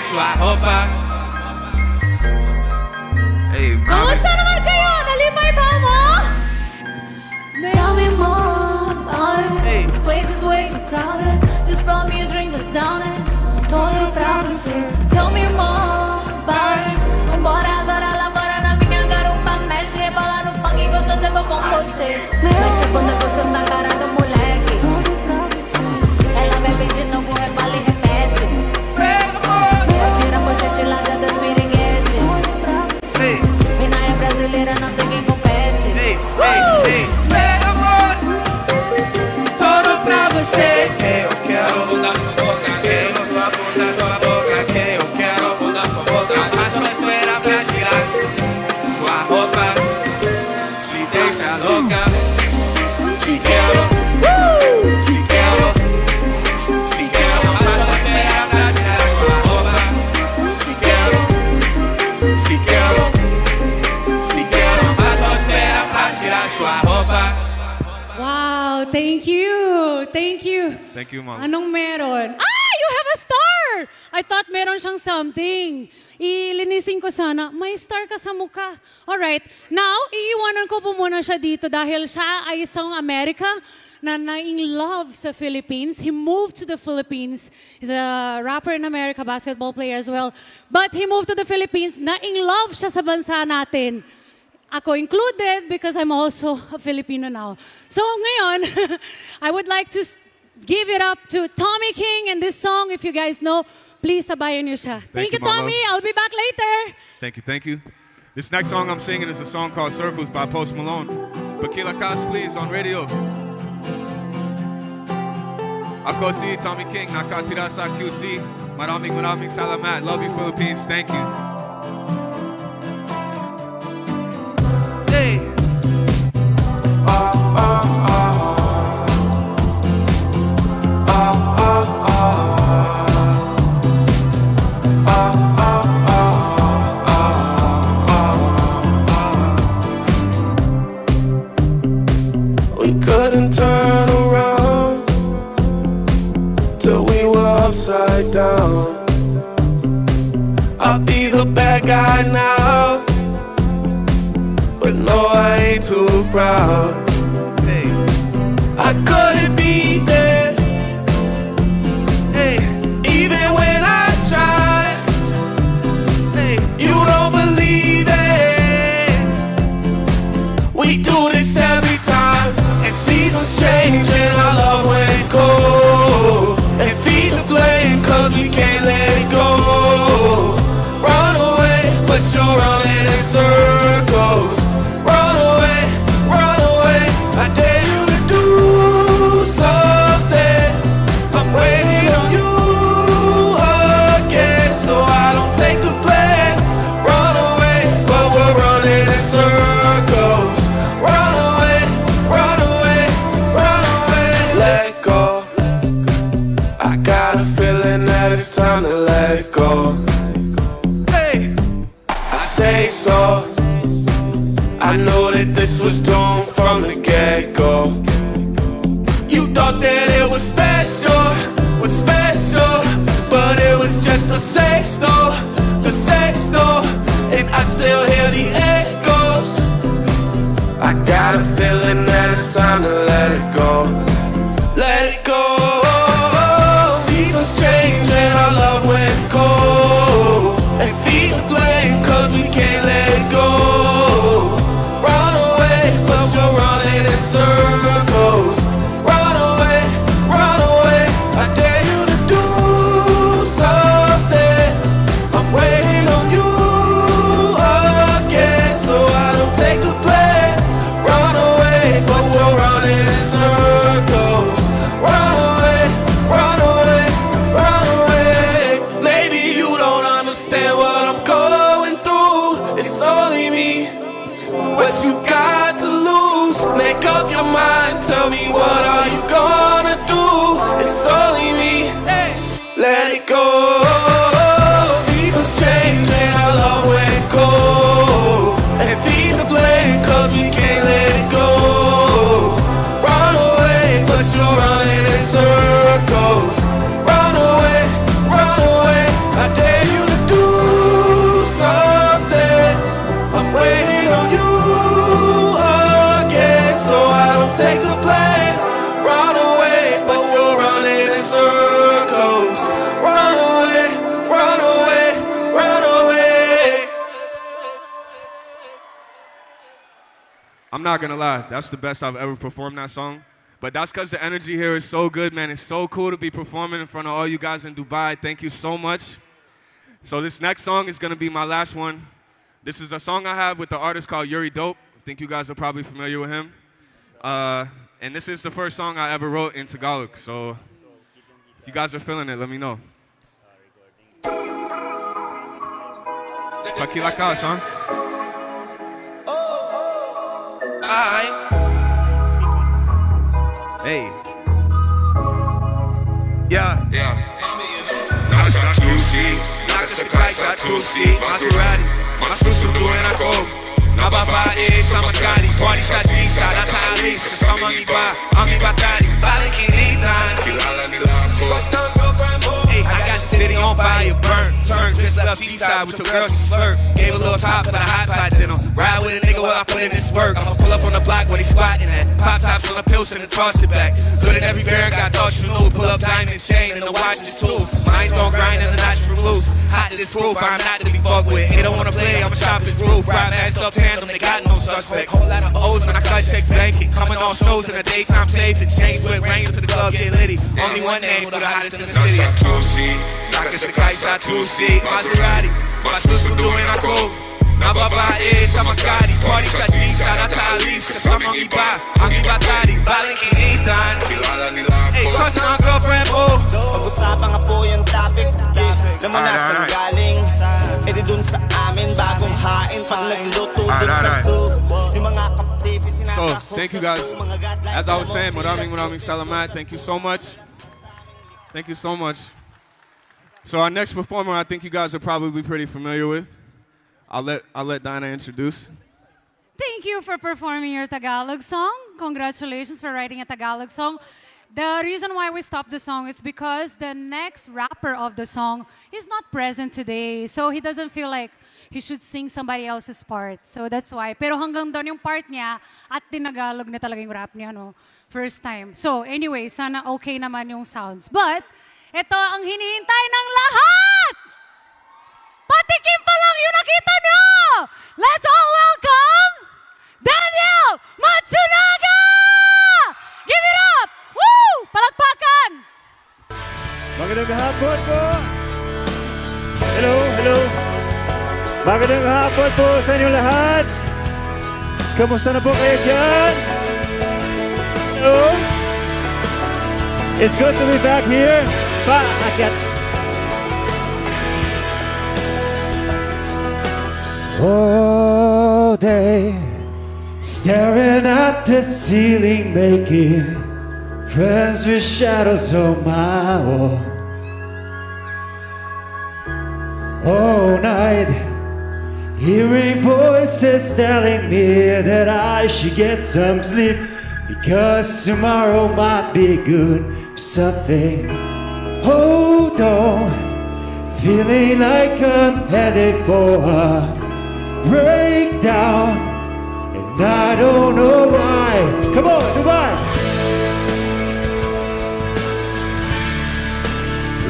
sua roupa. Hey, Kamusta naman kayo? Nalipay ba mo? Tell me more about it. Hey. This place is way too crowded. Just brought me a drink that's down it. Todo pra você. Tell me more about it. Bora agora lá fora na minha garupa. Mexe, rebola no funk e gostoso eu vou com você. Mexe a bunda gostoso na cara do moleque. Todo pra você. Ela bebe de novo, rebala e repete. Tira a pochete lá dentro das piriguetes. Todo pra você. Mina é brasileira, não tem quem compete. Hey, hey, hey. Meu amor, todo pra você. Eu quero bunda sua boca. Quero sua bunda, sua boca. Que eu quero bunda sua boca. Mas só espera pra tirar sua roupa. Te deixa louca. Te quero, te quero, te quero. Mas só espera pra tirar sua roupa. Te quero, te quero, te quero. Mas só espera pra tirar sua roupa. Wow, thank you. Thank you. Thank you, Mom. Anong meron? Ah, you have a star! I thought meron siyang something. Ilinisin ko sana, may star ka sa mukha. Alright, now, iiwanan ko po muna siya dito dahil siya ay isang Amerika na in love sa Philippines. He moved to the Philippines. He's a rapper in America, basketball player as well. But he moved to the Philippines na in love siya sa bansa natin. Ako included because I'm also a Filipino now. So ngayon, I would like to give it up to Tommy King and this song, if you guys know, please sabayan niyo siya. Thank you, Mama. Tommy. I'll be back later. Thank you, thank you. This next song I'm singing is a song called Circles by Post Malone. Bakila Kas, please, on radio. Ako si Tommy King, nakatira sa QC. Maraming salamat. Love you, Philippines. Thank you. Hey. We couldn't turn around till we were upside down. I'll be the bad guy now, but no, I ain't too proud. Hey. I couldn't be there, Hey. even when I tried. Hey. You don't believe it. We do this every time, and seasons change, and our love went cold. And feed the flame, cause we can't let it go. Run away, but you're running in circles. Run away, I dare you to do something. I'm waiting on you again, so I don't take the blame. Run away, but we're running in circles. Run away, let go. I got a feeling that it's time to let go. Hey. I say so. I know that this was doomed from the get-go. You thought that it was special, but it was just a sex doll, and I still hear the echoes. I got a feeling that it's time to let it go. Let it go. Seasons change and our love went cold. And feed the flame, cause we can't let it go. Run away, but you're running in circles. Run away, I'm not gonna lie, that's the best I've ever performed that song. But that's because the energy here is so good, man. It's so cool to be performing in front of all you guys in Dubai. Thank you so much. So this next song is gonna be my last one. This is a song I have with the artist called Yuri Dope. I think you guys are probably familiar with him. And this is the first song I ever wrote in Tagalog. So if you guys are feeling it, let me know. Pakilakaw, son. Hey. Yeah. Nasa QC, nakasakay sa Tusi, Maserati, masusunduin ako. Nababae sa Magani, party sa Gisa, nataalis kasama iba, ang iba tani, balang kinitan, kilala nila ako. Hey, I got the city on fire, burn, turn, just left Eastside with your girl, she slurp. Gave a little top for the hot pot dinner. Ride with a nigga while I put in this work. I'ma pull up on the block where they squatting at. Pop tops on the pills and then toss it back. Good in every bear, got thought you knew. Pull up diamond chain and the watch is too. Mine's gon' grind and the notch removed. Hot to this proof, I'm not to be fucked with. They don't wanna play, I'ma chop his roof. Ride mashed up tandem, they got no suspect. Whole lot of O's when I cut check blanket. Coming on shows in the daytime safe. And change with range to the club, get litty. Only one name, but the hottest in the city. Nasa QC, nakasakay sa Tusi, Maserati, masusunduin ako. Nababae sa Magani, party sa Gisa, nataalis kasama iba, ang iba tani, balang kinitan, kilala nila ako. Hey, crush na ang girlfriend mo. Pag-usapan nga po yung topic, naman nasa galing. E di dun sa amin, bagong hain, pag nagluto dun sa stew. Yung mga kaptifi, So, thank you guys. As I was saying, maraming salamat. Thank you so much. Thank you so much. So our next performer, I think you guys are probably pretty familiar with. I'll let Dinah introduce. Thank you for performing your Tagalog song. Congratulations for writing a Tagalog song. The reason why we stopped the song is because the next rapper of the song is not present today. So he doesn't feel like he should sing somebody else's part. So that's why. Pero hanggang doon yung part niya at tinagalog na talaga yung rap niya, no? First time. So anyway, sana okay naman yung sounds. But ito ang hinihintay ng lahat! Patikim pa lang yung nakita nyo! Let's all welcome Daniel Matsunaga! Give it up! Woo! Palakpakan! Magandang hapon po! Hello, hello! Magandang hapon po sa inyong lahat! Kamusta na po kayo dyan? Hello? It's good to be back here. All day, staring at the ceiling, making friends with shadows on my wall. All night, hearing voices telling me that I should get some sleep, because tomorrow might be good for something. Hold on, feeling like I'm headed for a breakdown, and I don't know why. Come on, Dubai!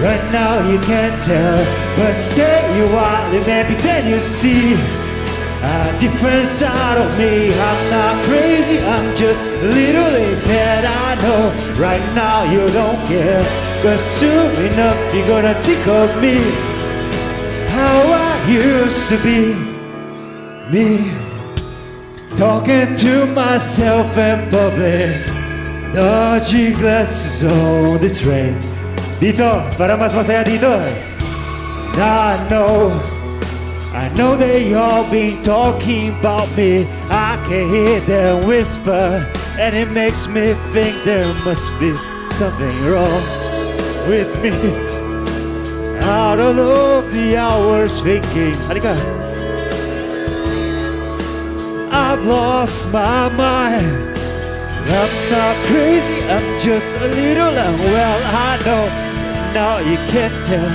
Right now you can't tell, but stay a while and maybe then you see a different side of me. I'm not crazy, I'm just a little impaired. I know right now you don't care, but soon enough you're gonna think of me how I used to be. Me talking to myself in public, dodgy glasses on the train. Dito, para mas masaya dito. I know they all been talking about me. I can hear them whisper, and it makes me think there must be something wrong with me. Out of all the hours thinking, halika, I've lost my mind. I'm not crazy, I'm just a little unwell. I know now you can't tell,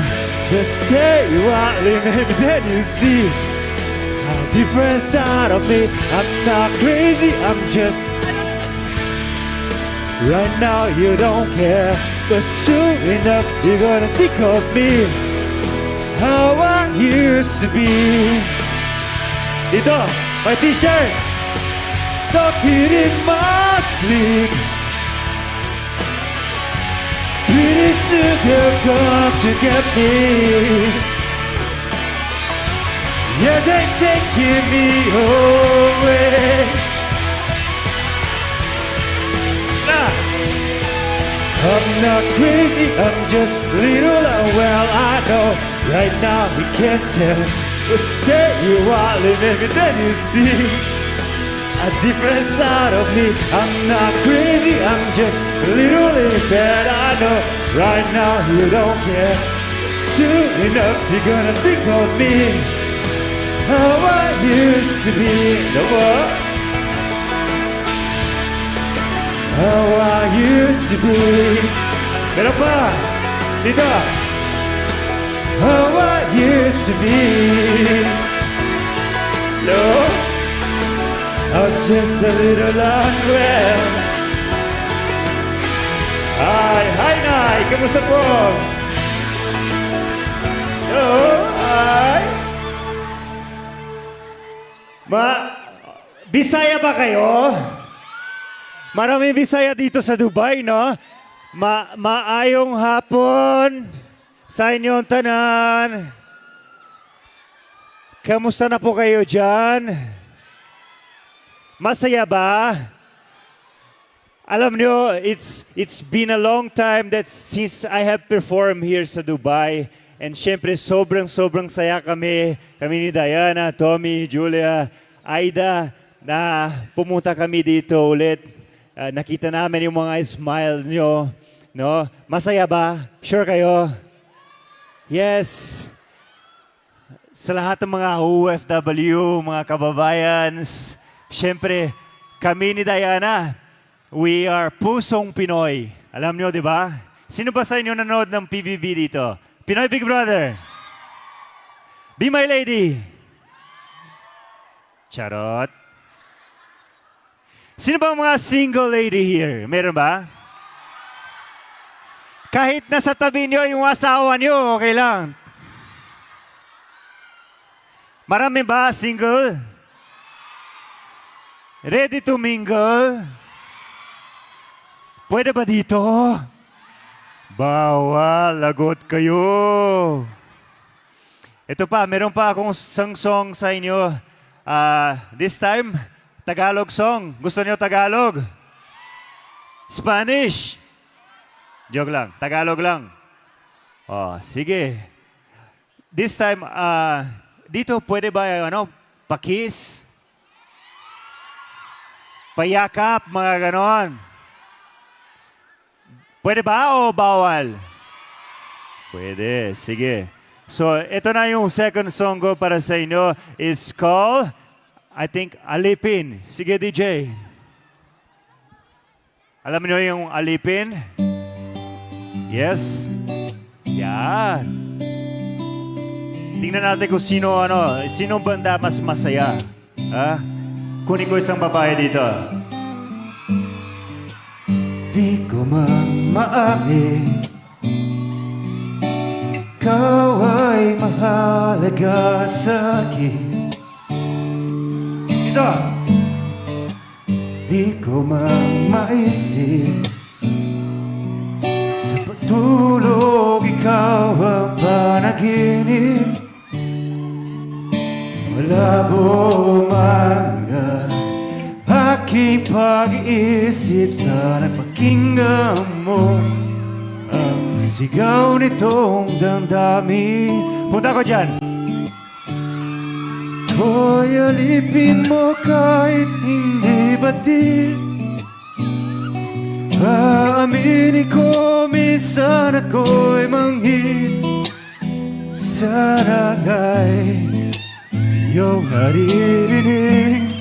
but stay while maybe then you see a different side of me. I'm not crazy, I'm just right now you don't care, but soon enough you're gonna think of me how I used to be. Dito, my t-shirt. thought it in my sleep. Pretty soon they'll come to get me. Yeah, they're taking me away. I'm not crazy, I'm just little well I know right now we can't tell. But stay you are living and then you see a different side of me. I'm not crazy, I'm just little bad I know right now you don't care. Soon enough you're gonna think of me how I used to be in the world. How I used to be. Meron pa. Dito. How I used to be. No. I'm just a little unwell. Hi, Nay. Kamusta po? No. Hi. Bisaya ba kayo? Maraming Bisaya dito sa Dubai, no? Maayong hapon sa inyong tanan. Kamusta na po kayo dyan? Masaya ba? Alam nyo, it's been a long time that since I have performed here sa Dubai. And syempre, sobrang saya kami. Kami ni Diana, Tommy, Julia, Aida, na pumunta kami dito ulit. Nakita namin yung mga smile nyo. No? Masaya ba? Sure kayo? Yes. Sa lahat ng mga OFW, mga kababayan, syempre, kami ni Diana, we are pusong Pinoy. Alam nyo, di ba? Sino ba sa inyo nanood ng PBB dito? Pinoy Big Brother. Be My Lady. Charot. Sino ba ang mga single lady here? Meron ba? Kahit nasa tabi nyo yung asawa nyo, okay lang. Marami ba single? Ready to mingle? Pwede ba dito? Bawal, lagot kayo. Ito pa, meron pa akong song sa inyo. This time, Tagalog song. Gusto niyo Tagalog? Spanish? Joke lang. Tagalog lang. Oh, sige. This time, dito pwede ba, pakis? Payakap, mga ganon. Pwede ba o bawal? Pwede. Sige. So, ito na yung second song ko para sa inyo. It's called, I think, Alipin. Sige, DJ. Alam niyo yung Alipin? Yes? Yan. Tingnan natin kung sinong banda mas masaya. Ha? Kunin ko isang babae dito. Di ko man maamin, ikaw ay mahalaga sa akin. Ito! Di ko man maisip, sa pagtulog ikaw ang panaginip. Malabo man nga aking pag-iisip, sana pakinggan mo ang sigaw nitong damdamin. Punta ko dyan. Ko'y alipin mo kahit hindi batid. Aaminin ko minsan ako'y manghid. Sana nga'y iyong naririnig.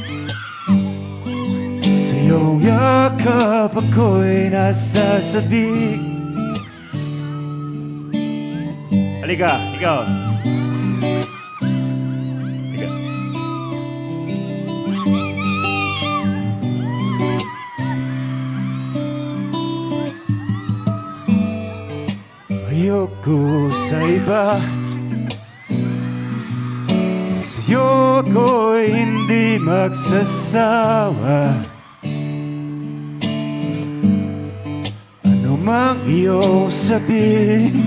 Sa iyong yakap ako'y nasasabik. Halika, ikaw. Halika. Ayoko sa iba, sa Sa'yo ko'y hindi magsasawa. Ano mang iyong sabihin,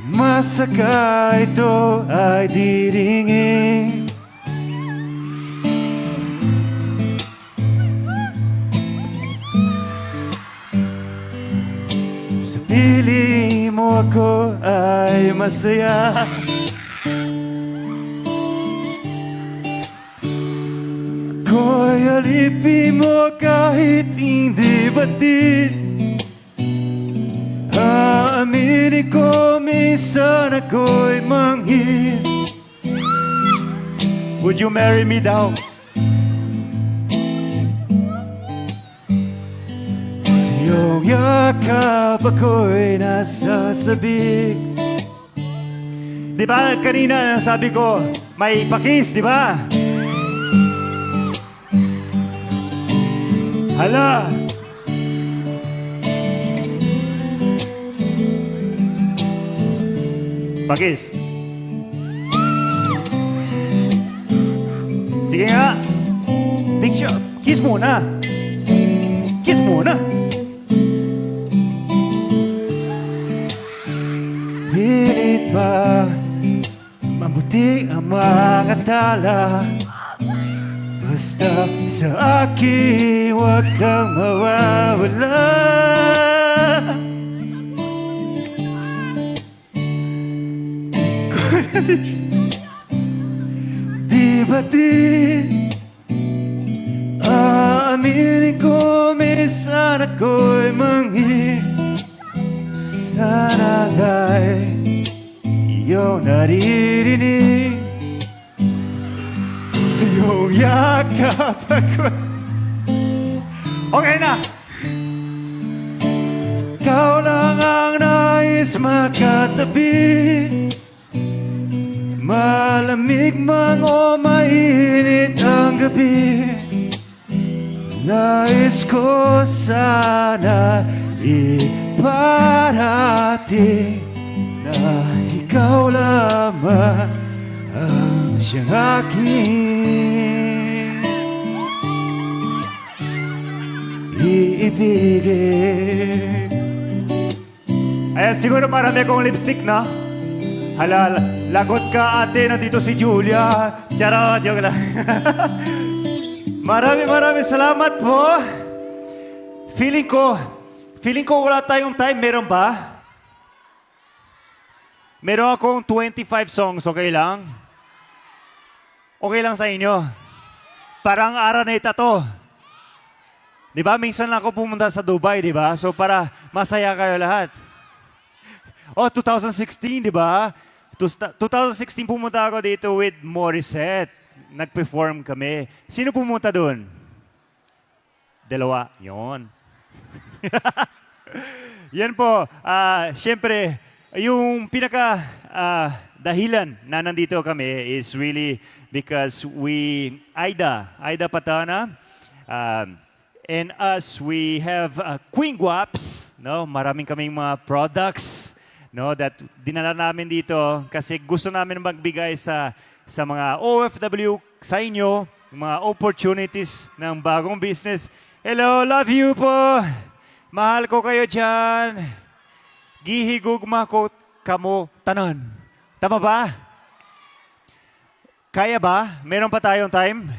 masaka ito ay diringin. Sa piling mo ako ay masaya. Ako'y alipin mo kahit hindi batid. Aaminin ko minsan ako'y manghid. Would you marry me daw? Sa iyong yakap ako'y nasasabik. Di ba kanina sabi ko may pakis, di ba? Hala! Pakis. Sige nga. Picture. Kiss muna. Kiss muna. Pilit ba mabuti ang mga tala? Basta sa akin, huwag kang mawawala. Di ba di aaminin ko minsan ako'y manghi. Sana dahil iyong naririnig sa iyong yakap ako. Okay na! Ikaw lang ang nais makatabi. Malamig man o mainit ang gabi, nais ko sana iparati na ikaw lamang ang siyang aking iibigin. Ayan, siguro marami akong lipstick na. Halal, lagot ka ate, nandito si Julia. Charot, joke lang. Maraming salamat po. Feeling ko wala tayong time. Meron ba? Meron akong 25 songs, okay lang? Okay lang sa inyo? Parang Araneta to. Di ba? Minsan lang ako pumunta sa Dubai, di ba? So para masaya kayo lahat. Oh, 2016, di ba? 2016 pumunta ako dito with Morissette. Nag-perform kami. Sino pumunta doon? Dalawa. Yon. Yan po. Siyempre, yung pinaka dahilan na nandito kami is really because Aida Patana, and us, we have Queen Guaps. No? Maraming kaming mga products, no, that dinala namin dito kasi gusto namin magbigay sa mga OFW sa inyo, mga opportunities ng bagong business. Hello, love you po. Mahal ko kayo dyan. Gihigugma ko kamo tanan. Tama ba? Kaya ba? Meron pa tayong time?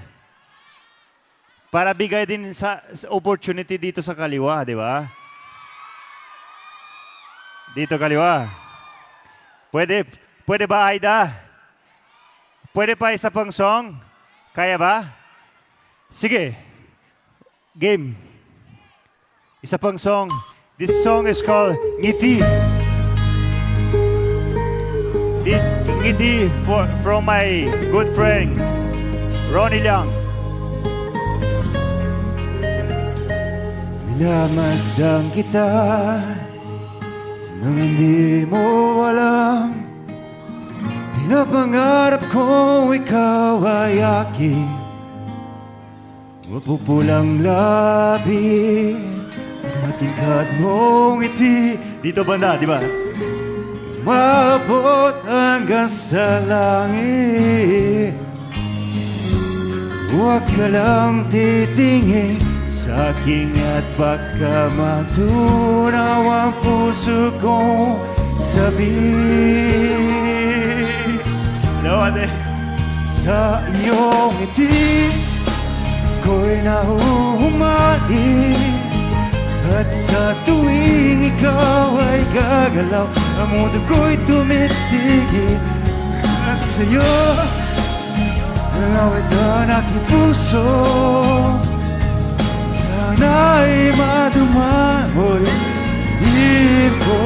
Para bigay din sa opportunity dito sa kaliwa, di ba? Dito kaliwa. Pwede ba, Aida? Pwede pa isa pang song? Kaya ba? Sige. Game. Isa pang song. This song is called Ngiti. Ngiti from my good friend, Ronnie Lang. Minamasdan kita nang hindi mo alam. Pinapangarap kong ikaw ay aking mapupulang labi. Matingkad mong ngiti. Dito banda, di ba? Umabot hanggang sa langit. Huwag ka lang titingin sa akin at baka matunaw ang puso kong sabihin. Lord, sa iyong ngiti ko'y nahuhumali, at sa tuwing ikaw ay gagalaw, ang mundo ko'y tumitigil. At sa'yo ang awit ng aking puso, sana'y maduman mo'y bibig ko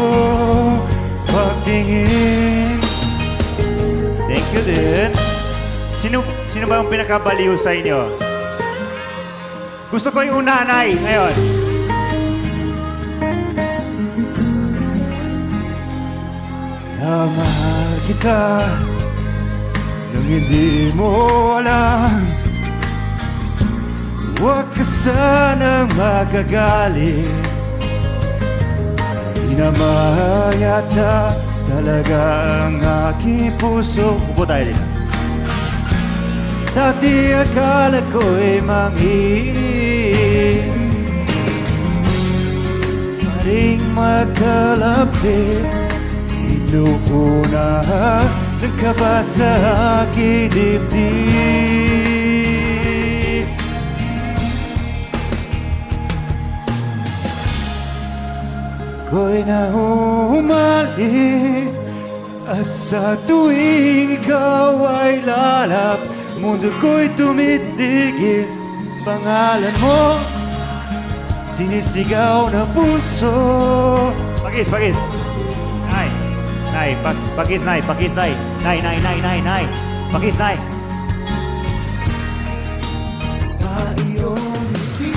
pagtingin. Thank you din. Sino ba ang pinakabaliw sa inyo? Gusto ko yung unanay ngayon. Na mahal kita nang hindi mo alam. Huwag ka sanang magagalit. Di naman yata talaga ang aking puso. Upo tayo dito. Dati akala ko'y manghiing, maring magkalapit. Inuuna ng kaba sa aking dibdib. Ko'y nahuhumali, at sa tuwing ikaw ay lalap, mundo ko'y tumitigil. Pangalan mo sinisigaw na puso. Pagis, pagis. Nay, nay, pagis, nay, pagis, nay. Nay, nay, nay, nay, nay. Pagis, nay. Sa iyong ngiti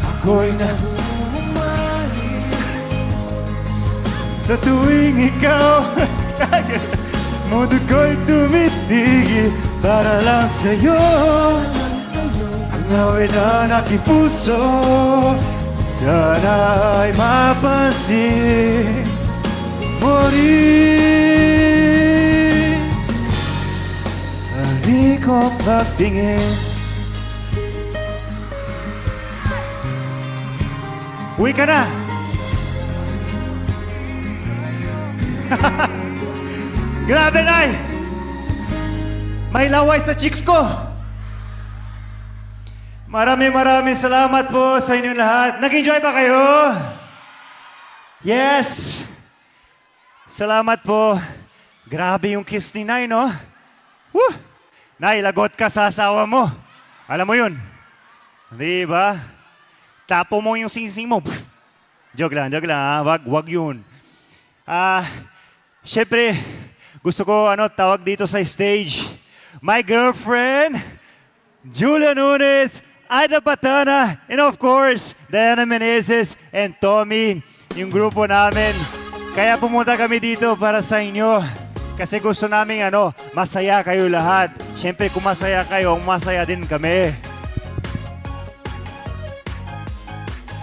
ako'y nahuhumalis, sa tuwing ikaw mundo ko'y tumitigil para lang sa'yo. Ang awit ng aking puso, sana ay mapansin mo rin. Hindi ko pagtingin. Uwi ka na! Grabe, Nay! May laway sa chicks ko! Maraming salamat po sa inyong lahat. Nag-enjoy ba kayo? Yes! Salamat po. Grabe yung kiss ni Nay, no? Woo! Nay, lagot ka sa asawa mo. Alam mo yun? Di ba? Tapo mo yung sing-sing mo. Joke lang ha. Wag yun. Siyempre, gusto ko tawag dito sa stage. My girlfriend, Julia Nunes, Aida Patana, and of course, Diana Meneses and Tommy, yung grupo namin. Kaya pumunta kami dito para sa inyo. Kasi gusto namin masaya kayo lahat. Siyempre, kung masaya kayo, masaya din kami.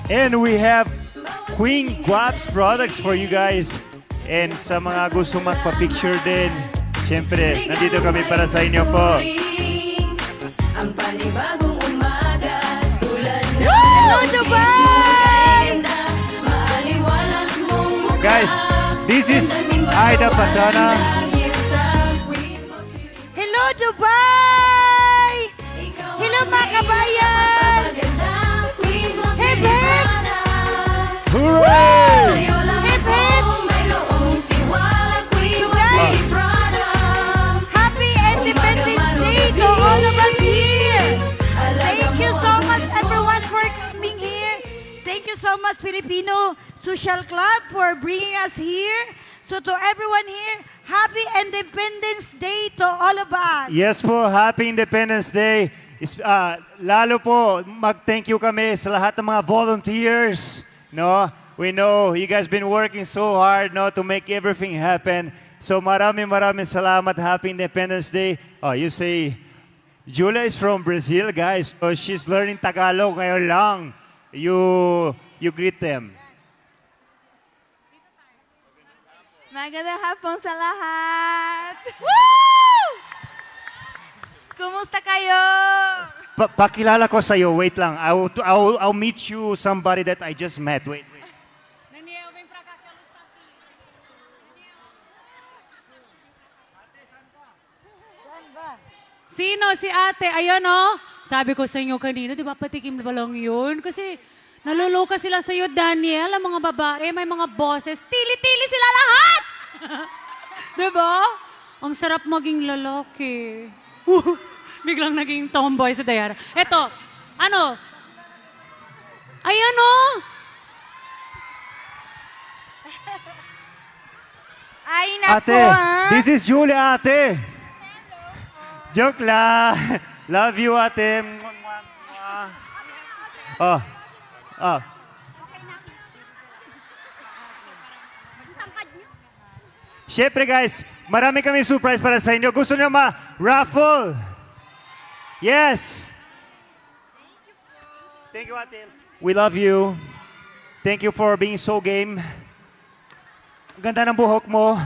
And we have Queen Guaps products for you guys. And sa mga gusto magpa-picture din, siyempre, nandito kami para sa inyo po. Ang panibagong umaga, tulad na Hello, Dubai! maaliwalas mong mukha. Guys, this is Aida Patana. Hello, Dubai! Hello, mga kabayan! Hip, hip! Hooray! Hip, hip! Happy Independence Day to all of us here! Thank you so much, everyone, for coming here. Thank you so much, Filipino Social Club, for bringing us here. So to everyone here, Happy Independence Day to all of us. Yes po, Happy Independence Day. Lalo po, mag-thank you kami sa lahat ng mga volunteers. No? We know you guys been working so hard to make everything happen. So maraming salamat. Happy Independence Day. Oh, you say, Julia is from Brazil, guys. So she's learning Tagalog ngayon lang. You greet them. Magandang hapon sa lahat. Kumusta kayo? Pakilala ko sa'yo, wait lang. I'll meet you somebody that I just met. Wait. Sino? Si ate. Ayan o. Sabi ko sa inyo kanina, di ba patikim ba lang yun? Kasi naluluka sila sa'yo, Daniel, ang mga babae, may mga boses. Tili-tili sila lahat! Di ba? Ang sarap maging lalaki. Biglang naging tomboy si Diana. Eto, ano? Ayan o. Ay, naku, Ate, ha? this is Julia, ate. Joke lang. Love you, ate. Oh. Oh. Siyempre guys, marami kami surprise para sa inyo. Gusto niyo ma-raffle? Yes. Thank you, ate. We love you. Thank you for being so game. Ang ganda ng buhok mo.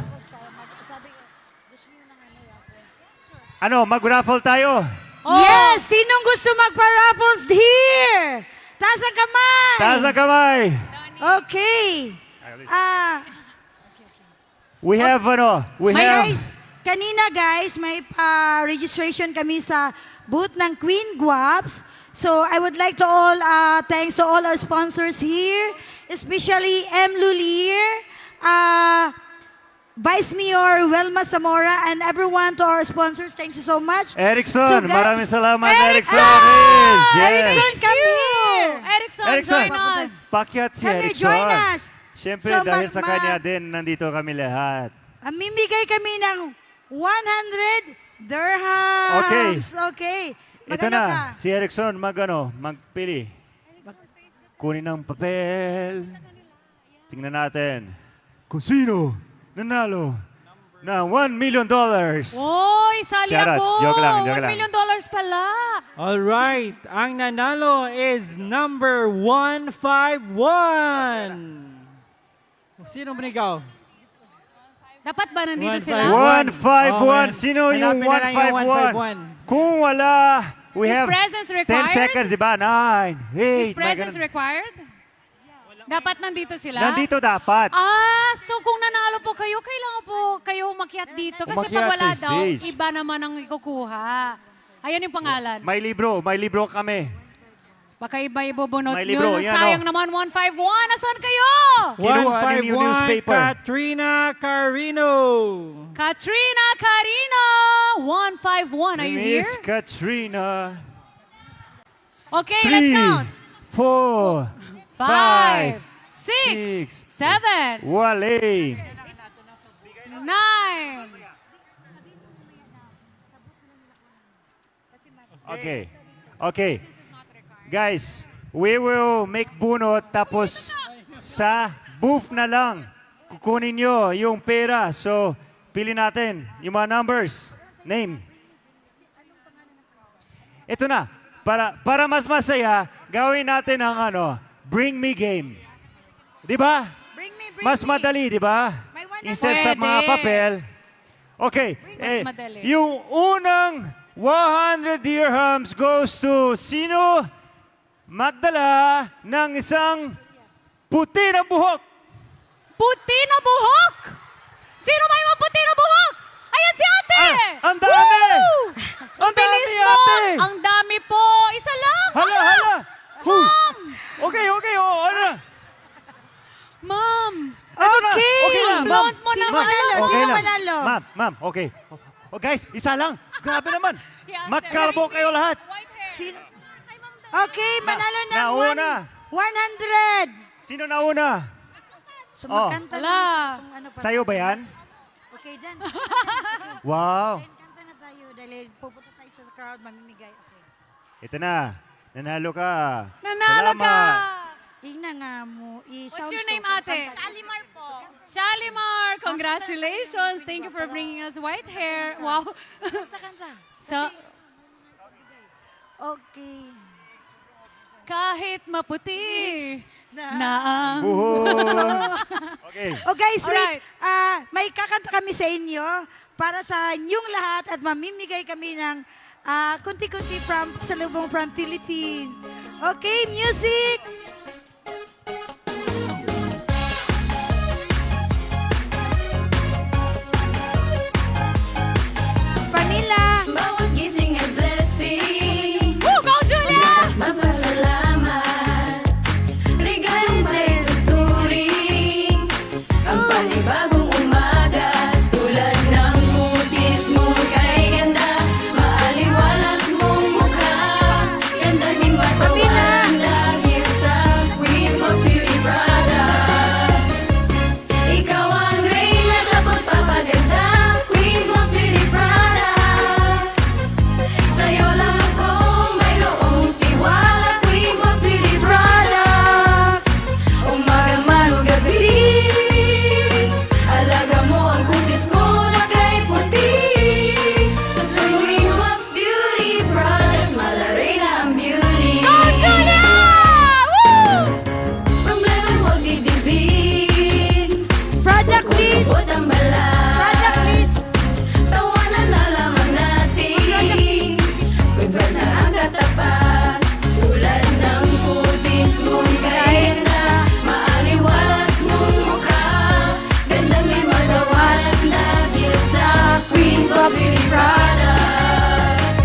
Ano, mag-raffle tayo? Yes! Sinong gusto magpa-raffles here? Taas ang kamay! Taas ang kamay. Okay. We have, Kanina guys, may registration kami sa booth ng Queen Guaps. So I would like to thanks to all our sponsors here, especially M. Lulier, Vice Mayor Welma Zamora, and everyone to our sponsors. Thank you so much. Erickson, So, guys, maraming salamat, Erickson. Erickson! Erickson, Yes. come here! Erickson, join us. Pakyat si Come here, Erickson. join us. Siyempre, So, dahil sa kanya din, nandito kami lahat. Mamimigay kami ng 100 dirhams. Okay. Ito Magano ka? na, si Erickson magpili. Kunin ng papel. Tingnan natin kung sino nanalo ng $1 million. Oy, sali Charot. ako. Joke lang. $1 million pala. All right, ang nanalo is number 151. Sino binigaw? Dapat ba nandito sila? 151. Sino yung Hanapin na lang yung 151? Kung wala, we Is have presence 10 required? seconds, diba? 9, 8, Is presence required? Dapat nandito sila? Nandito dapat. So kung nanalo po kayo, kailangan po kayo umakyat dito. Kasi Umakyat pag wala sa daw, stage. iba naman ang ikukuha. Ayan yung pangalan. May libro kami. Baka iba ibubunot May libro, nyo. yan, Sayang oh. naman 151. Asan kayo? Kinuha din yung 151, newspaper. Katrina Carino. Katrina Carino. 151. Are you here? Miss Katrina. Okay, let's 3, count. 4, 5, 6, 6, 7, wale. 9. Okay. Guys, we will make bunot tapos sa booth na lang kukunin nyo yung pera. So, pili natin yung mga numbers. Name. Ito na. Para mas masaya, gawin natin ang bring me game. Di ba? Bring me. Mas madali, di ba? May 100. Instead sa mga Pwede. papel. Okay. Mas madali. Yung unang 100 dirhams goes to sino magdala ng isang puti na buhok. Puti na buhok! Sino may maputi na buhok? Ayan si ate! Ang dami! Woo! Ang dami, Bilis mo! ate! Ang dami po! Isa lang! Hala! Ma'am! Okay, ano? Ma'am! Okay. Okay lang, ma'am. Blonde mo Sino naman manalo? ako. Okay Sino lang. manalo? Ma'am, okay. Oh, guys, isa lang. Grabe naman. Yeah, Magkalbo very kayo lahat. White hair. Sino? Okay, manalo ng nauna. 100. Sino nauna? So Oh. magkanta Wala. ng ano pa. Sa'yo ba yan? Okay, dyan. Wow. Kanta na tayo dahil pupunta tayo sa crowd, mamimigay. Okay. Ito na. Nanalo ka. Nanalo ka! Salamat. Tingnan nga mo. What's your name, ate? Shalimar po. Shalimar! Congratulations! Thank you for bringing us white hair. Wow. Kanta. So, Okay. kahit maputi, na ang... Okay. Oh guys, wait. Alright. May kakanta kami sa inyo para sa inyong lahat at mamimigay kami ng kunti-kunti from salubong from Philippines. Okay, music! Vanilla! Bawat gising ay blessing. Go, Julia! Mapasalamat. Regalong may tuturing. Ang panibagong umaga. Tulad ng kutis mo kay ganda. Maaliwalas mong mukha. Ganda ni matawan dahil sa Queen of Beauty product. Ikaw ang reyna sa pagpapaganda. Queen of Beauty product. Sa'yo lang ako mayroong tiwala. Queen of Beauty product. Umaga man o gabi, alaga mo ang kutis ko na kay puti. Sa Queen of Beauty products, malaray na ang beauty. Problema huwag didibin. Product please! Huwag ang balat. Product please! Tawanan na lamang natin. Good vibes na ang katapat. Tulad ng kutis mong kaganda. Maaliwalas mong mukha. Gandang may magawalan dahil sa Queen of Beauty products.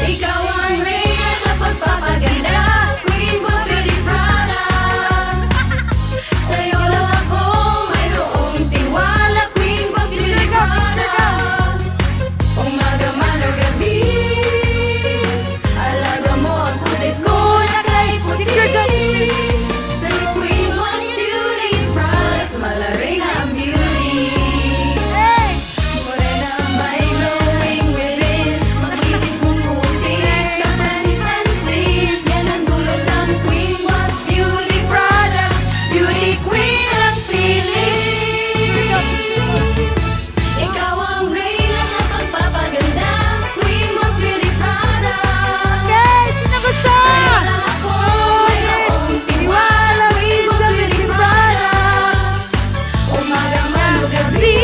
Ikaw ang reyna sa pagpapaganda. Queen of Beauty products. Sa'yo lang ako mayroong tiwala. Queen of Beauty products. Umaga man o gabi, alaga mo ang kutis ko na kay puti. Dahil Queen of Beauty products, malaray na ang beauty. Morena may glowing within, makinis mong kutis, kapansin-pansin. Yan ang dulot ng Queen of Beauty products. Beauty Queen ang feeling. Ikaw ang reyna sa pagpapaganda. Queen of Beauty products. Okay, sino gusto? Sa'yo lang ako mayroong tiwala. Queen of Beauty products. Umaga man o gabi,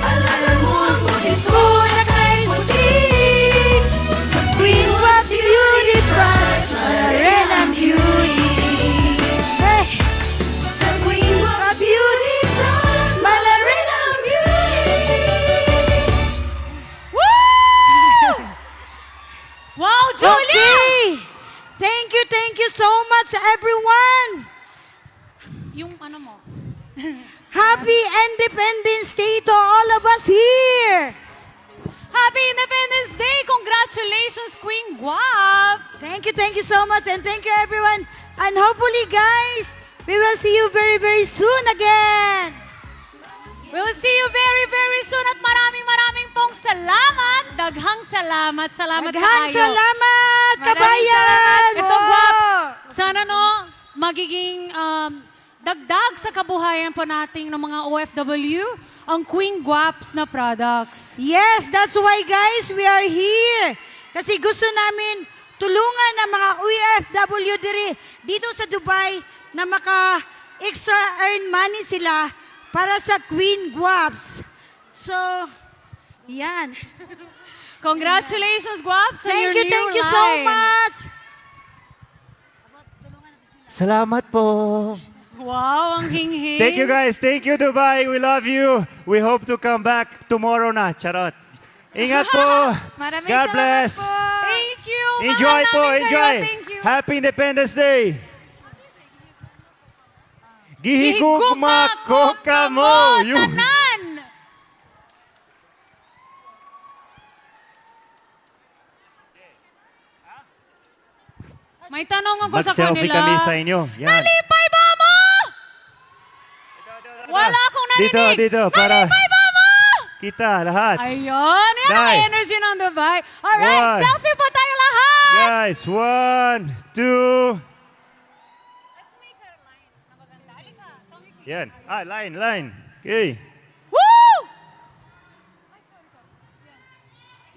alaga mo ang kutis ko na kay puti. Sa Queen of Beauty products, malaray ang beauty. Hey! Sa Queen of Beauty products, malaray ang beauty. Wow, Julia! Okay! Thank you so much everyone! Yung ano mo? Happy Independence Day to all of us here! Happy Independence Day! Congratulations, Queen Guaps! Thank you so much and thank you everyone. And hopefully guys, we will see you very, very soon again. We will see you very, very soon at maraming pong salamat. Daghang salamat. Salamat Daghang kayo. salamat, Maraming kabayan! salamat. Ito, Guaps. Sana magiging dagdag sa kabuhayan po nating ng mga OFW ang Queen Guaps na products. Yes, that's why guys, we are here. Kasi gusto namin tulungan ng mga OFW dito sa Dubai na maka-extra earn money sila para sa Queen Guaps. So, yan. Congratulations, Guaps, on your new Thank you so line. much. Salamat po. Wow, ang hing-hing. Thank you guys. Thank you Dubai. We love you. We hope to come back tomorrow na. Charot. Ingat po. Maraming God salamat bless. po. Thank you. Enjoy Mahal po. namin kayo. Enjoy. Thank you. Happy Independence Day. Gihigugma ko kamo. Tanan. May tanong ako sa Mag-selfie kanila. kami sa inyo. Yan. Nalipay ba mo? Wala akong narinig. Dito, para Nalipay ba mo? kita lahat. Ayun, yan ang Dai. energy ng Dubai. Alright, One. selfie po tayo lahat. Guys, 1, 2. Let's make her line na maganda. Halika, tumingin. Yan. Line. Okay. Woo!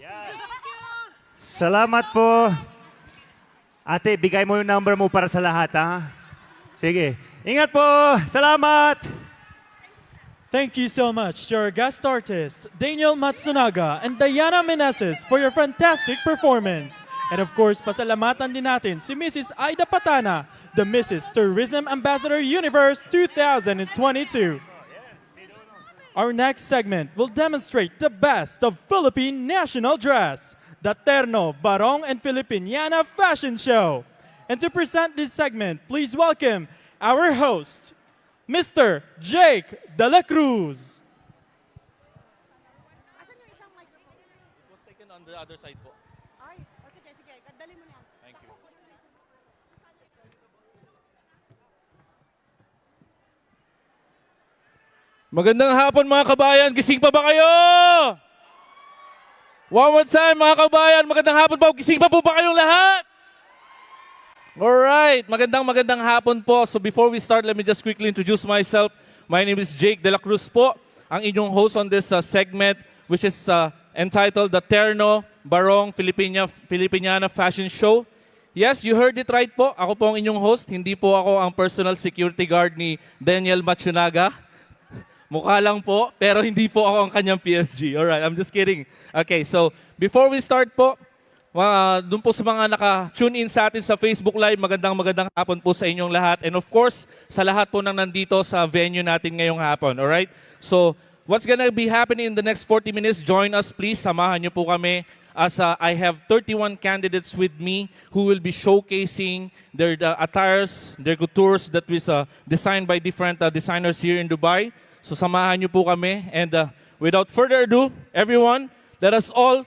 Yan. Salamat po. Ate, bigay mo yung number mo para sa lahat, ha? Sige. Ingat po. Salamat. Thank you so much to our guest artists, Daniel Matsunaga and Diana Meneses, for your fantastic performance. And of course, pasalamatan din natin si Mrs. Aida Patana, the Mrs. Tourism Ambassador Universe 2022. Our next segment will demonstrate the best of Philippine national dress, the Terno, Barong, and Filipiniana Fashion Show. And to present this segment, please welcome our host, Mr. Jake De La Cruz. Was taken on the other side po. Thank you. Magandang hapon mga kabayan. Gising pa ba kayo? One more time mga kabayan. Magandang hapon po. Gising pa po ba kayong lahat? Alright. Magandang hapon po. So before we start, let me just quickly introduce myself. My name is Jake De La Cruz po. Ang inyong host on this segment, which is entitled The Terno, Barong, Filipiniana Fashion Show. Yes, you heard it right po. Ako po ang inyong host. Hindi po ako ang personal security guard ni Daniel Matsunaga. Mukha lang po, pero hindi po ako ang kanyang PSG. Alright, I'm just kidding. Okay, so before we start po, dun po sa mga naka-tune in sa atin sa Facebook Live, magandang hapon po sa inyong lahat. And of course, sa lahat po nang nandito sa venue natin ngayong hapon. Alright? So, what's gonna be happening in the next 40 minutes? Join us please. Samahan niyo po kami as I have 31 candidates with me who will be showcasing their attires, their coutures that was designed by different designers here in Dubai. So samahan niyo po kami. And without further ado, everyone, let us all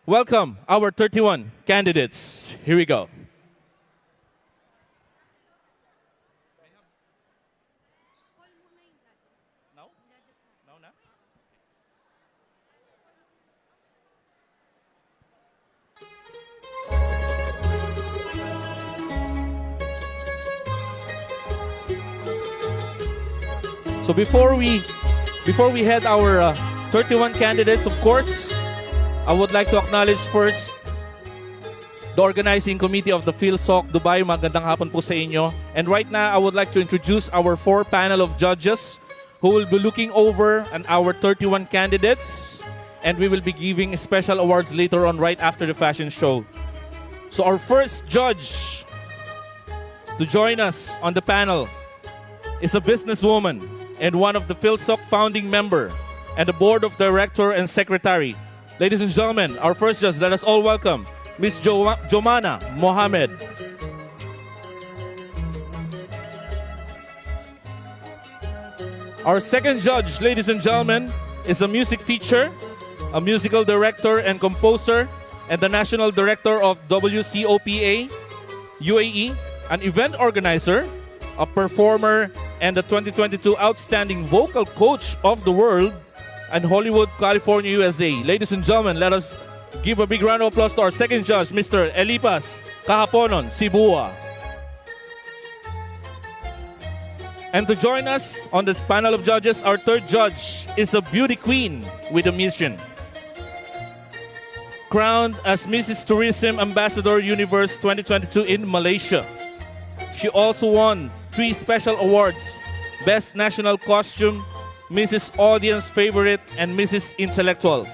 welcome our 31 candidates. Here we go. So before we head our 31 candidates, of course, I would like to acknowledge first the organizing committee of the PhilSoc Dubai. Magandang hapon po sa inyo. And right now, I would like to introduce our 4 panel of judges who will be looking over our 31 candidates. And we will be giving special awards later on right after the fashion show. So our first judge to join us on the panel is a businesswoman and one of the PhilSoc founding member and the board of director and secretary. Ladies and gentlemen, our first judge, let us all welcome Ms. Jomana Mohammed. Our second judge, ladies and gentlemen, is a music teacher, a musical director and composer, and the national director of WCOPA UAE, an event organizer, a performer, and the 2022 Outstanding Vocal Coach of the World and Hollywood, California, USA. Ladies and gentlemen, let us give a big round of applause to our second judge, Mr. Elipas Kahaponon Sibua. And to join us on this panel of judges, our third judge is a beauty queen with a mission. Crowned as Mrs. Tourism Ambassador Universe 2022 in Malaysia. She also won 3 special awards: Best National Costume, Mrs. Audience Favorite, and Mrs. Intellectual.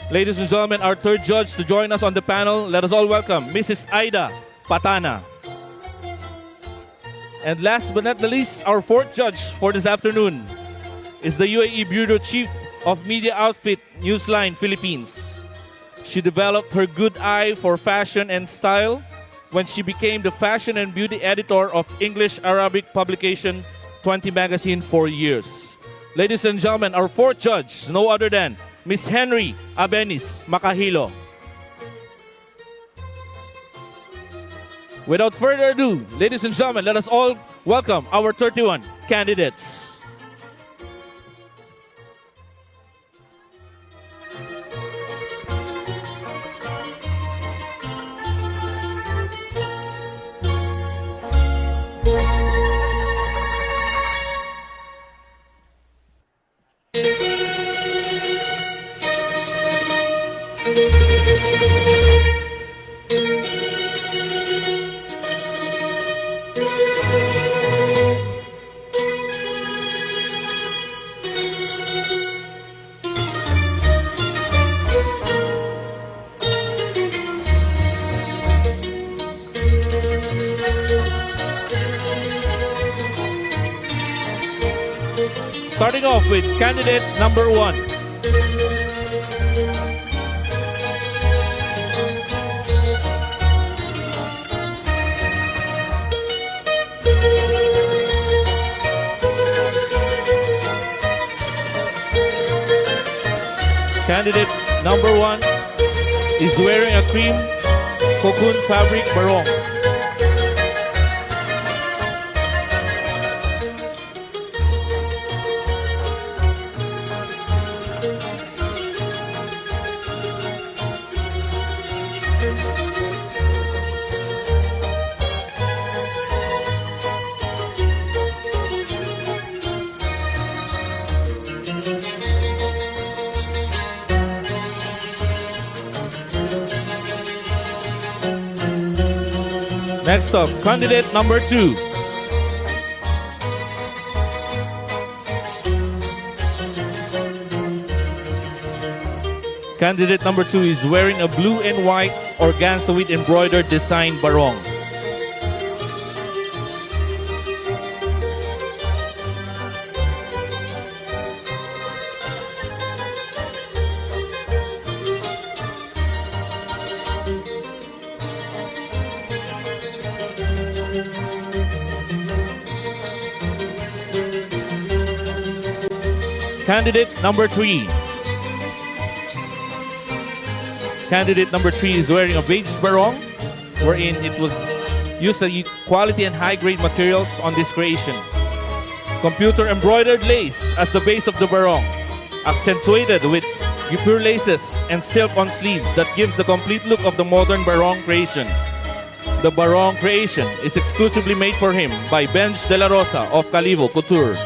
Ladies and gentlemen, our third judge to join us on the panel, let us all welcome Mrs. Aida Patana. And last but not the least, our fourth judge for this afternoon is the UAE Bureau Chief of Media Outfit Newsline Philippines. She developed her good eye for fashion and style when she became the fashion and beauty editor of English-Arabic publication 20 Magazine for years. Ladies and gentlemen, our fourth judge, no other than Miss Henry Abenis Makahilo. Without further ado, ladies and gentlemen, let us all welcome our 31 candidates. Starting off with candidate number 1. Candidate number 1 is wearing a cream cocoon fabric barong. Next up, candidate number 2. Candidate number 2 is wearing a blue and white organza with embroidered design barong. Candidate number 3. Candidate number 3 is wearing a beige barong, wherein it was used a quality and high-grade materials on this creation. Computer embroidered lace as the base of the barong, accentuated with guipure laces and silk on sleeves that gives the complete look of the modern barong creation. The barong creation is exclusively made for him by Benj De La Rosa of Calivo Couture.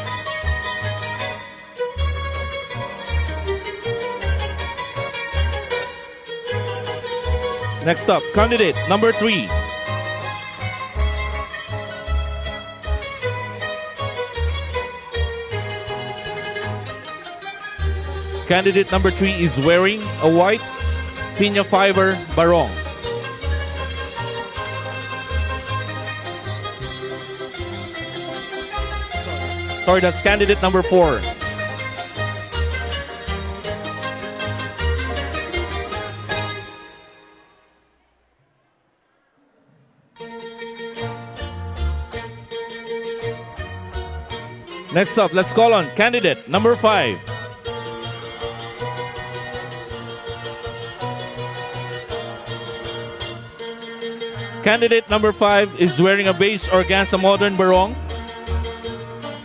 Next up, candidate number 3. Candidate number 3 is wearing a white piña fiber barong. Sorry, that's candidate number 4. Next up, let's call on candidate number 5. Candidate number 5 is wearing a beige organza modern barong,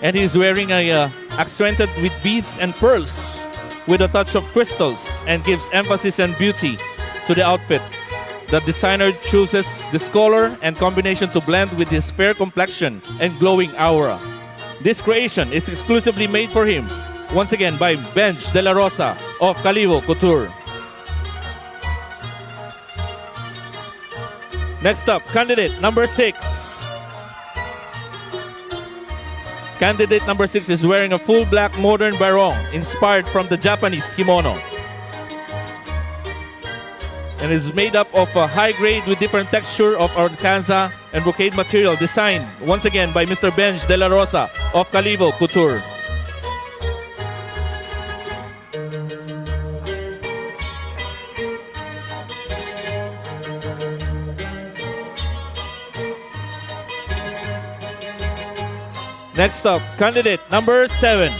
and he's wearing a accented with beads and pearls with a touch of crystals, and gives emphasis and beauty to the outfit. The designer chooses this color and combination to blend with his fair complexion and glowing aura. This creation is exclusively made for him, once again by Benj De La Rosa of Calivo Couture. Next up, candidate number 6. Candidate number 6 is wearing a full black modern barong inspired from the Japanese kimono. And is made up of a high grade with different texture of organza and brocade material, designed once again by Mr. Benj De La Rosa of Calivo Couture. Next up, candidate number 7.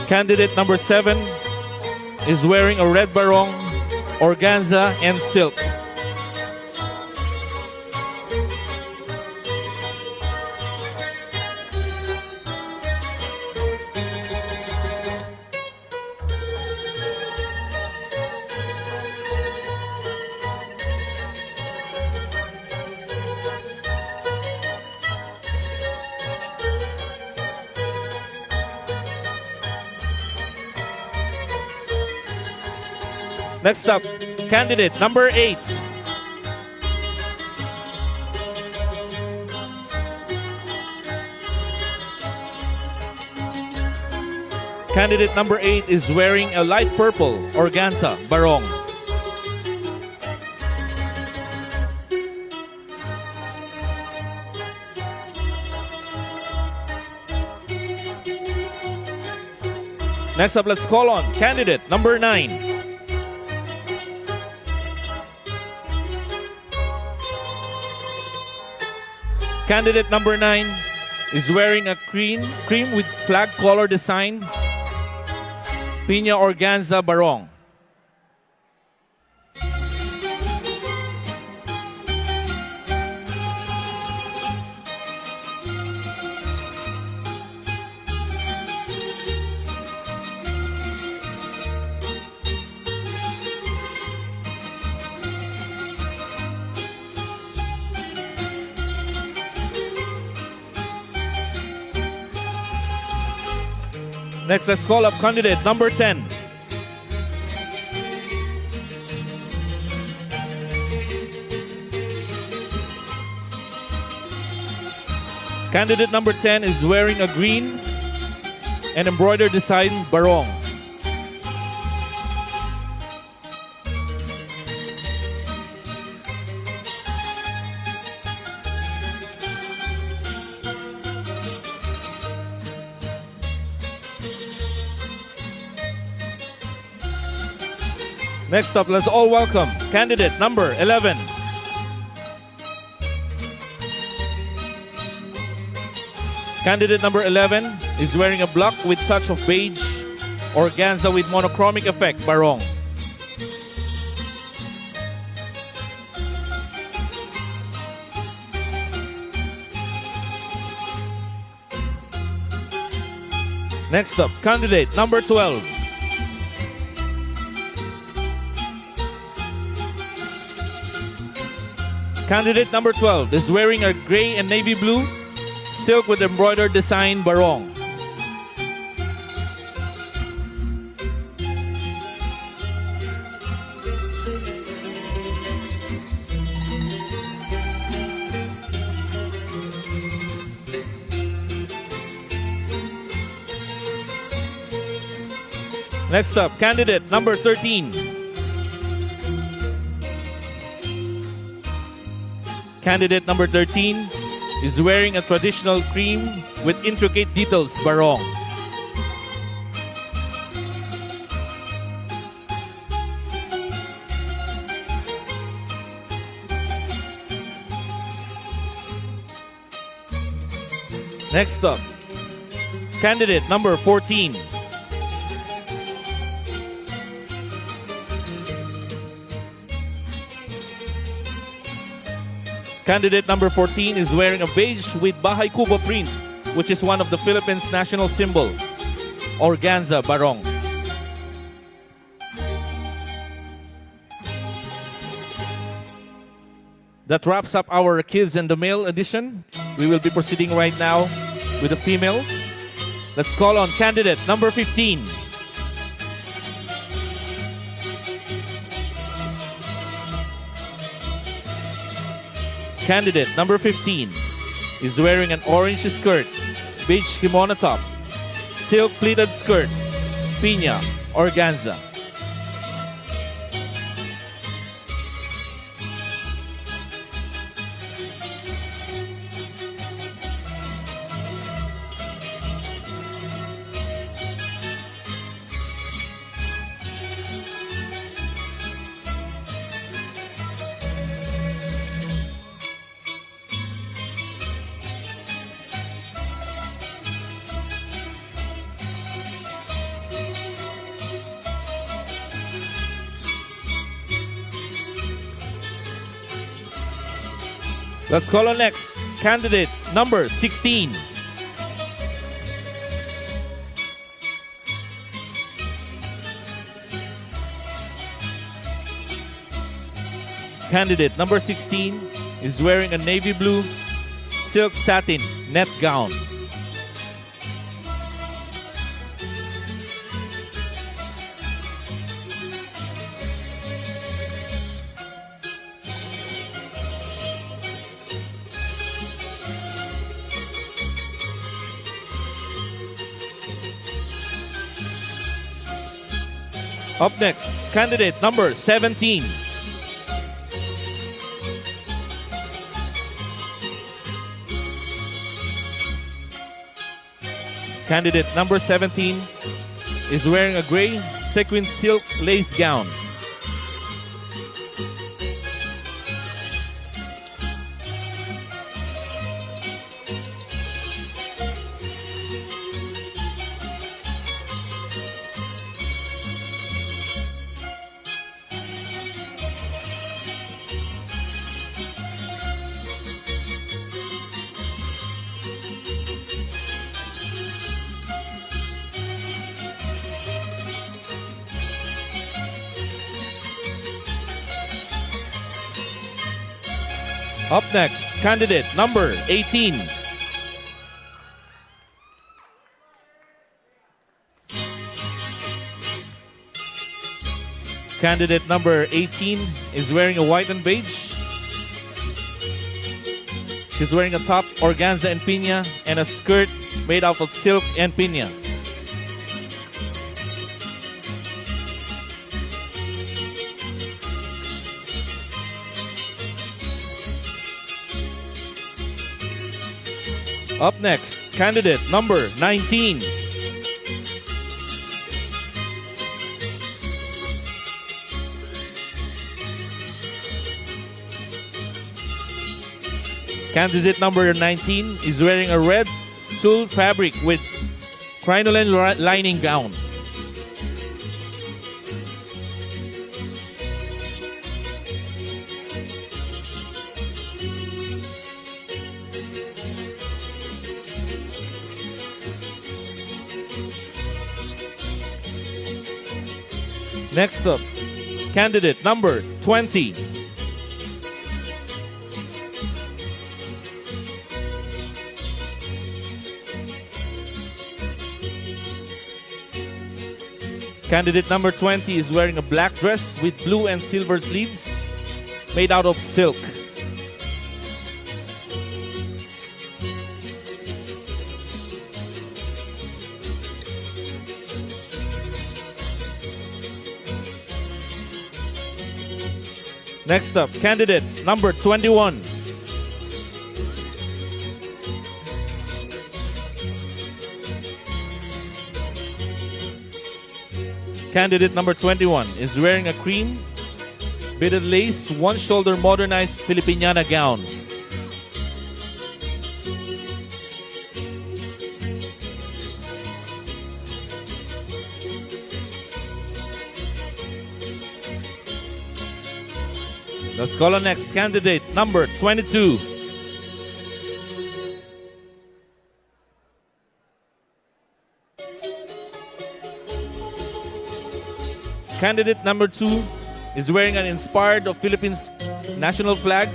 Candidate number 7 is wearing a red barong, organza, and silk. Next up, candidate number 8. Candidate number 8 is wearing a light purple organza barong. Next up, let's call on candidate number 9. Candidate number 9 is wearing a cream with flag color design, Piña Organza Barong. Next, let's call up candidate number 10. Candidate number 10 is wearing a green and embroidered design barong. Next up, let's all welcome candidate number 11. Candidate number 11 is wearing a black with touch of beige, organza with monochromic effect, barong. Next up, candidate number 12. Candidate number 12 is wearing a gray and navy blue silk with embroidered design barong. Next up, candidate number 13. Candidate number 13 is wearing a traditional cream with intricate details, barong. Next up, candidate number 14. Candidate number 14 is wearing a beige with Bahay Kubo print, which is one of the Philippines' national symbol, organza barong. That wraps up our kids and the male edition. We will be proceeding right now with the female. Let's call on candidate number 15. Candidate number 15 is wearing an orange skirt, beige kimono top, silk pleated skirt, piña, organza. Let's call on next candidate number 16. Candidate number 16 is wearing a navy blue silk satin net gown. Up next, candidate number 17. Candidate number 17 is wearing a gray sequin silk lace gown. Up next, candidate number 18. Candidate number 18 is wearing a white and beige. She's wearing a top organza and piña and a skirt made out of silk and piña. Up next, candidate number 19. Candidate number 19 is wearing a red tulle fabric with crinoline lining gown. Next up, candidate number 20. Candidate number 20 is wearing a black dress with blue and silver sleeves made out of silk. Next up, candidate number 21. Candidate number 21 is wearing a cream beaded lace, one-shoulder modernized Filipiniana gown. Let's call on next candidate number 22. Candidate number 2 is wearing an inspired of Philippines national flag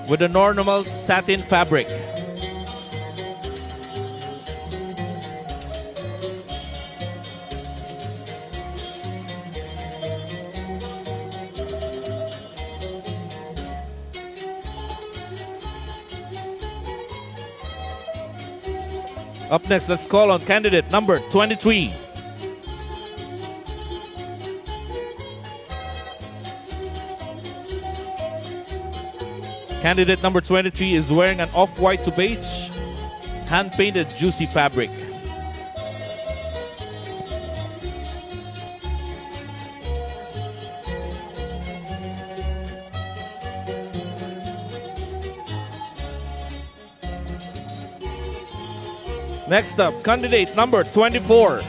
with a normal satin fabric. Up next, let's call on candidate number 23. Candidate number 23 is wearing an off-white to beige, hand-painted juicy fabric. Next up, candidate number 24.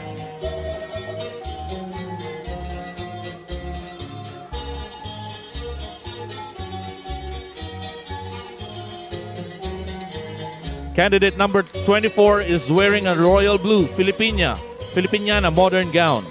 Candidate number 24 is wearing a royal blue Filipiniana modern gown.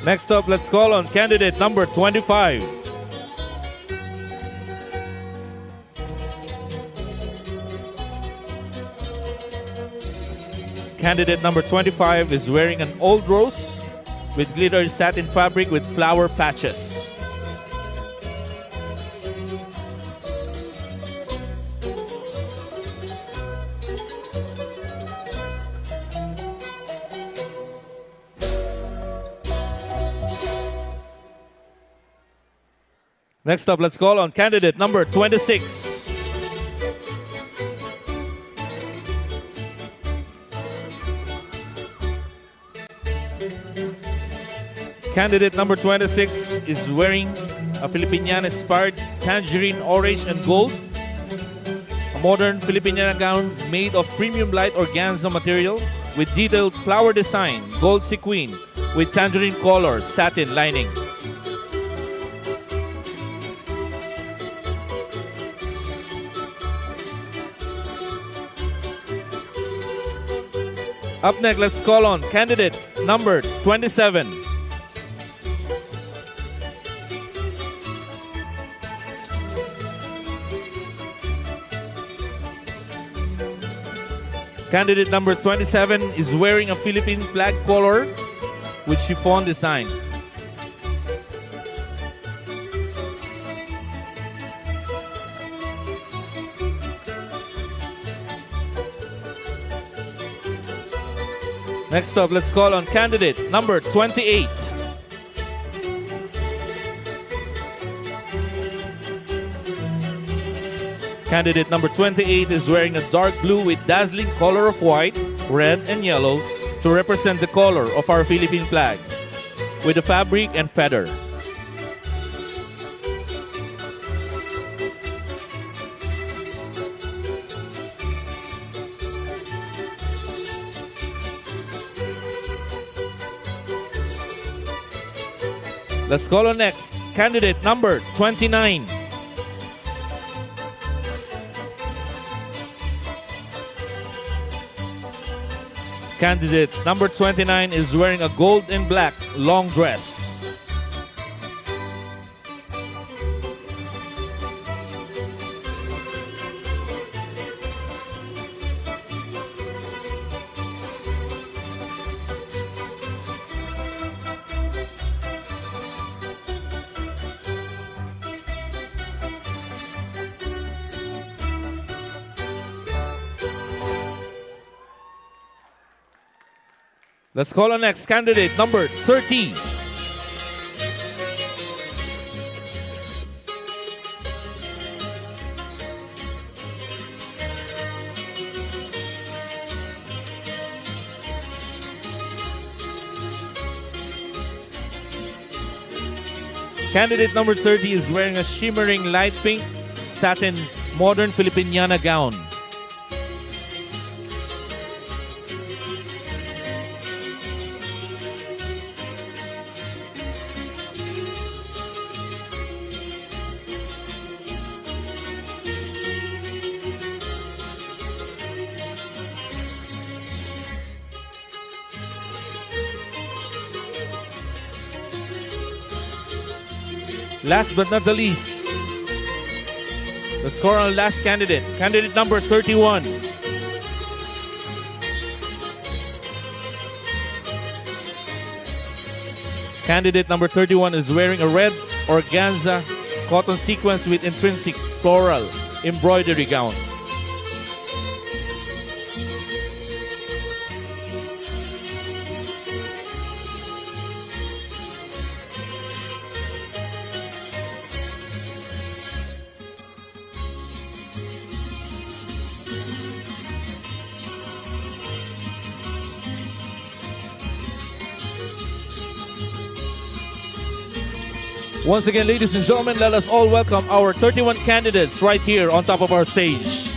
Next up, let's call on candidate number 25. Candidate number 25 is wearing an old rose with glitter satin fabric with flower patches. Next up, let's call on candidate number 26. Candidate number 26 is wearing a Filipiniana-inspired tangerine orange and gold. A modern Filipiniana gown made of premium light organza material with detailed flower design, gold sequin with tangerine color, satin lining. Up next, let's call on candidate number 27. Candidate number 27 is wearing a Philippine flag collar with chiffon design. Next up, let's call on candidate number 28. Candidate number 28 is wearing a dark blue with dazzling color of white, red, and yellow to represent the color of our Philippine flag with the fabric and feather. Let's call on next candidate number 29. Candidate number 29 is wearing a gold and black long dress. Let's call on next candidate number 30. Candidate number 30 is wearing a shimmering light pink satin modern Filipiniana gown. Last but not the least, let's call on last candidate, candidate number 31. Candidate number 31 is wearing a red organza cotton sequence with intrinsic floral embroidery gown. Once again, ladies and gentlemen, let us all welcome our 31 candidates right here on top of our stage.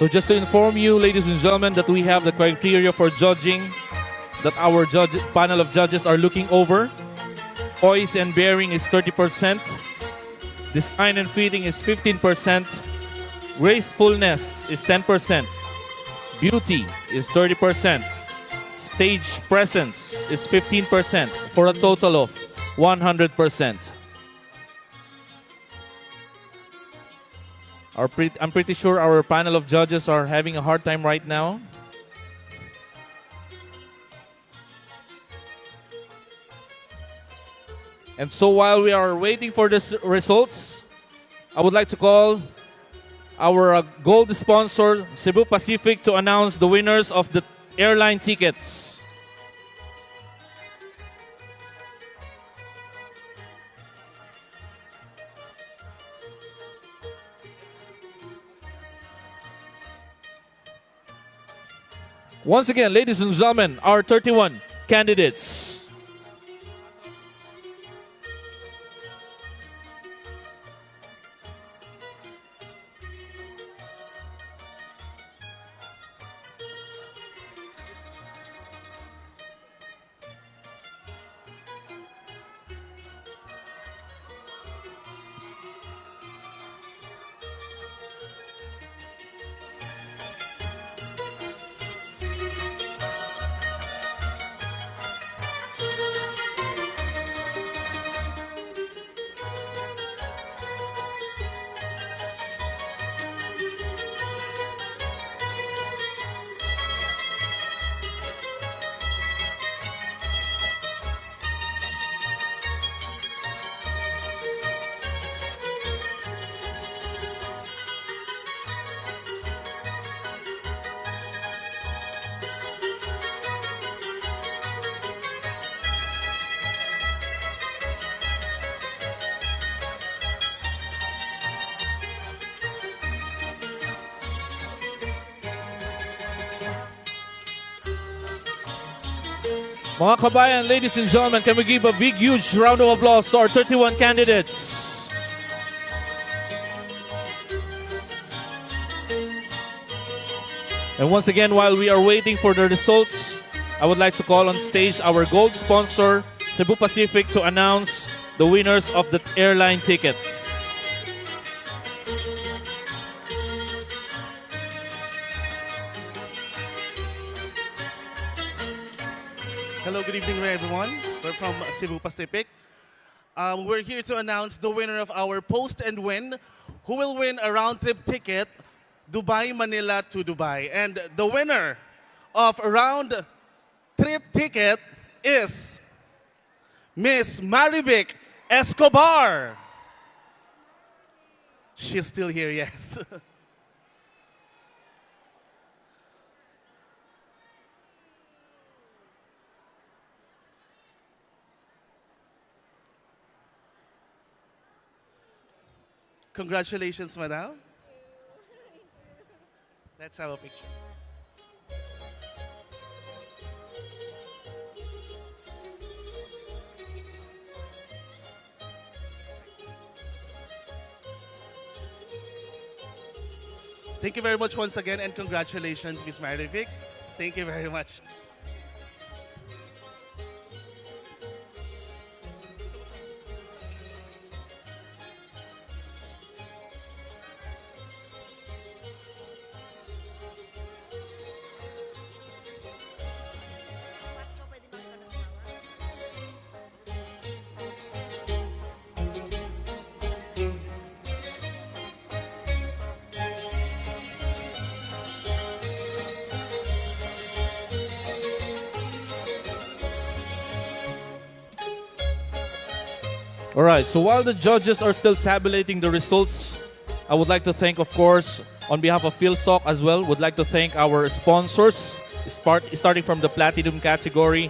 So just to inform you, ladies and gentlemen, that we have the criteria for judging that our panel of judges are looking over. Poise and bearing is 30%. Design and fitting is 15%. Gracefulness is 10%. Beauty is 30%. Stage presence is 15% for a total of 100%. I'm pretty sure our panel of judges are having a hard time right now. And so while we are waiting for the results, I would like to call our gold sponsor, Cebu Pacific, to announce the winners of the airline tickets. Once again, ladies and gentlemen, our 31 candidates. Mga kabayan, ladies and gentlemen, can we give a big, huge round of applause to our 31 candidates? And once again, while we are waiting for the results, I would like to call on stage our gold sponsor, Cebu Pacific, to announce the winners of the airline tickets. Hello, good evening, everyone. We're from Cebu Pacific. We're here to announce the winner of our Post and Win, who will win a round-trip ticket, Dubai-Manila to Dubai. And the winner of a round-trip ticket is Miss Marivic Escobar. She's still here, yes. Congratulations, madam. Let's have a picture. Thank you very much once again, and congratulations, Ms. Marivic. Thank you very much. All right, so while the judges are still tabulating the results, I would like to thank, of course, on behalf of PhilSoc as well, would like to thank our sponsors, starting from the Platinum category,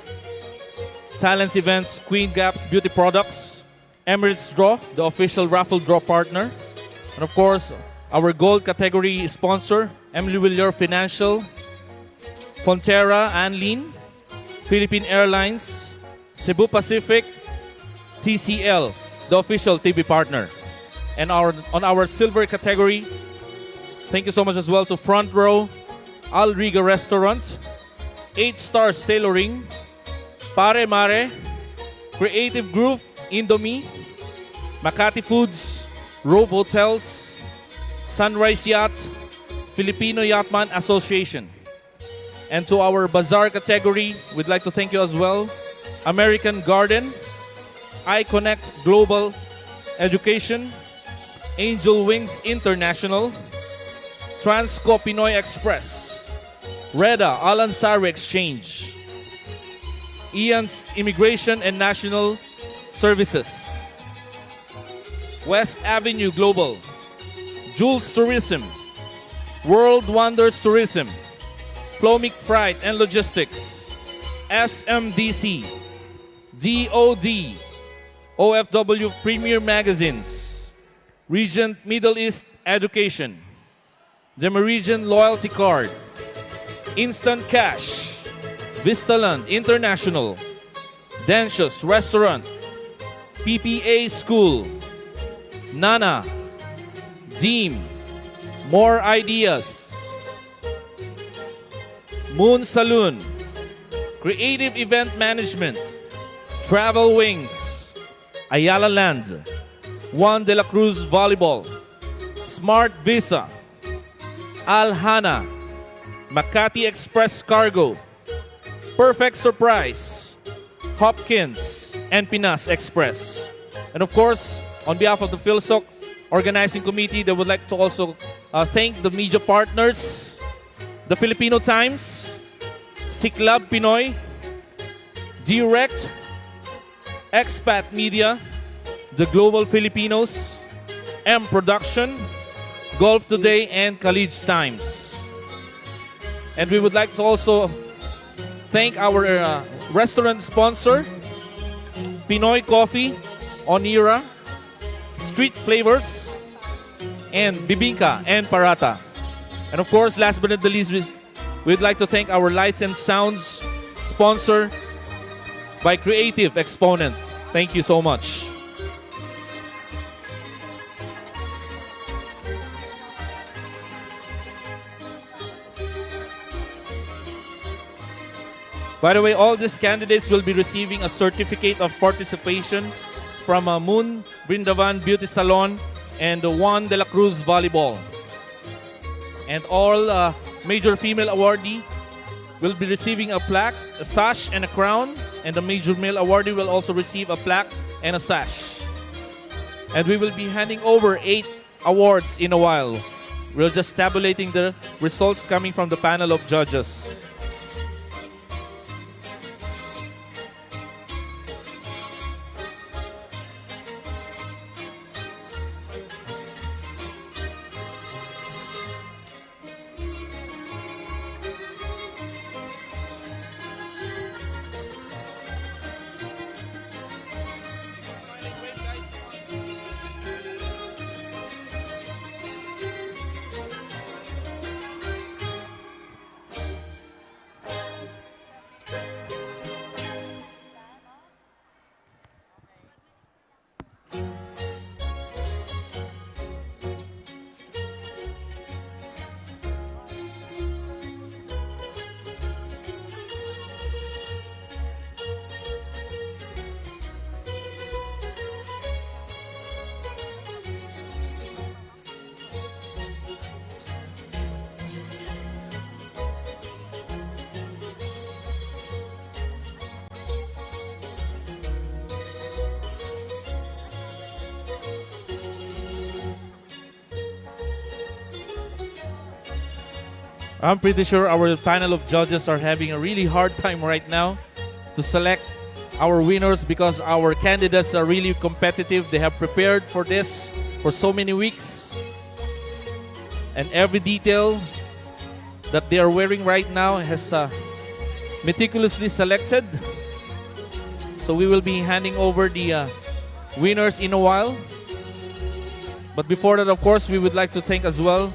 Talents Events, Queen Gaps Beauty Products, Emirates Draw, the official raffle draw partner, and of course, our Gold category sponsor, Emily Villar Financial, Fonterra Anlin, Philippine Airlines, Cebu Pacific, TCL, the official TV partner. And on our silver category, thank you so much as well to Front Row, Al Riga Restaurant, 8 Stars Tailoring, Pare Mare, Creative Groove Indomie, Makati Foods, Rove Hotels, Sunrise Yacht, Filipino Yachtman Association. And to our bazaar category, we'd like to thank you as well, American Garden, iConnect Global Education, Angel Wings International, Transco Pinoy Express, Reda Alansari Exchange, Ian's Immigration and National Services, West Avenue Global, Jules Tourism, World Wonders Tourism, Flomic Freight and Logistics, SMDC, DOD, OFW Premier Magazines, Regent Middle East Education, the Meridian Loyalty Card, Instant Cash, Vistaland International, Dentious Restaurant, PPA School, Nana, Deem, More Ideas, Moon Saloon, Creative Event Management, Travel Wings, Ayala Land, Juan de la Cruz Volleyball, Smart Visa, Alhana, Makati Express Cargo, Perfect Surprise, Hopkins, and Pinas Express. And of course, on behalf of the PhilSoc Organizing Committee, they would like to also thank the media partners, the Filipino Times, Siklab Pinoy, Direct, Expat Media, The Global Filipinos, M Production, Golf Today, and College Times. And we would like to also thank our restaurant sponsor, Pinoy Coffee, Onira, Street Flavors, and Bibingka and Parata. And of course, last but not the least, we'd like to thank our Lights and Sounds sponsor by Creative Exponent. Thank you so much. By the way, all these candidates will be receiving a certificate of participation from Moon Brindavan Beauty Salon and Juan de la Cruz Volleyball. And all major female awardee will be receiving a plaque, a sash, and a crown. And the major male awardee will also receive a plaque and a sash. And we will be handing over 8 awards in a while. We're just tabulating the results coming from the panel of judges. I'm pretty sure our panel of judges are having a really hard time right now to select our winners because our candidates are really competitive. They have prepared for this for so many weeks. And every detail that they are wearing right now has meticulously selected. So we will be handing over the winners in a while. But before that, of course, we would like to thank as well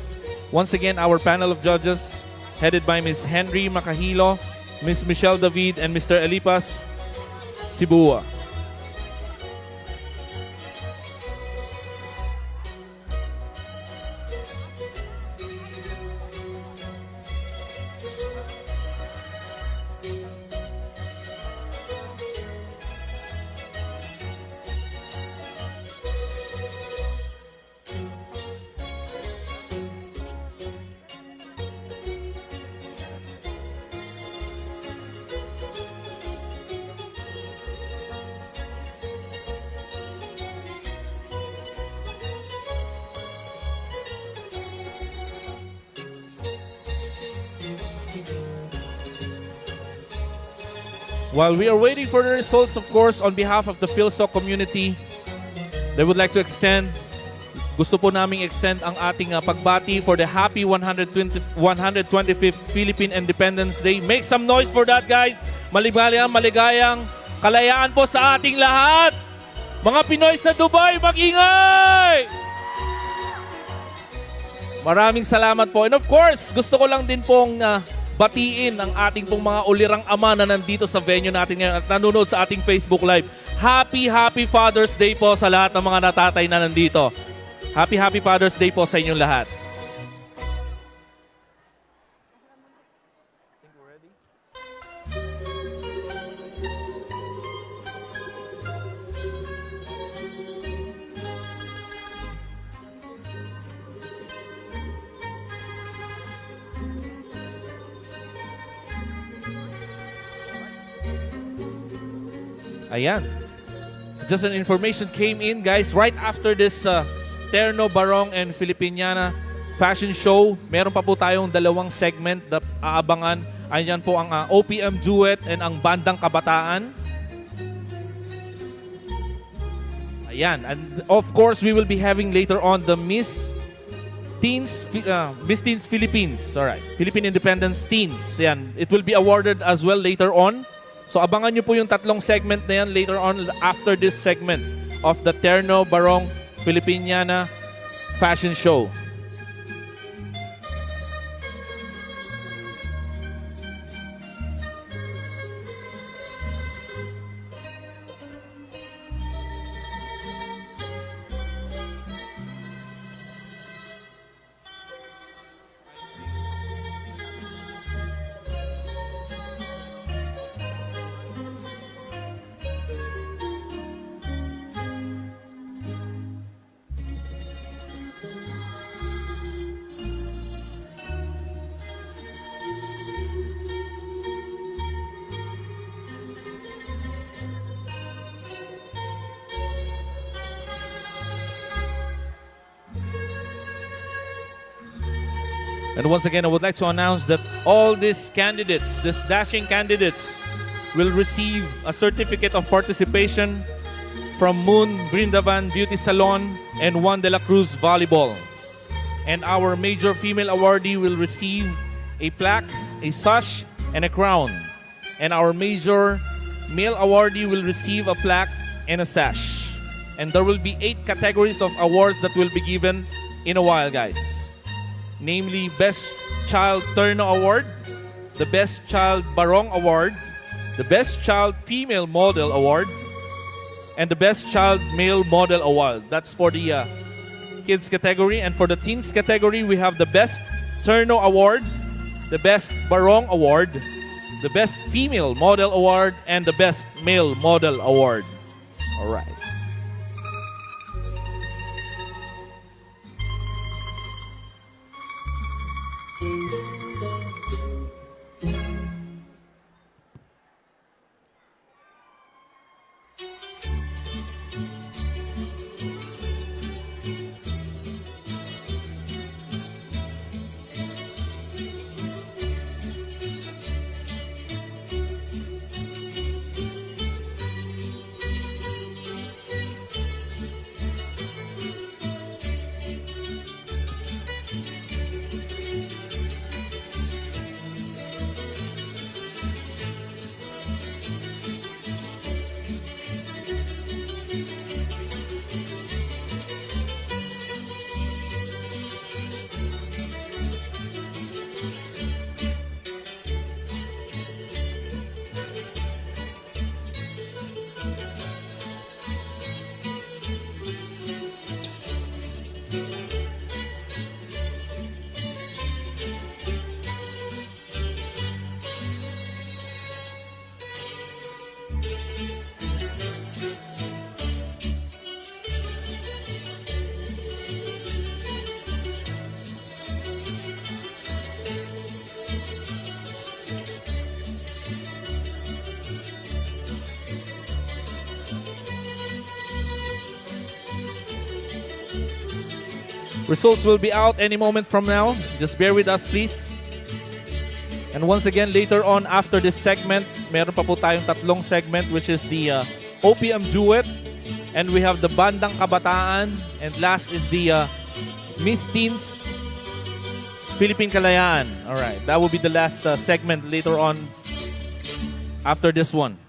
once again our panel of judges headed by Ms. Henry Macahilo, Ms. Michelle David, and Mr. Elipas Sibua. While we are waiting for the results, of course, on behalf of the PhilSoc community, they would like to gusto po naming extend ang ating pagbati for the happy 125th Philippine Independence Day. Make some noise for that, guys. Maligayang kalayaan po sa ating lahat. Mga Pinoy sa Dubai, mag-ingay! Maraming salamat po. And of course, gusto ko lang din pong batiin ang ating pong mga ulirang ama na nandito sa venue natin ngayon at nanonood sa ating Facebook Live. Happy Father's Day po sa lahat ng mga natatay na nandito. Happy Father's Day po sa inyong lahat. Ayan. Just an information came in, guys, right after this Terno, Barong, and Filipiniana fashion show. Meron pa po tayong dalawang segment na aabangan. Ayan po ang OPM duet and ang bandang kabataan. Ayan. And of course, we will be having later on the Miss Teens Philippines. Alright. Philippine Independence Teens. Ayan. It will be awarded as well later on. So abangan nyo po yung tatlong segment na yan later on after this segment of the Terno, Barong, Filipiniana fashion show. And once again, I would like to announce that all these candidates, these dashing candidates, will receive a certificate of participation from Moon Brindavan Beauty Salon and Juan de la Cruz Volleyball. And our major female awardee will receive a plaque, a sash, and a crown. And our major male awardee will receive a plaque and a sash. And there will be 8 categories of awards that will be given in a while, guys. Namely, Best Child Terno Award, the Best Child Barong Award, the Best Child Female Model Award, and the Best Child Male Model Award. That's for the kids category. And for the teens category, we have the Best Terno Award, the Best Barong Award, the Best Female Model Award, and the Best Male Model Award. All right. Results will be out any moment from now. Just bear with us, please. And once again, later on after this segment, meron pa po tayong tatlong segment which is the OPM Duet. And we have the Bandang Kabataan. And last is the Miss Teens Philippine Kalayaan. Alright, that will be the last segment later on after this one.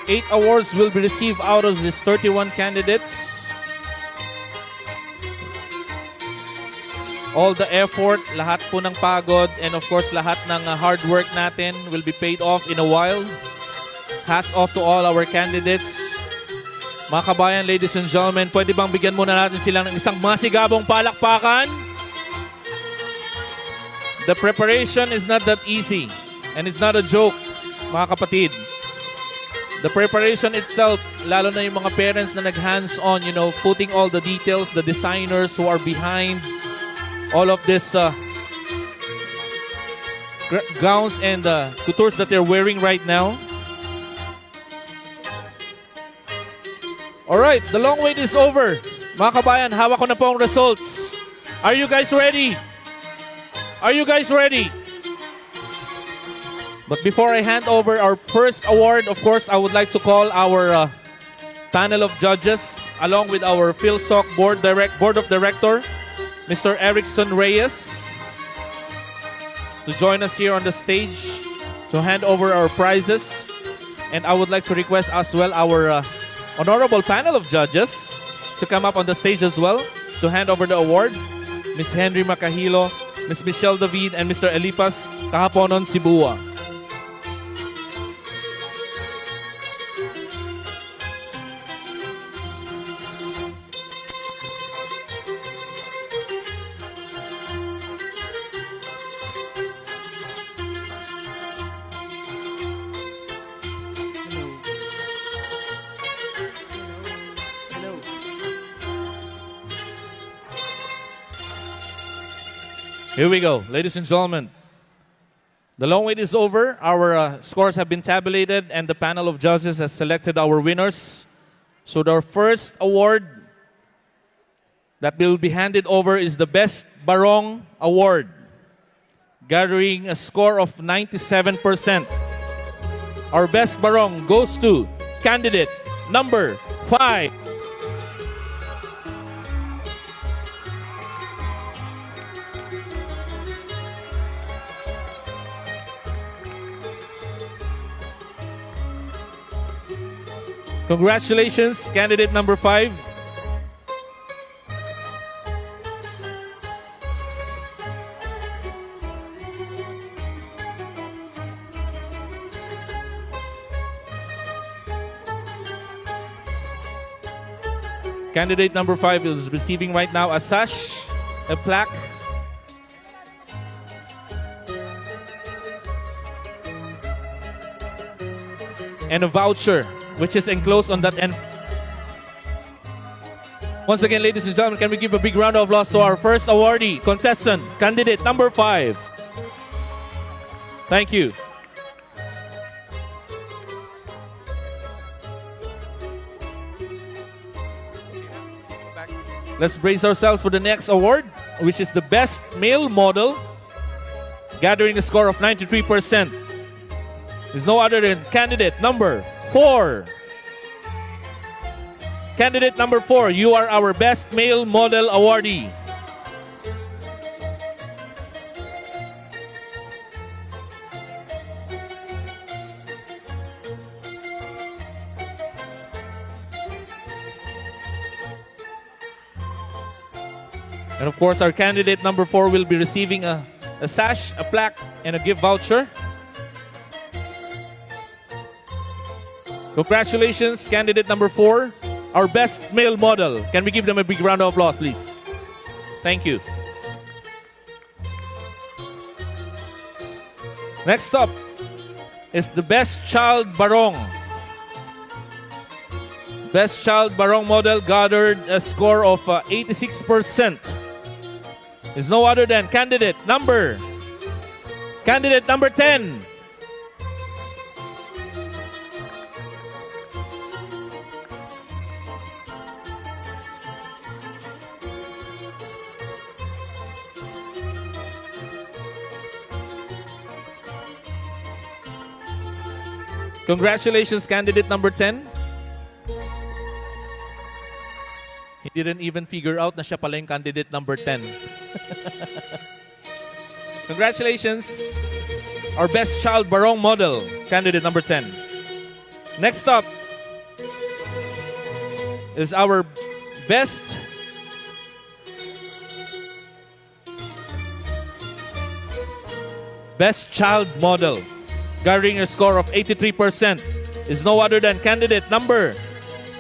8 awards will be received out of these 31 candidates. All the effort, lahat po ng pagod, and of course lahat ng hard work natin will be paid off in a while. Hats off to all our candidates. Mga kabayan, ladies and gentlemen, pwede bang bigyan muna natin sila ng isang masigabong palakpakan? The preparation is not that easy, and it's not a joke, mga kapatid. The preparation itself, lalo na yung mga parents na nag-hands-on, you know, putting all the details, the designers who are behind all of this gowns and coutures that they're wearing right now. Alright, the long wait is over. Mga kabayan, hawak ko na po ang results. Are you guys ready? Are you guys ready? But before I hand over our first award, of course, I would like to call our panel of judges, along with our PhilSoc Board of Director, Mr. Erickson Reyes, to join us here on the stage to hand over our prizes. And I would like to request as well our honorable panel of judges to come up on the stage as well to hand over the award. Ms. Henry Macahilo, Ms. Michelle David, and Mr. Elipas Kahaponon Sibua. Here we go, ladies and gentlemen. The long wait is over. Our scores have been tabulated and the panel of judges has selected our winners. So our first award that will be handed over is the Best Barong Award, gathering a score of 97%. Our Best Barong goes to candidate number 5. Congratulations, candidate number 5. Candidate number 5 is receiving right now a sash, a plaque, and a voucher, which is enclosed on that end. Once again, ladies and gentlemen, can we give a big round of applause to our first awardee, contestant, candidate number 5. Thank you. Let's brace ourselves for the next award, which is the Best Male Model, gathering a score of 93%. Is no other than candidate number 4. Candidate number 4, you are our Best Male Model awardee. And of course, our candidate number 4 will be receiving a sash, a plaque, and a gift voucher. Congratulations, candidate number 4, our Best Male Model. Can we give them a big round of applause, please? Thank you. Next up is the Best Child Barong. Best Child Barong model gathered a score of 86%. Is no other than candidate number 10. Congratulations, candidate number 10. He didn't even figure out na siya pala yung candidate number 10. Congratulations, our Best Child Barong model, candidate number 10. Next up is our Best Child Model, gathering a score of 83%, is no other than candidate number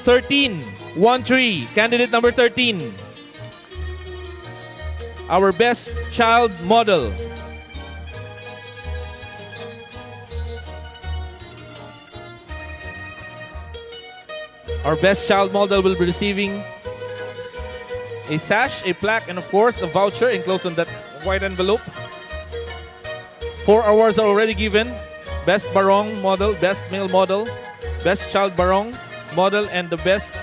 13. 1-3, candidate number 13. Our Best Child Model. Our Best Child Model will be receiving a sash, a plaque, and of course a voucher enclosed in that white envelope. 4 awards are already given. Best Barong Model, Best Male Model, Best Child Barong Model, and the Best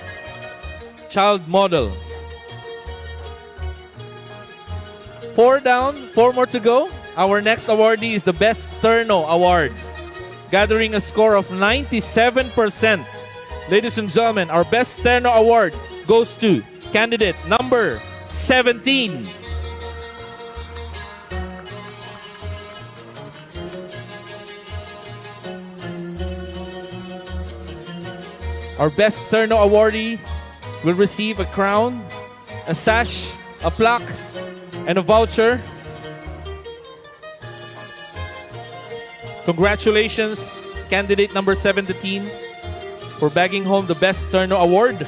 Child Model. 4 down, 4 more to go. Our next awardee is the Best Terno Award, gathering a score of 97%. Ladies and gentlemen, our Best Terno Award goes to candidate number 17. Our Best Terno awardee will receive a crown, a sash, a plaque, and a voucher. Congratulations, candidate number 17, for bagging home the Best Terno Award.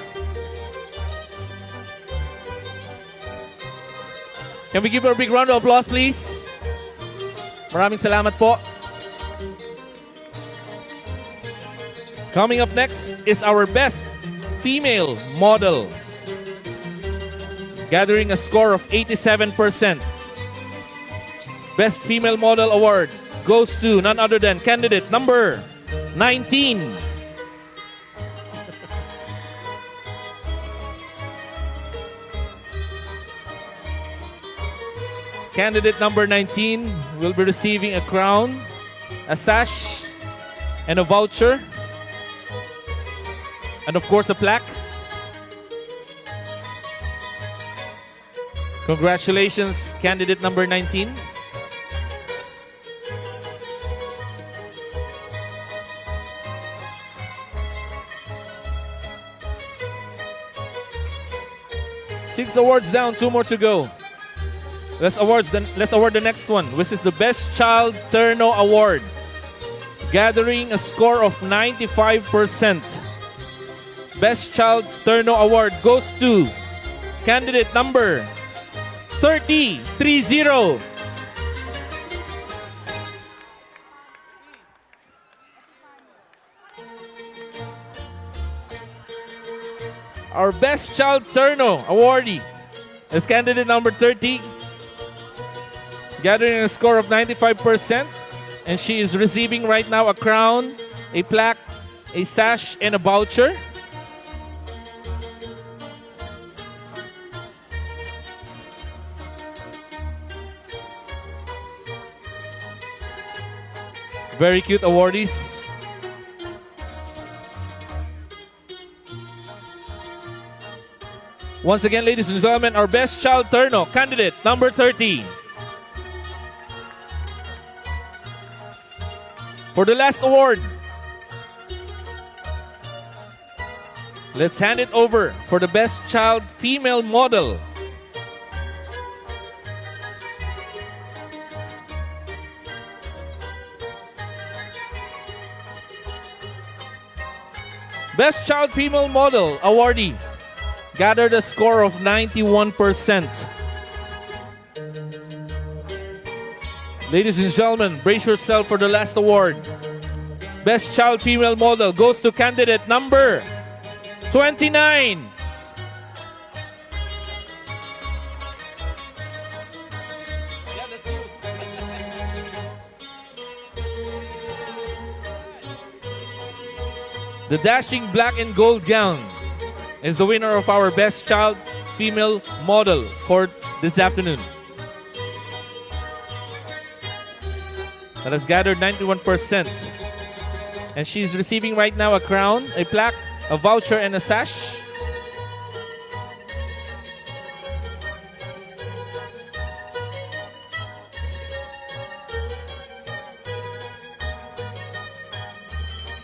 Can we give her a big round of applause, please? Maraming salamat po. Coming up next is our Best Female Model, gathering a score of 87%. Best Female Model Award goes to none other than candidate number 19. Candidate number 19 will be receiving a crown, a sash, and a voucher, and of course a plaque. Congratulations, candidate number 19. Six awards down, 2 more to go. Let's award the next one, which is the Best Child Terno Award, gathering a score of 95%. Best Child Terno Award goes to candidate number 30. Our Best Child Terno awardee is candidate number 30, gathering a score of 95%, and she is receiving right now a crown, a plaque, a sash, and a voucher. Very cute awardees. Once again, ladies and gentlemen, our Best Child Terno candidate number 30. For the last award, let's hand it over for the Best Child Female Model. Best Child Female Model awardee gathered a score of 91%. Ladies and gentlemen, brace yourself for the last award. Best Child Female Model goes to candidate number 29. The dashing black and gold gown is the winner of our Best Child Female Model for this afternoon. That has gathered 91%. And she's receiving right now a crown, a plaque, a voucher, and a sash.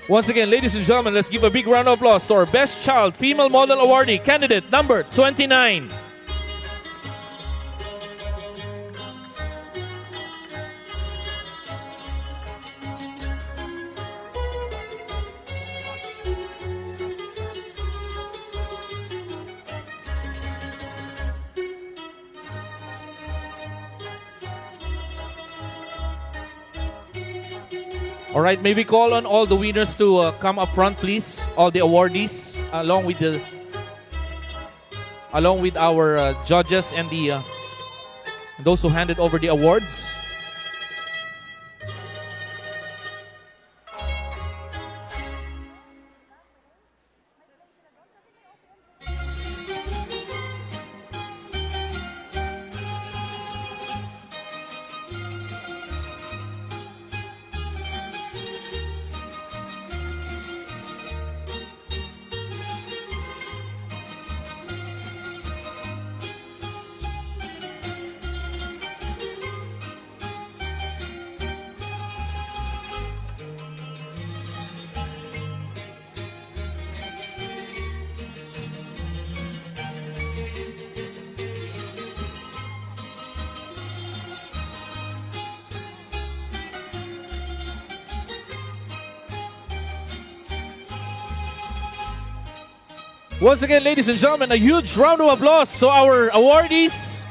Once again, ladies and gentlemen, let's give a big round of applause to our Best Child Female Model awardee, candidate number 29. All right, may we call on all the winners to come up front, please. All the awardees, along with our judges and those who handed over the awards. Once again, ladies and gentlemen, a huge round of applause to our awardees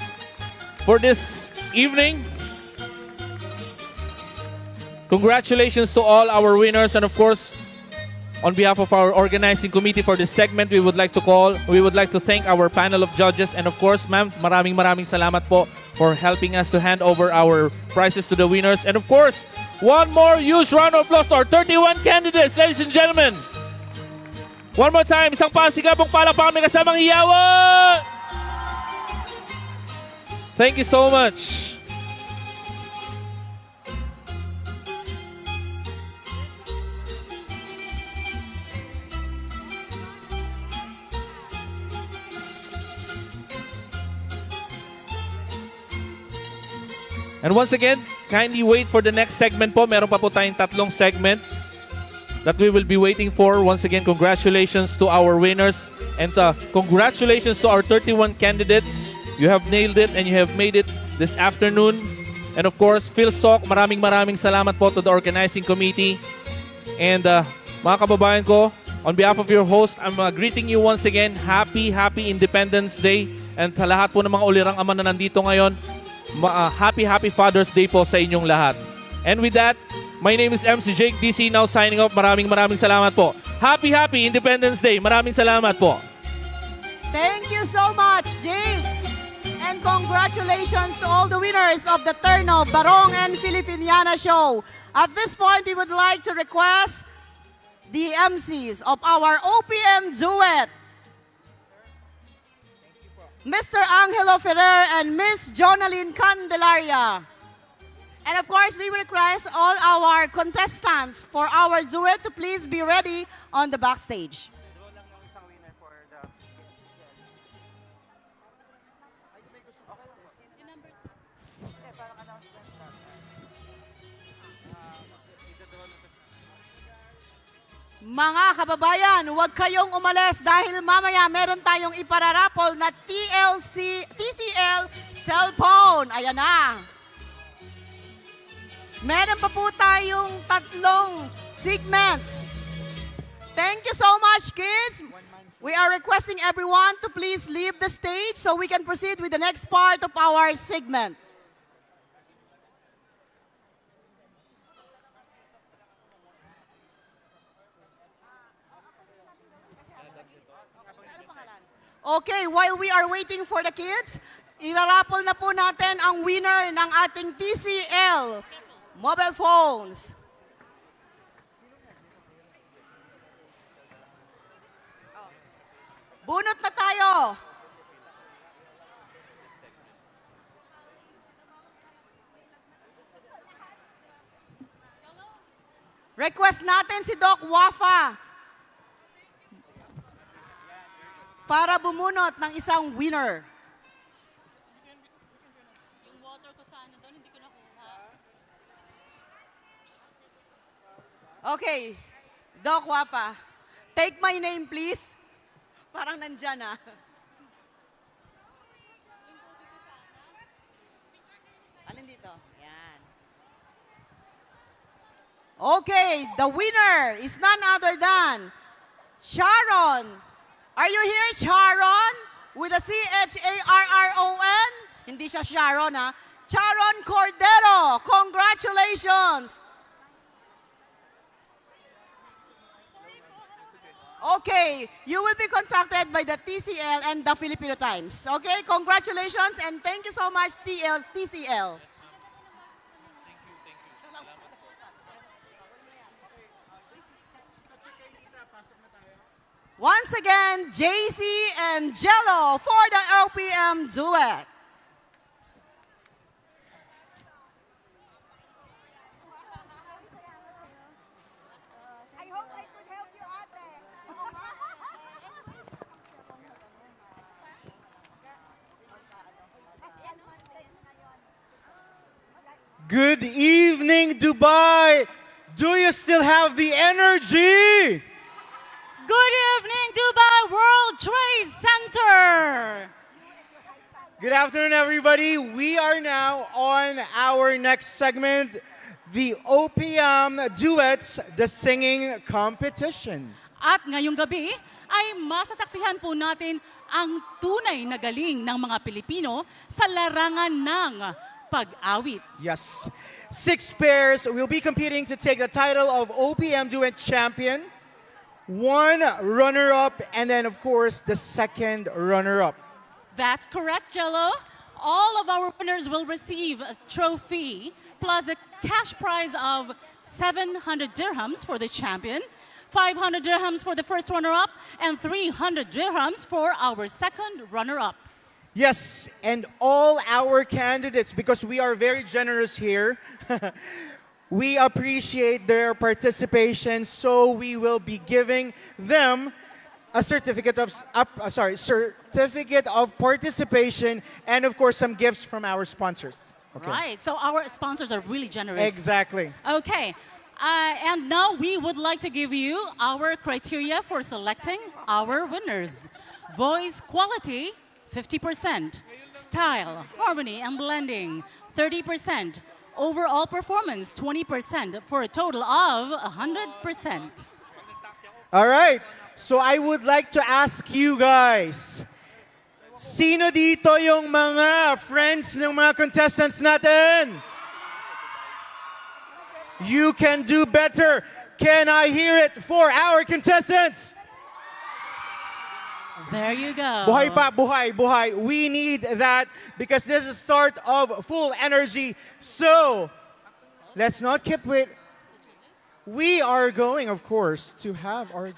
for this evening. Congratulations to all our winners, and of course, on behalf of our organizing committee for this segment, we would like to thank our panel of judges, and of course, ma'am, maraming salamat po for helping us to hand over our prizes to the winners. And of course, one more huge round of applause to our 31 candidates, ladies and gentlemen. One more time, isang pasigabong palakpakan may kasamang hiyawan! Thank you so much. And once again, kindly wait for the next segment po. Meron pa po tayong tatlong segment that we will be waiting for. Once again, congratulations to our winners and congratulations to our 31 candidates. You have nailed it and you have made it this afternoon. And of course, Phil Sok, maraming salamat po to the organizing committee. And mga kababayan ko, on behalf of your host, I'm greeting you once again. Happy Independence Day. And sa lahat po ng mga ulirang ama na nandito ngayon, happy Father's Day po sa inyong lahat. And with that, my name is MC Jake DC, now signing off. Maraming salamat po. Happy Independence Day. Maraming salamat po. Thank you so much, Jake. And congratulations to all the winners of the Terno, Barong, and Filipiniana show. At this point, we would like to request the MCs of our OPM duet, Mr. Angelo Ferrer and Miss Jonaline Candelaria. And of course, we request all our contestants for our duet to please be ready on the backstage. Mga kababayan, huwag kayong umalis dahil mamaya meron tayong ipararapol na TCL cellphone. Ayan na. Meron pa po tayong tatlong segments. Thank you so much, kids. We are requesting everyone to please leave the stage so we can proceed with the next part of our segment. Okay, while we are waiting for the kids, irarapol na po natin ang winner ng ating TCL mobile phones. Bunot na tayo. Request natin si Doc Wafa para bumunot ng isang winner. Yung water ko sana doon, hindi ko nakuha. Okay, Doc Wapa, take my name please. Parang nandyan ah. Alin dito? Yan. Okay, the winner is none other than Sharon. Are you here, Sharon? With a C-H-A-R-R-O-N? Hindi siya Sharon ha. Sharon Cordero, congratulations. Okay, you will be contacted by the TCL and the Filipino Times. Okay, congratulations and thank you so much, TCL. Once again, JC and Jello for the LPM duet. I hope I could help you, ate. Good evening, Dubai. Do you still have the energy? Good evening, Dubai World Trade Center. Good afternoon, everybody. We are now on our next segment, the OPM Duets, the Singing Competition. At ngayong gabi ay masasaksihan po natin ang tunay na galing ng mga Pilipino sa larangan ng pag-awit. Yes. 6 pairs will be competing to take the title of OPM Duet Champion, 1 runner-up, and then, of course, the 2nd runner-up. That's correct, Jello. All of our winners will receive a trophy plus a cash prize of 700 dirhams for the champion, 500 dirhams for the first runner-up, and 300 dirhams for our second runner-up. Yes, and all our candidates, because we are very generous here, we appreciate their participation, so we will be giving them a certificate of participation, and of course some gifts from our sponsors. Okay. Right, so our sponsors are really generous. Exactly. Okay, and now we would like to give you our criteria for selecting our winners. Voice quality, 50%. Style, harmony, and blending, 30%. Overall performance, 20%, for a total of 100%. All right. So I would like to ask you guys, sino dito yung mga friends ng mga contestants natin? You can do better. Can I hear it for our contestants? There you go. Buhay pa, buhay, buhay. We need that because this is the start of full energy. So, let's not keep it. We are going, of course, to have our...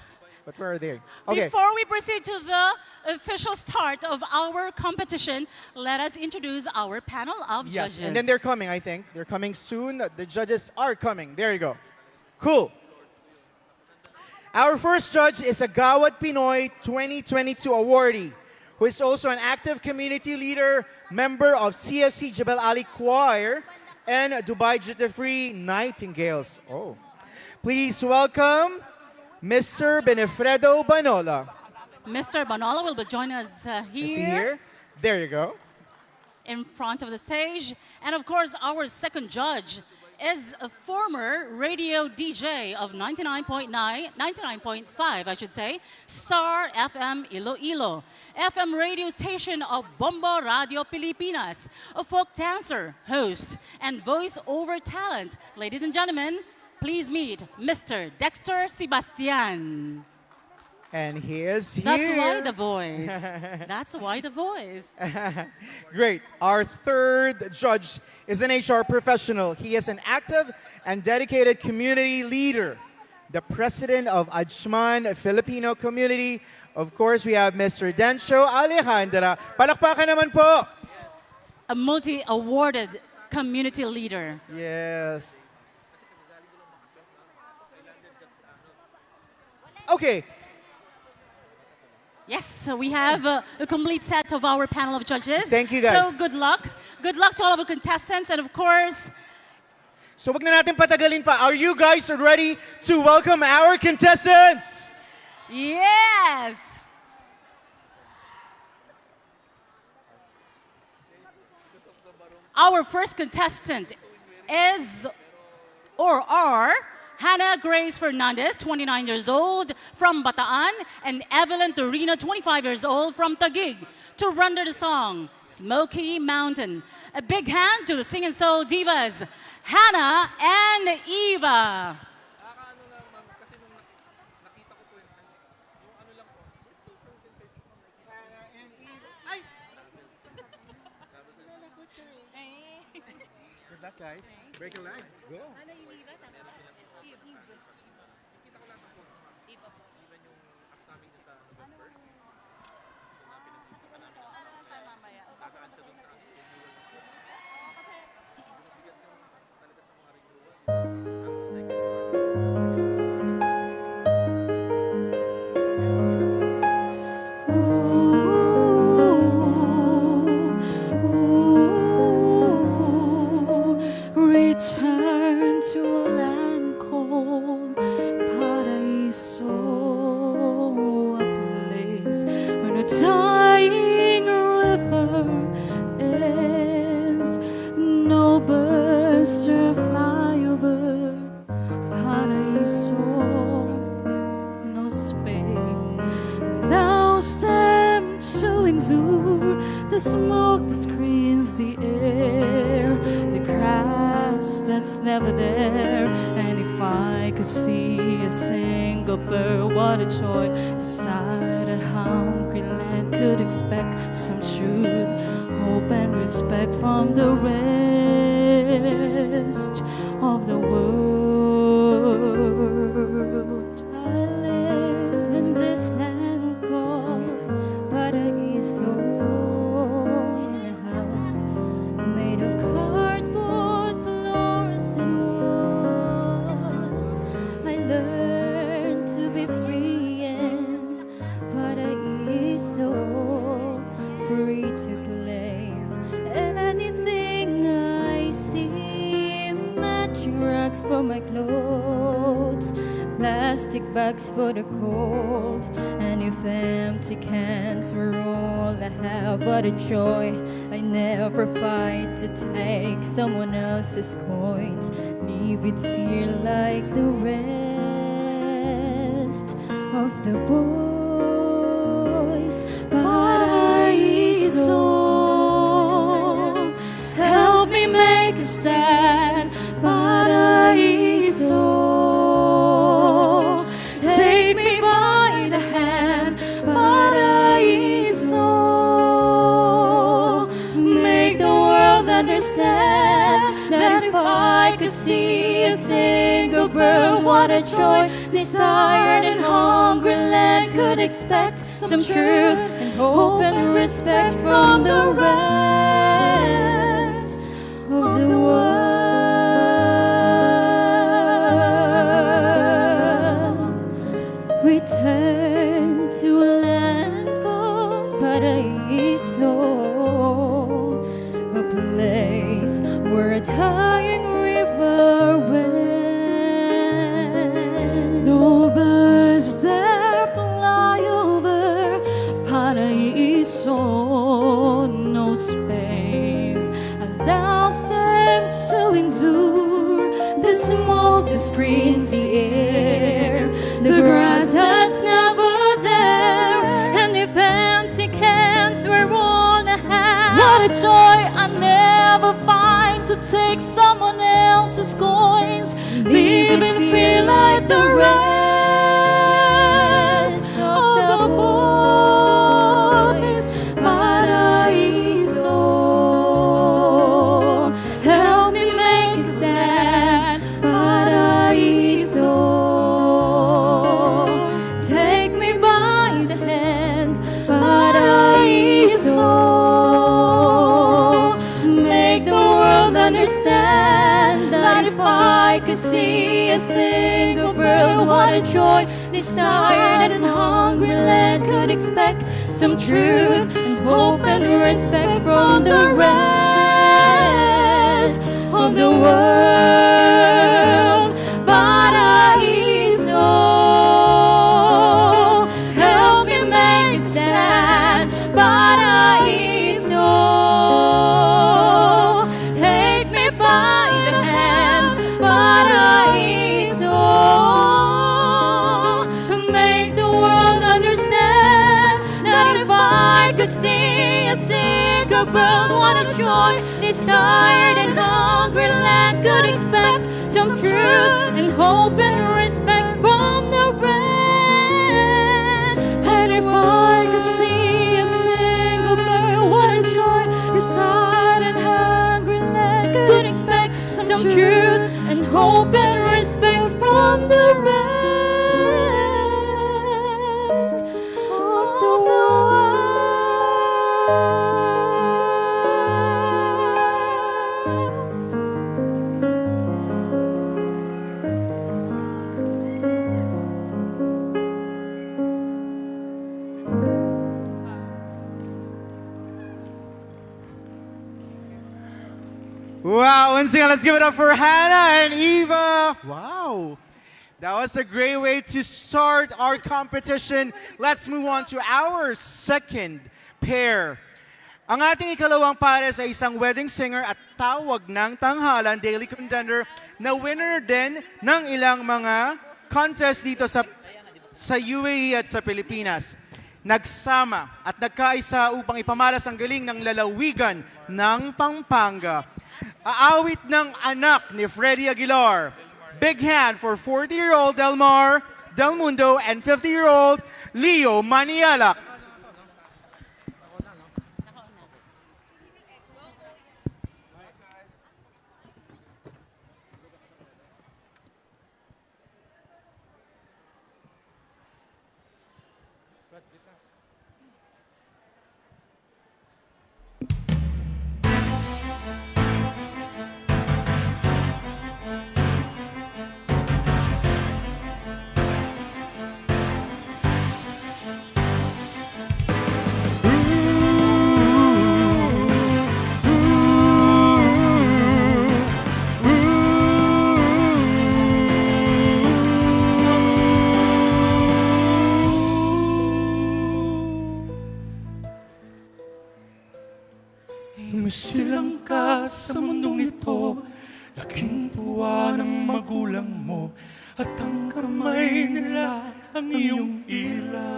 But where are they? Okay. Before we proceed to the official start of our competition, let us introduce our panel of judges. And then they're coming, I think. They're coming soon. The judges are coming. There you go. Cool. Our first judge is a Gawad Pinoy 2022 awardee, who is also an active community leader, member of CFC Jebel Ali Choir, and Dubai Duty-Free Nightingales. Oh. Please welcome Mr. Benefredo Banola. Mr. Banola will be joining us Is he here? There you go. In front of the stage. And of course, our second judge is a former radio DJ of 99.5, I should say, Star FM Iloilo, FM radio station of Bombo Radio Pilipinas, a folk dancer, host, and voice-over talent. Ladies and gentlemen, please meet Mr. Dexter Sebastian. And he is here. That's why the voice. That's why the voice. Great. Our third judge is an HR professional. He is an active and dedicated community leader, the president of Ajman Filipino community. Of course, we have Mr. Dencho Alejandra. Palakpakan naman po. A multi-awarded community leader. Yes. Okay. Yes, so we have a complete set of our panel of judges. Thank you, guys. So good luck. Good luck to all of our contestants. And of course, So wag na natin patagalin pa. Are you guys ready to welcome our contestants? yes! Our first contestant is, or are, Hannah Grace Fernandez, 29 years old, from Bataan, and Evelyn Torino, 25 years old, from Taguig, to render the song, Smoky Mountain. A big hand to the Sing and Soul divas, Hannah and Eva. Good luck, guys. Break a leg. Go. Return to a land called Paraiso, a place where the dying river is. No birds to fly over Paraiso, no space allows them to endure the smoke that screens the air, the crash that's never there. And if I could see a single bird, what a joy. This tired and hungry land could expect some truth, hope and respect from the rest of the world. I live in this land called Paraiso, in a house made of cardboard floors and walls. I learned to be free in Paraiso, free to claim anything I see. Matching racks for my clothes, plastic bags for the cold, and if empty cans were all I have, what a joy. I never fight to take someone else's coins, live with fear like the rest of the boys. Paraiso, help me make a stand. Paraiso, take me by the hand. Paraiso, make the world understand that if I could see a single bird, what a joy. This tired and hungry land could expect some truth and hope and respect from the rest of the world. Return to a land called Paraiso, a place where a dying river ran. No birds there fly over Paraiso, no space allows them to endure the smoke that screens the air, the grass that's never there. And if empty cans were all I had, what a joy. I never find to take someone else's coins, live and feel like the rest of see a single bird. What a joy this tired and hungry land could expect some truth and hope and respect from the rest of the world. Paraíso, help me make it stand. Paraíso, take me by the hand. Paraíso, make the world understand that if I could see a single bird, what a joy this tired and hungry land could expect some truth and hope and respect from the rest. And if I could see a single bird, what a joy this tired and hungry land could expect some truth and hope and respect from the rest of the world. Wow, once again, let's give it up for Hannah and Eva. Wow, that was a great way to start our competition. Let's move on to our second pair. Ang ating ikalawang pares ay isang wedding singer at tawag ng tanghalan, daily contender, na winner din ng ilang mga contest dito sa UAE at sa Pilipinas. Nagsama at nagkaisa upang ipamalas ang galing ng lalawigan ng Pampanga. Aawit ng anak ni Freddie Aguilar. Big hand for 40-year-old Delmar Del Mundo and 50-year-old Leo Manialak. Silang ka sa mundong ito, laking tuwa ng magulang mo, at ang kamay nila ang iyong ilaw.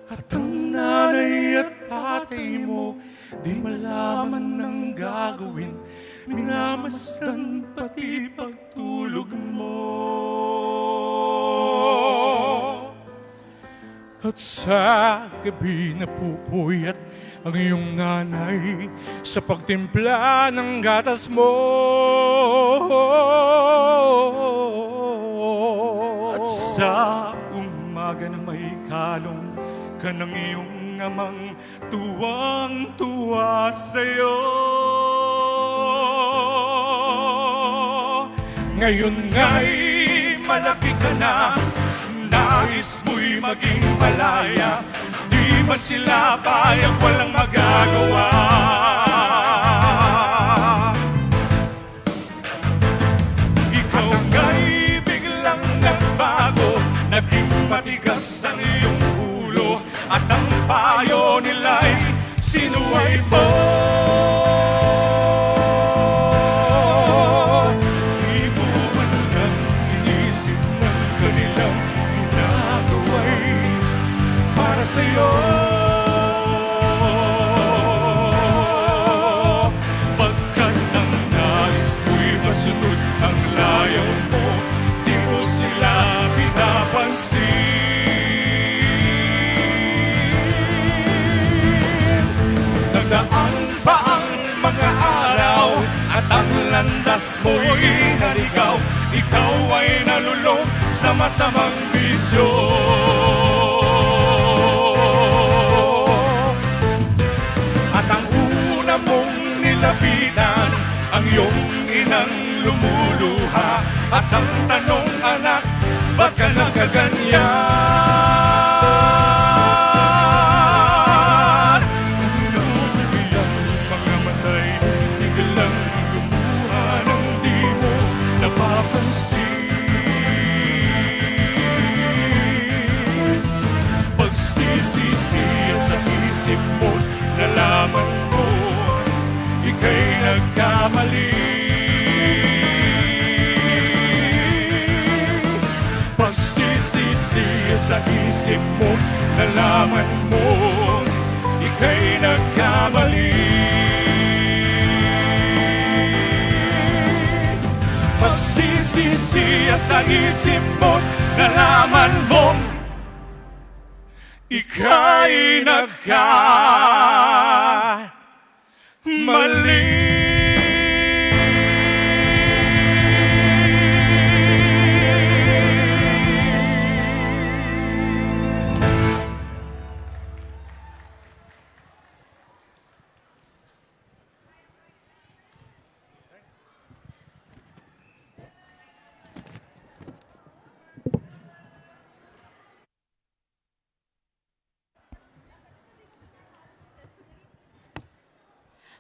At ang nanay at tatay mo, di malaman ng gagawin, minamasdan pati pagtulog mo. At sa gabi napupuyat ang iyong nanay sa pagtimpla ng gatas mo. At sa umaga na may kalong ka ng iyong amang tuwang-tuwa sa'yo. Ngayon nga'y malaki ka na, nais mo'y maging malaya, di ba sila payag walang magagawa? Ikaw nga'y biglang nagbago, naging matigas ang iyong ulo, at ang payo nila'y sinuway mo. Di mo man lang inisip ng kanilang para sa'yo. Pagkat ang nais mo'y masunod ang layaw mo, di mo sila pinapansin. Nagdaan pa ang mga araw at ang landas mo'y naligaw, ikaw ay nalulong sa masamang bisyo. At ang una mong nilapitan iyong inang lumuluha. At ang tanong, anak, ba't ka nakaganyan? Ang mga matay, biglang lumuha nang di mo napapansin. Pagsisisi at sa isip mo, nalaman mo, ika'y nagkamali. Pagsisisi at sa isip mo, nalaman mo, ika'y nagkamali. Pagsisisi at sa isip mo, nalaman mo, ika'y nagkamali.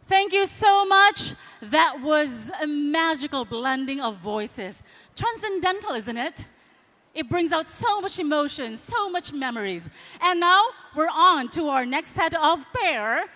Thank you so much. That was a magical blending of voices. Transcendental, isn't it? It brings out so much emotion, so much memories. And now, we're on to our next set of pair.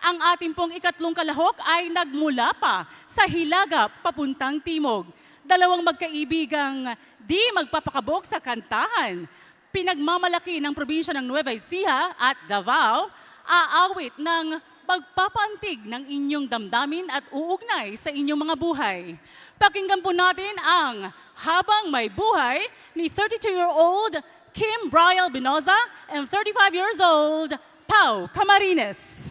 Ang ating pong ikatlong kalahok ay nagmula pa sa Hilaga papuntang Timog. Dalawang magkaibigang di magpapakabog sa kantahan. Pinagmamalaki ng probinsya ng Nueva Ecija at Davao, aawit ng pagpapantig ng inyong damdamin at uugnay sa inyong mga buhay. Pakinggan po natin ang Habang May Buhay ni 32-year-old Kim Brial Binoza and 35 years old Pau Camarines.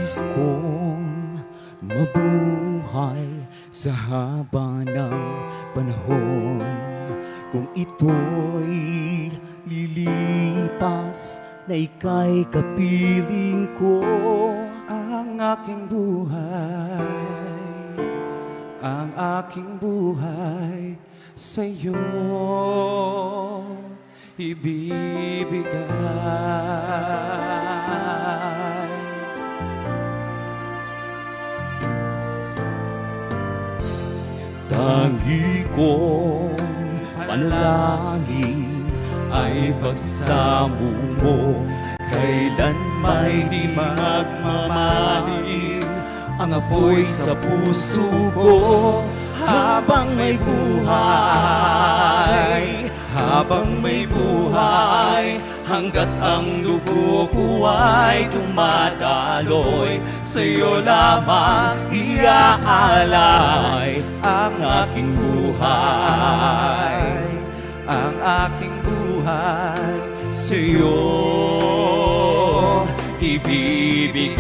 Nais kong mabuhay sa haba ng panahon. Kung ito'y lilipas na ika'y kapiling ko, ang aking buhay sa'yo ibibigay. Tangi kong panalangin ay pagsamo mo, kailan may di magmamaling ang apoy sa puso ko. Habang may buhay, habang may buhay, hanggat ang dugo ko ay dumadaloy, sa'yo lamang iaalay ang aking buhay, ang aking buhay sa'yo ibibigay.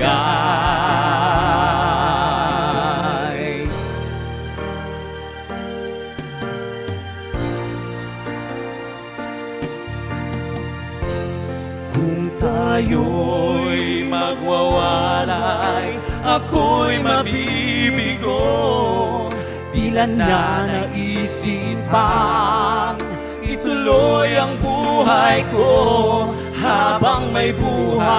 Kung tayo'y magwawalay, ako'y mabibigo. Tila na naisin pang ituloy ang buhay ko. Habang may buhay,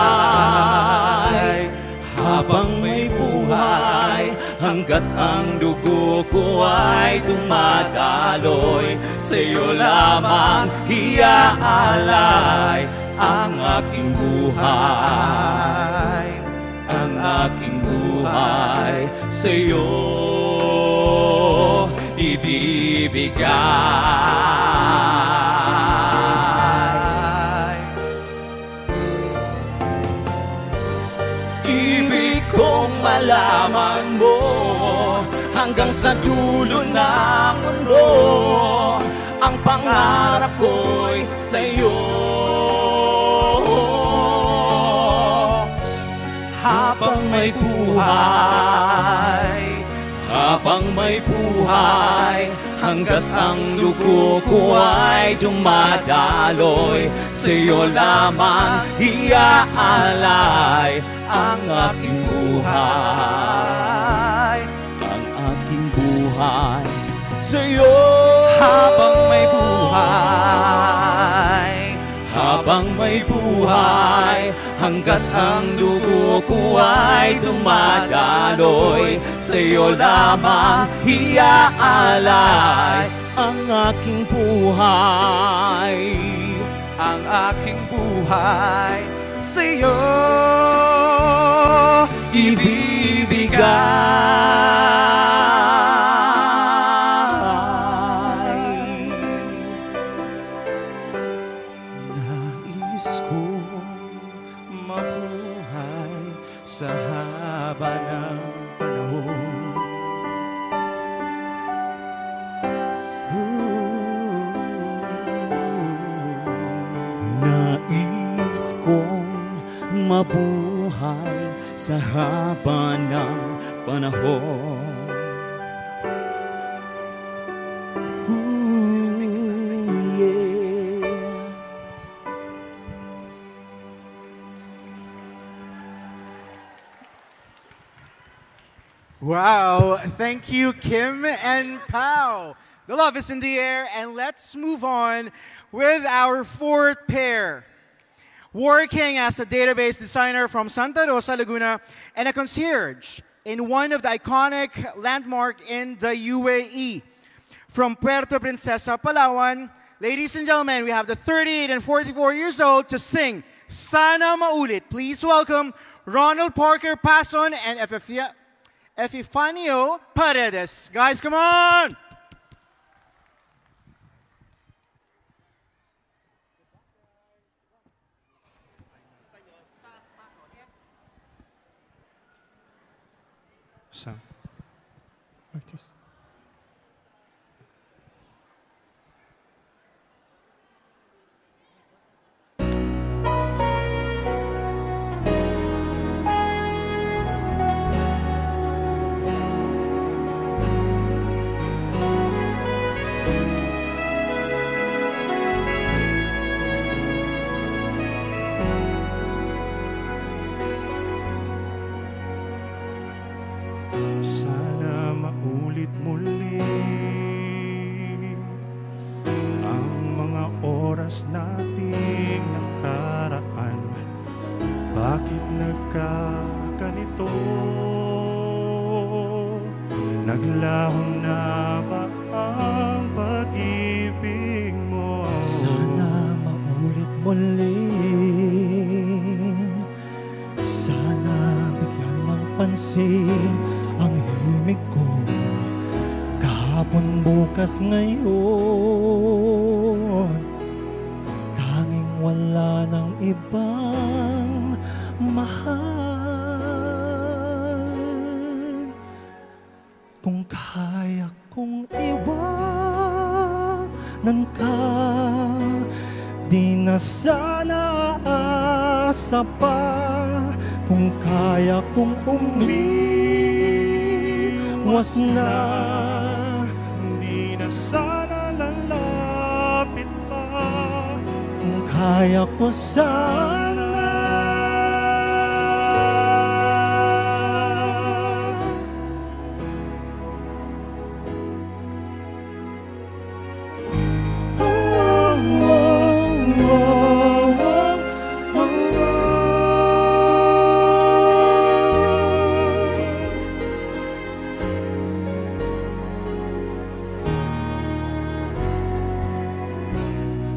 habang may buhay, hanggat ang dugo ko ay dumadaloy, sa'yo lamang iaalay ang aking buhay, ang aking buhay sa'yo ibibigay. Ibig kong malaman mo hanggang sa dulo ng mundo. Ang pangarap ko'y sa'yo. Habang may buhay, habang may buhay, hanggat ang dugo ko ay dumadaloy, sa'yo lamang iaalay ang aking buhay, ang aking buhay sa'yo. Habang may buhay, habang may buhay, hanggat ang dugo ko ay dumadaloy, sa'yo lamang iaalay ang aking buhay, ang aking buhay sa'yo ibibigay. Nais ko mabuhay sa haba ng panahon. Nais kong mabuhay sa haba ng panahon. Yeah. Wow, thank you, Kim and Pao. The love is in the air, and let's move on with our fourth pair. Working as a database designer from Santa Rosa, Laguna, and a concierge in one of the iconic landmarks in the UAE. From Puerto Princesa, Palawan, ladies and gentlemen, we have the 38 and 44 years old to sing Sana Maulit. Please welcome Ronald Parker Pason and Epifanio Paredes. Guys, come on! Sound. Like this. Sana maulit muli ang mga oras nating nakaraan. Bakit nagkaganito? Naglaho na ba ang pag-ibig mo? Sana maulit muli. Sana bigyan ng pansin ang himig ko. Kahapon, bukas, ngayon, tanging wala ng ibang mahal. Kung kaya kong iwanan ka, di na sana aasa pa. Kung kaya kong umiwas na, Hindi na sana lalapit pa. kung kaya ko sana.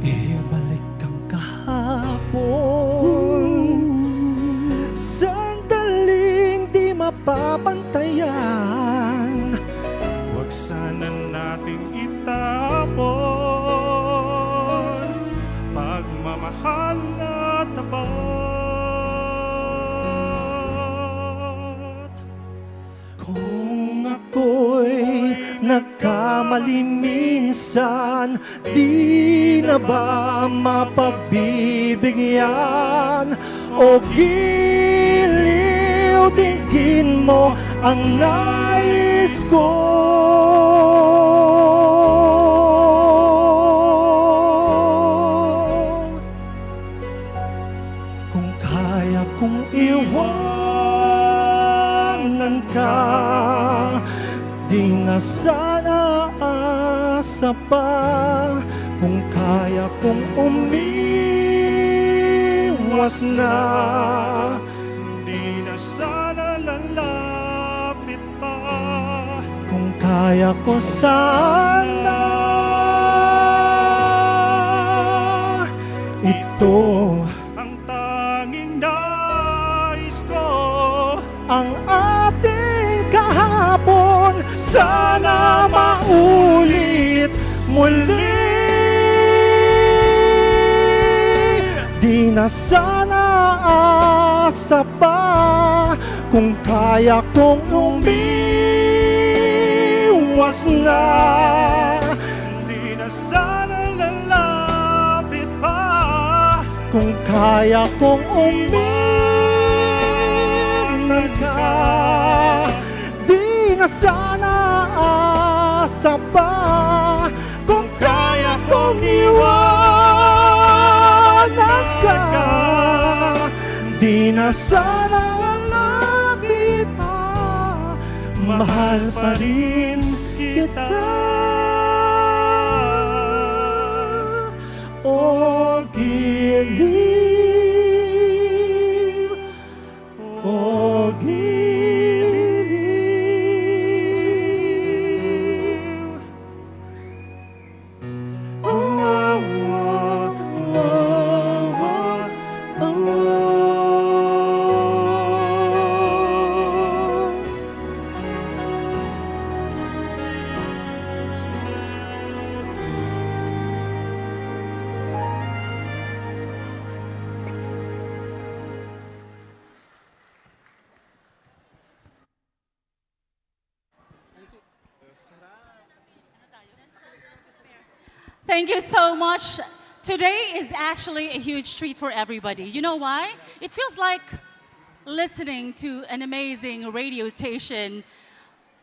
Ibalik ang kahapon nagkamali minsan, di na ba mapagbibigyan? O giliw dinggin mo ang nais ko. Kung kaya kong iwanan ka, di na sana asa pa. Kung kaya kong umiwas na, Di na sana lalapit pa. kung kaya ko sana ito Ang tanging nais ko, ang ating kahapon, sana maulit muli. Di na sana asa pa, kung kaya kong umiwas na. di na sana lalapit pa. Kung kaya kong umiwas ka, di na sana asa pa. Kung kaya kong iwanan ka, di na sana lalapit pa. Mahal pa rin kita. O giliw, o giliw. Thank you so much. Today is actually a huge treat for everybody. You know why? It feels like listening to an amazing radio station,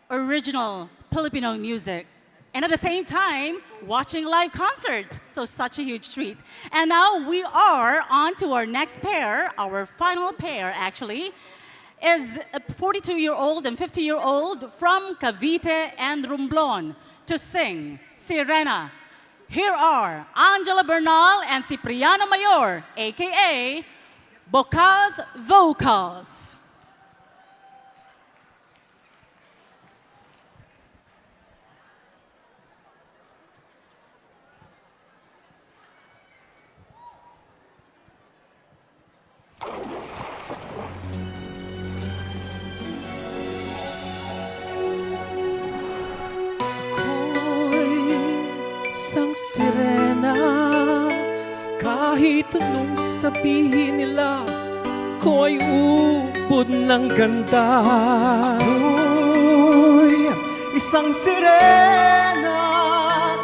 original Filipino music. And at the same time, watching a live concert. So such a huge treat. And now we are on to our next pair, our final pair actually, is a 42-year-old and 50-year-old from Cavite and Romblon to sing Sirena. Here are Angela Bernal and Cipriano Mayor, aka Bocas Vocals. Isang sirena, kahit anong sabihin nila, ko ay ubod ng ganda. Ako'y isang sirena,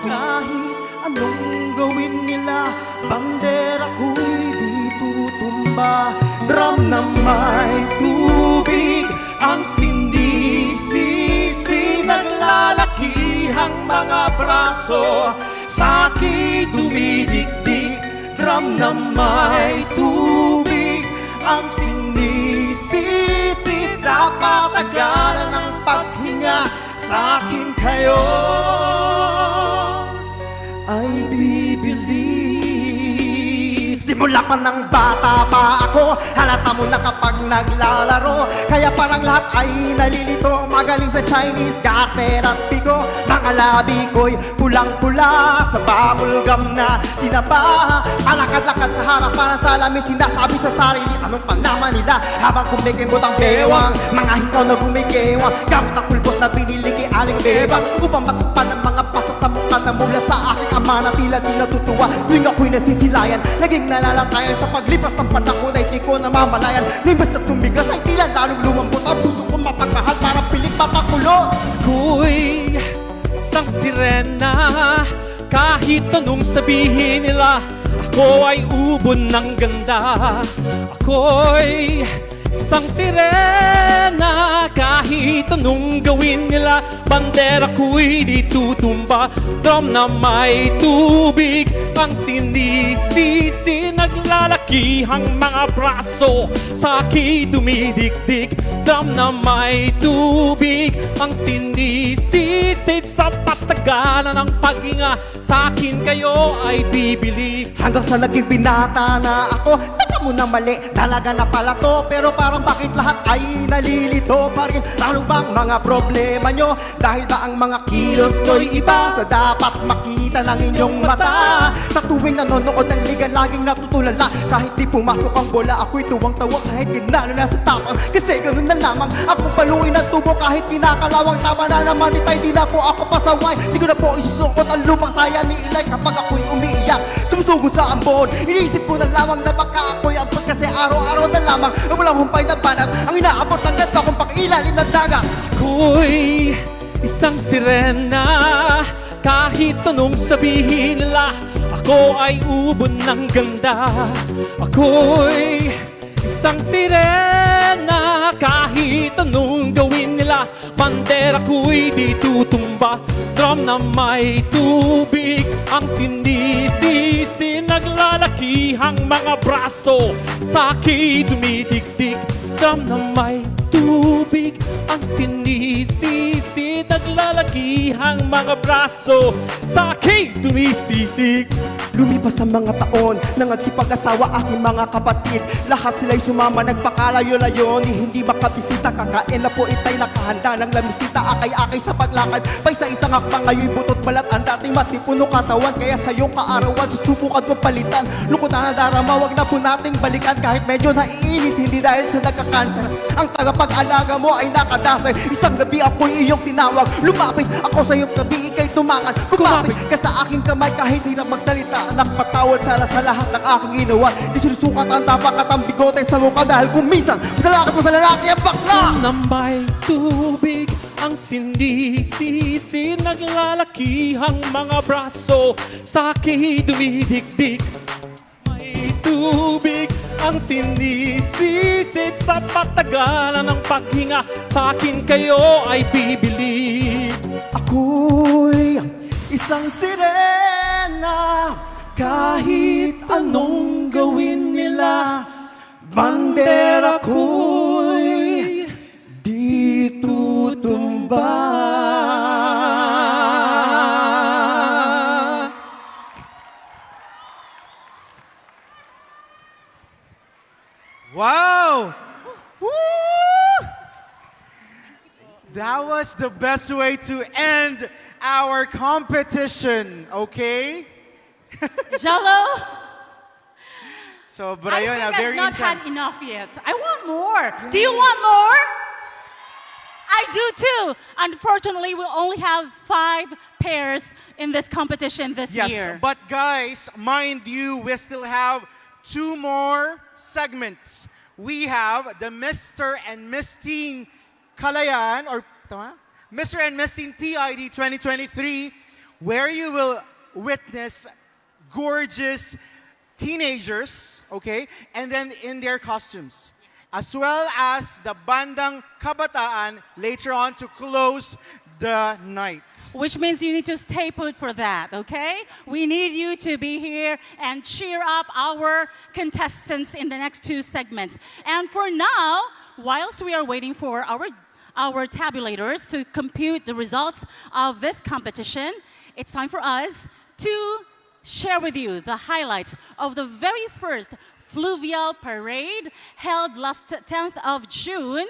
kahit anong gawin nila, bandera ko'y di tutumba. Drum na may tubig, ang sindi-sisi, naglalakihang mga braso, sa'ki dumidikdik. Drum na may tubig, ang sinisisi, sa patagalan ng paghinga, sa'kin kayo ay bibili. Simula pa ng bata pa ako, halata mo na kapag naglalaro, kaya parang lahat ay nalilito. Magaling sa Chinese garter at bigo, mga labi ko'y pulang-pula sa bubblegum na sinapa. Alakad-lakad sa harapan ng salamin, sinasabi sa sarili anong palaman nila, habang kumikimot ang bewang, mga hikaw na gumigewang, gamit ang pulbos na binili kay aling bebang, upang matukpan ng mga pasa sa mukha na mula sa aking ama na tila-tila tutuwa. Tuwing ako'y nasisilayan, naging nalalatayan sa paglipas ng panahon ay di ko namamalayan. Limbas na tumigas ay tila lalong lumambot, ang puso ko mapagmahal para piling matakulot. Ako'y isang sirena. Kahit anong sabihin nila, ako ay ubon ng ganda. Ako'y isang sirena. Kahit anong gawin nila, bandera ko'y di tutumba. Drum na may tubig ang sinisisi, naglalakihang mga braso sa akin dumidikdik. Drum na may tubig ang sinisisid, sa patagalan ng paghinga sa akin kayo ay bibili. Hanggang sa naging binata na ako, teka mo na mali, talaga na pala to. Pero parang bakit lahat ay nalilito pa rin? Lalo bang mga problema nyo? Dahil ba ang mga kilos ko'y iba sa dapat makita ng inyong mata? Sa tuwing nanonood ng liga, laging natutulala. Kahit di pumasok ang bola, ako'y tuwang-tawa kahit ginalo na sa tapang. Kasi ganun na lamang, akong paluin ng tubo kahit kinakalawang. Tama na naman, itay di na po ako pasaway. Di ko na po isusukot ang lupang saya ni Inay kapag ako'y umiiyak. Sumusugod sa ambon, iniisip ko na lamang na baka ako'y abot. Kasi araw-araw na lamang, walang humpay na banat. Ang inaabot ng ganda kong pang-ilalim ng dagat. Ako'y isang sirena. Kahit anong sabihin nila, ako ay ubon ng ganda. Ako'y isang sirena. Kahit anong gawin nila, bandera ko'y di tutumba. Drum na may tubig ang sinisisi, naglalakihang mga braso sa akin dumidikdik. Drum na may tubig ang sinisisi, naglalakihang mga braso sa akin dumisitik. Lumipas ang mga taon, nangagsipag-asawa aking mga kapatid. Lahat sila'y sumama, nagpakalayo-layo, ni hindi makabisita. Kakain na po itay nakahanda ng lamisita. Akay-akay sa paglakad, paisa-isang hakbang ngayon butot balat. Ang dating matipuno katawan, kaya sa iyong kaarawan susubukan ko palitan. Lungkot na nadarama, wag na po nating balikan. Kahit medyo naiinis, hindi dahil sa nagkakanser. Ang tagapag-alaga mo ay nakadasay. Isang gabi ako'y iyong tinawag. Lumapit ako sa iyong tabi, ika'y tumangan. Kumapit ka sa aking kamay kahit di na magsalita. Nakpatawad sana sa lahat ng aking ginawa. Di sinusukat ang tapak at ang bigote sa mukha. Dahil kung minsan, masalakit mo sa lalaki ang bakla. Na may tubig ang sinisisi, naglalakihang mga braso sa akin dumidikdik. May tubig ang sinisisid, sa patagalan ng paghinga sa akin kayo ay bibili. Ako'y isang sirena. Kahit anong gawin nila, bandera ko'y di tutumba. Wow! Woo! That was the best way to end our competition, okay? Jello, So, but ayun, I think very I've not intense. had enough yet. I want more. Do you want more? I do too. Unfortunately, we only have 5 pairs in this competition this Yes, year. but guys, mind you, we still have 2 more segments. We have the Mr. and Miss Teen Kalayan, or tama? Mr. and Miss Teen PID 2023, where you will witness gorgeous teenagers, okay, and then in their costumes, as well as the Bandang Kabataan later on to close the night. Which means you need to stay put for that, okay? We need you to be here and cheer up our contestants in the next 2 segments. And for now, whilst we are waiting for our tabulators to compute the results of this competition, it's time for us to share with you the highlights of the very first fluvial parade held last 10th of June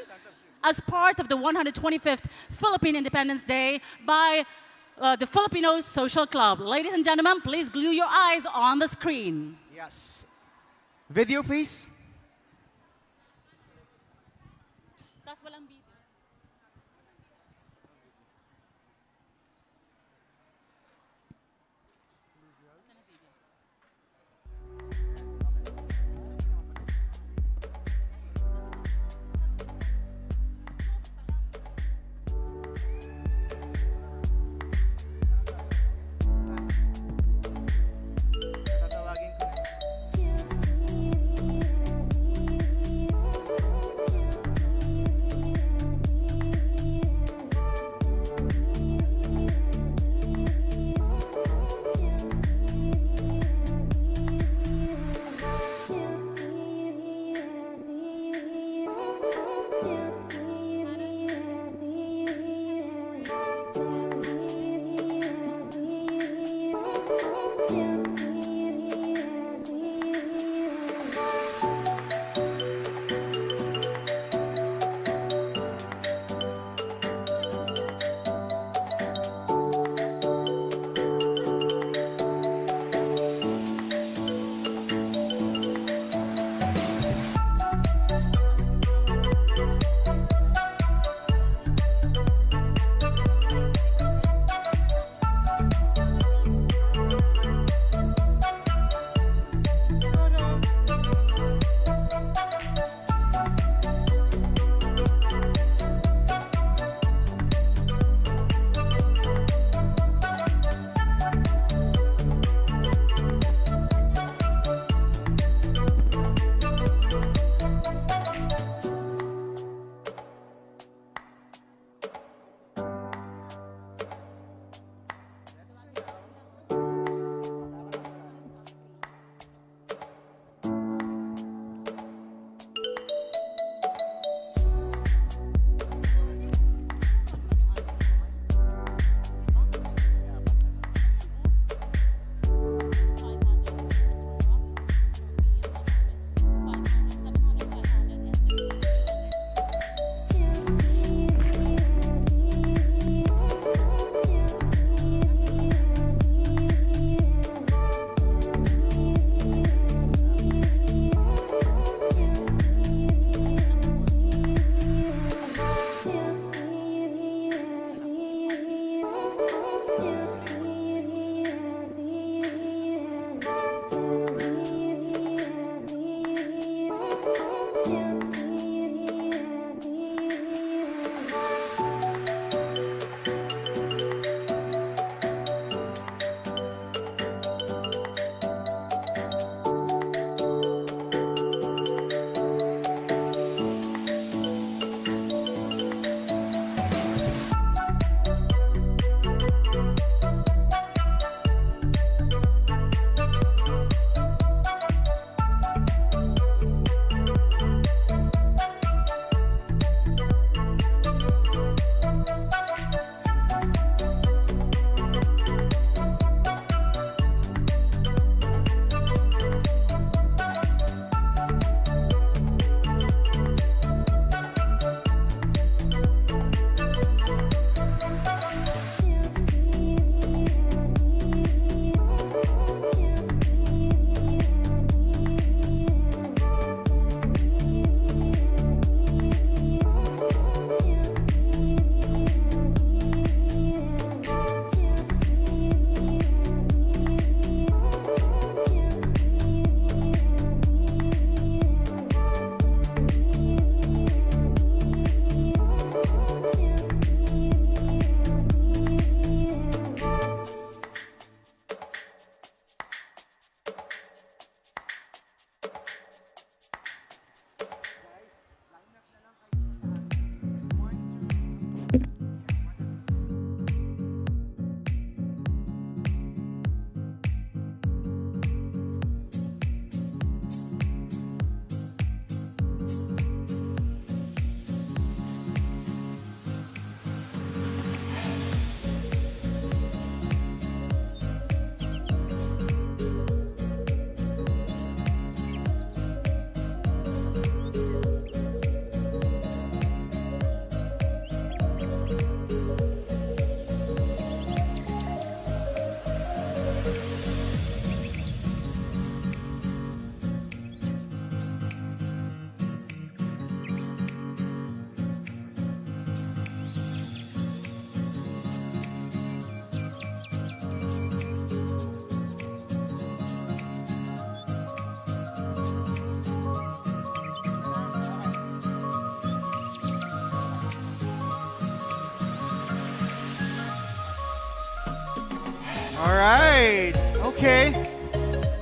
as part of the 125th Philippine Independence Day by the Filipino Social Club. Ladies and gentlemen, please glue your eyes on the screen. Yes. Video, please.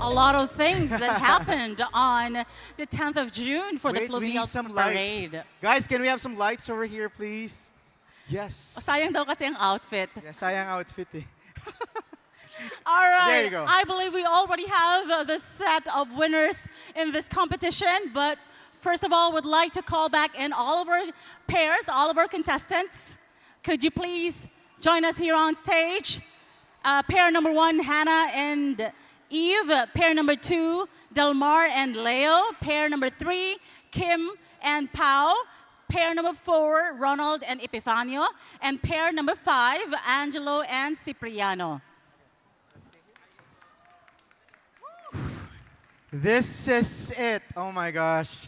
a lot of things that happened on the 10th of June for the Wait, we Fluvial need some Parade. lights. Guys, can we have some lights over here, please? Yes. Sayang daw kasi ang outfit. Yes, sayang outfit eh. All right. There you go. I believe we already have the set of winners in this competition, but first of all, would like to call back in all of our pairs, all of our contestants. Could you please join us here on stage? Pair number 1, Hannah and Eve. Pair number 2, Delmar and Leo. Pair number 3, Kim and Pau. Pair number 4, Ronald and Epifanio. And pair number 5, Angelo and Cipriano. This is it. Oh my gosh.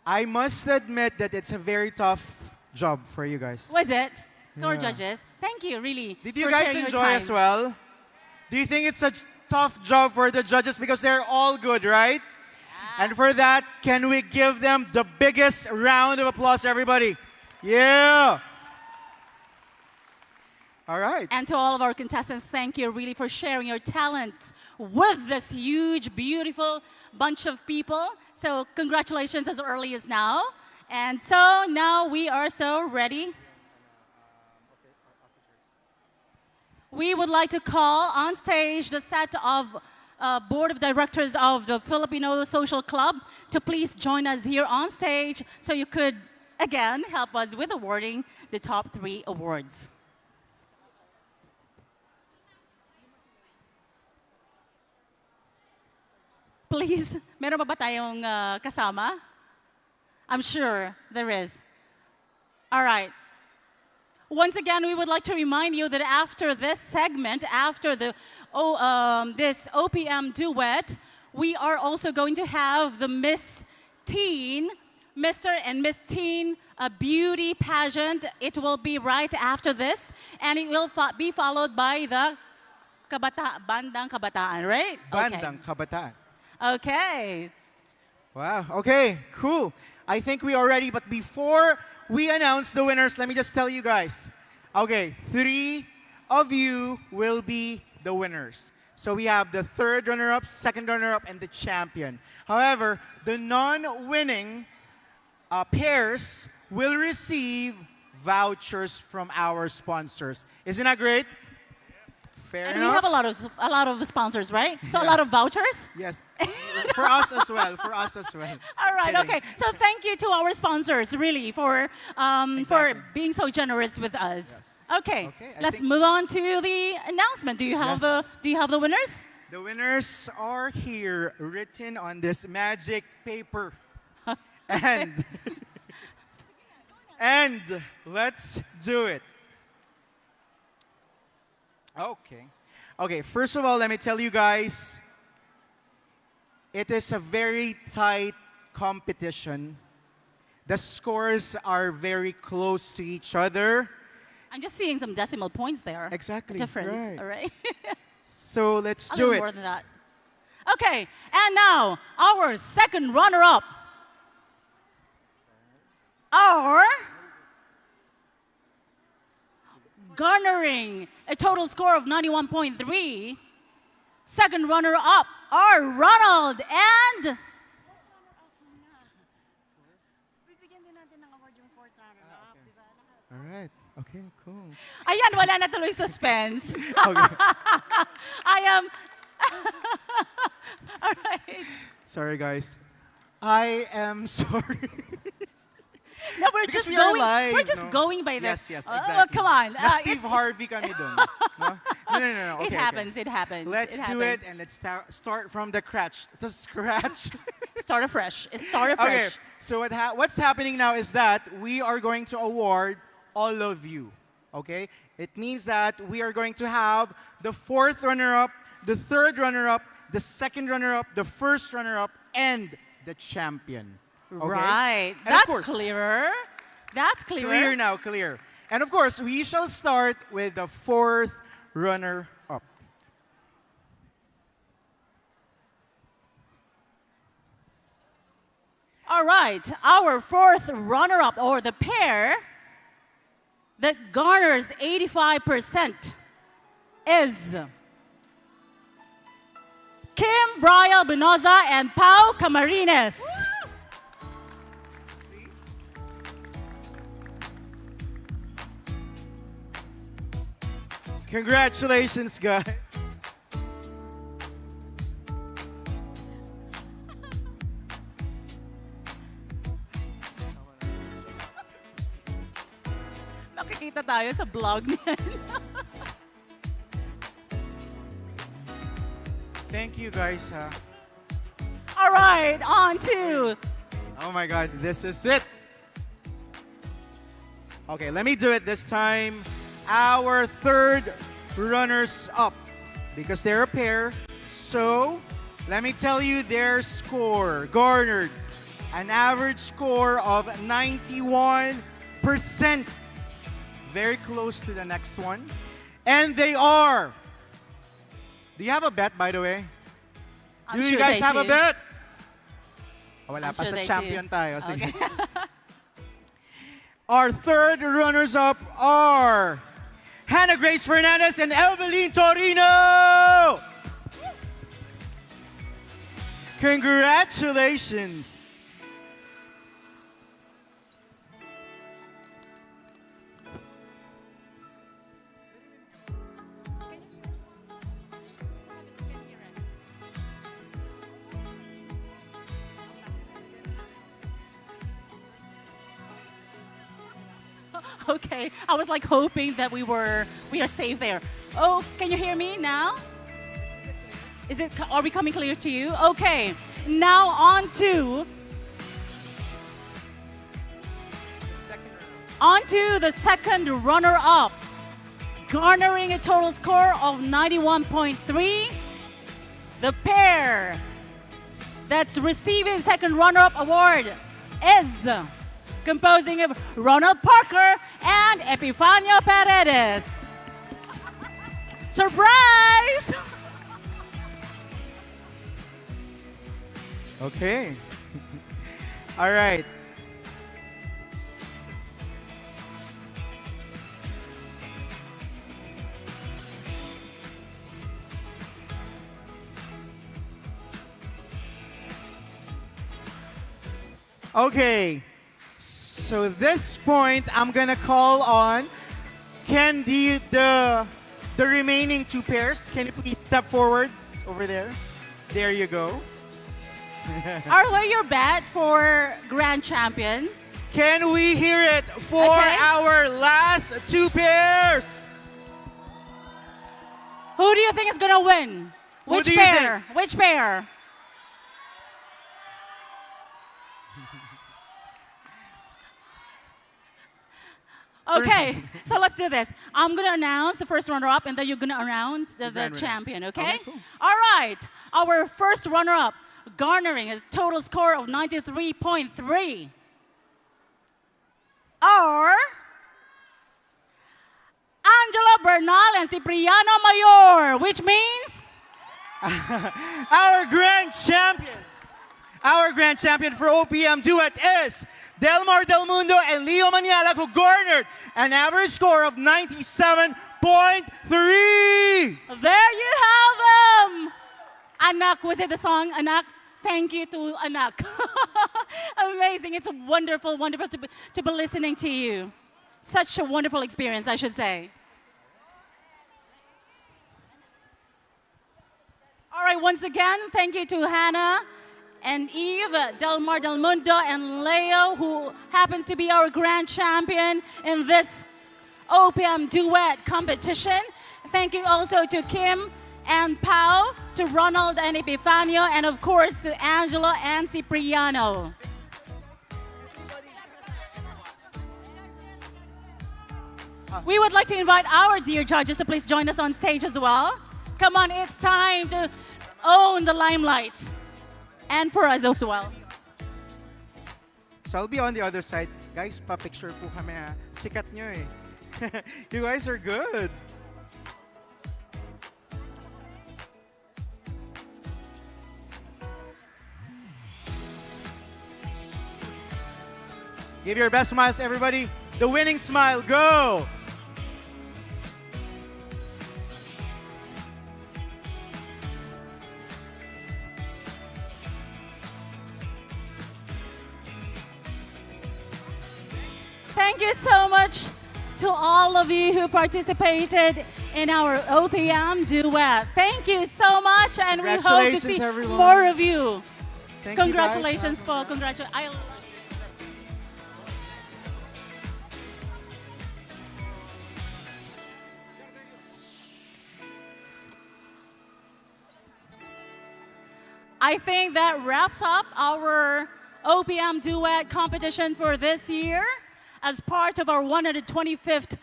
I must admit that it's a very tough job for you guys. Was it? To our Yeah. judges. Thank you, really. Did you for guys sharing your enjoy time. as well? Do you think it's a tough job for the judges because they're all good, right? And for that, can we give them the biggest round of applause, everybody? Yeah. All right. And to all of our contestants, thank you really for sharing your talent with this huge, beautiful bunch of people. So congratulations as early as now. And so now we are so ready. We would like to call on stage the set of Board of Directors of the Filipino Social Club to please join us here on stage so you could, again, help us with awarding the top 3 awards. Please, meron ba tayong kasama? I'm sure there is. All right. Once again, we would like to remind you that after this segment, after the this OPM duet, we are also going to have the Miss Teen, Mr. and Miss Teen beauty pageant. It will be right after this, and it will be followed by the Bandang Kabataan, right? Bandang Kabataan. Okay. Wow. Okay, cool. I think we are ready, but before we announce the winners, let me just tell you guys. Okay, 3 of you will be the winners. So we have the 3rd runner-up, 2nd runner-up, and the champion. However, the non-winning pairs will receive vouchers from our sponsors. Isn't that great? Fair And enough. we have a lot of sponsors, right? So a lot of vouchers? Yes. For us as well. For us as well. All right, Kidding. okay. So thank you to our sponsors, really, for being so generous with us. Okay, I let's think- move on to the announcement. Do you have Yes. the winners? The winners are here, written on this magic paper. And and let's do it. Okay. Okay, first of all, let me tell you guys, it is a very tight competition. The scores are very close to each other. I'm just seeing some decimal points there. Exactly, Difference, right. all right? So let's a do little it. more than that. Okay, and now our 2nd runner-up. Our garnering a total score of 91.3. 2nd runner-up are Ronald and All right. Okay, cool. ayan, wala na tuloy suspense. Okay. I am all right. Sorry, guys. I am sorry. No, we're Because just we are going. live, we're just no? going by the. Yes, yes, Oh, exactly. come on. Na Steve it's- Harvey kami dun. No? No. Okay, it happens. It happens. Let's it do it happens. and let's start from the scratch. The scratch. Start afresh. Start Okay, afresh. so what's happening now is that we are going to award all of you. Okay? It means that we are going to have the 4th runner-up, the 3rd runner-up, the 2nd runner-up, the 1st runner-up, and the champion. Okay? Right. And of That's course, clearer. That's clearer. clear now, clear. And of course, we shall start with the 4th runner-up. All right. Our 4th runner-up, or the pair that garners 85%, is Kim Brian Binoza and Pau Camarines. Congratulations, guys. Nakikita tayo sa vlog niyan. Thank you, guys. All right, on to. Oh my God, this is it. Okay, let me do it this time. Our third runners up, because they're a pair. So let me tell you their score. Garnered an average score of 91%. Very close to the next one. And they are. Do you have a bet, by the way? I'm Do you sure guys they have a do. bet? Oh, wala I'm pa sure sa they champion do. tayo. Sige. Okay. Our third runners-up are Hannah Grace Fernandez and Evelyn Torino. Congratulations. Okay, I was like hoping that we are safe there. Oh, can you hear me now? Are we coming clear to you? Okay, now on to the second runner-up, garnering a total score of 91.3. The pair that's receiving second runner-up award is composing of Ronald Parker and Epifanio Paredes. Surprise! Okay. All right. Okay. So this point, I'm gonna call on the remaining two pairs. Can you please step forward over there? There you go. Are they your bet for grand champion? Can we hear it for our last two pairs? Who do you think is gonna win? Who Which do you pair? Which pair? Okay, so let's do this. I'm gonna announce the first runner-up, and then you're gonna announce the champion. Okay? Okay, cool. All right. Our first runner-up, garnering a total score of 93.3, are Angela Bernal and Cipriano Mayor, which means Our grand champion for OPM duet is Delmar Del Mundo and Leo Manialag, who garnered an average score of 97.3. there you have them. Anak, was it the song Anak? Thank you to Anak. Amazing. It's wonderful, wonderful to be listening to you. Such a wonderful experience, I should say. All right, once again, thank you to Hannah and Eve, Delmar Del Mundo, and Leo, who happens to be our grand champion in this OPM duet competition. Thank you also to Kim and Pau, to Ronald and Epifanio, and of course to Angelo and Cipriano. We would like to invite our dear judges to please join us on stage as well. Come on, it's time to own the limelight. And for us as well. So I'll be on the other side. Guys, pa-picture po kami ha. Sikat nyo eh. You guys are good. Give your best smiles, everybody. The winning smile, go! thank you so much to all of you who participated in our OPM duet. Thank you so much, and we hope to Congratulations, see everyone. more of you. Thank you, guys. Congratulations po. Congratulations. I think that wraps up our OPM duet competition for this year as part of our 125th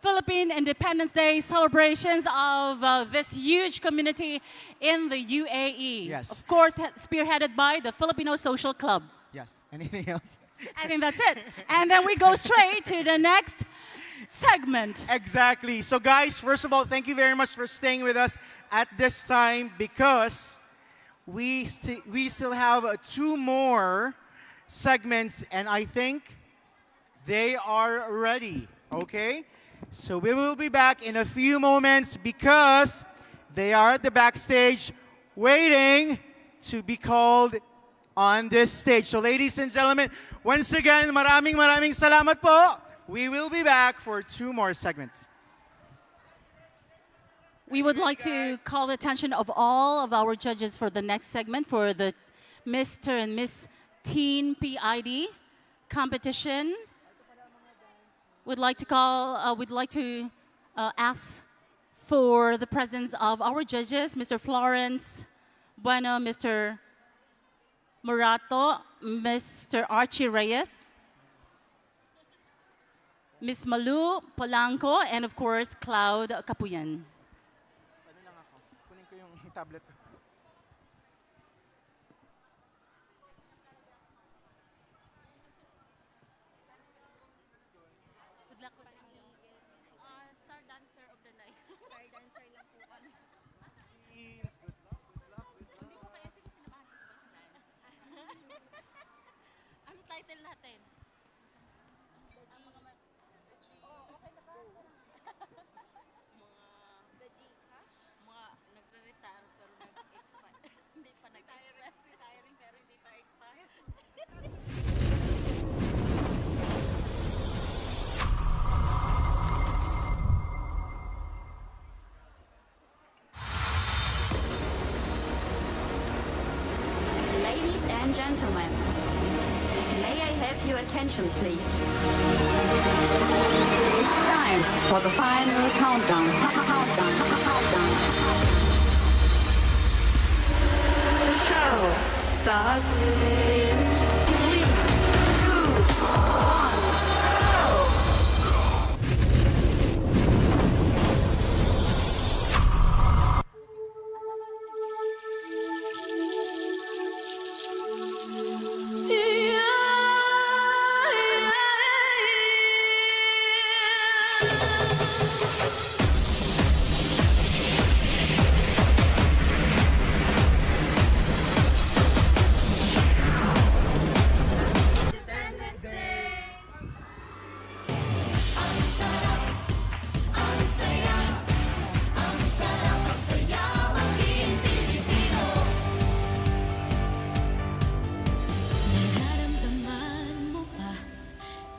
Philippine Independence Day celebrations of this huge community in the UAE. Yes. Of course, spearheaded by the Filipino Social Club. Yes. Anything else? I think that's it. And then we go straight to the next segment. Exactly. So guys, first of all, thank you very much for staying with us at this time because we still have 2 more segments and I think they are ready, okay? So we will be back in a few moments because they are at the backstage waiting to be called on this stage. So ladies and gentlemen, once again, maraming salamat po. We will be back for 2 more segments. We would like to call the attention of all of our judges for the next segment for the Mr. and Miss Teen PID competition. We'd like to ask for the presence of our judges, Mr. Florence Bueno, Mr. Murato, Mr. Archie Reyes, Miss Malu Polanco, and of course, Cloud Capuyan. Tablet. Good luck po sa inyo. Star Dancer of the Night. Star Dancer lang po kami. Hindi po kayo, sige, sinamahan ko po sa dance. Ano title natin? Mga nagre-retire pero nag-expire. Hindi pa nag-expire. Retiring pero hindi pa expired. Ladies and gentlemen, may I have your attention, please? It's time for the final countdown. The show starts in 3, 2, 1, Nararamdaman mo ba?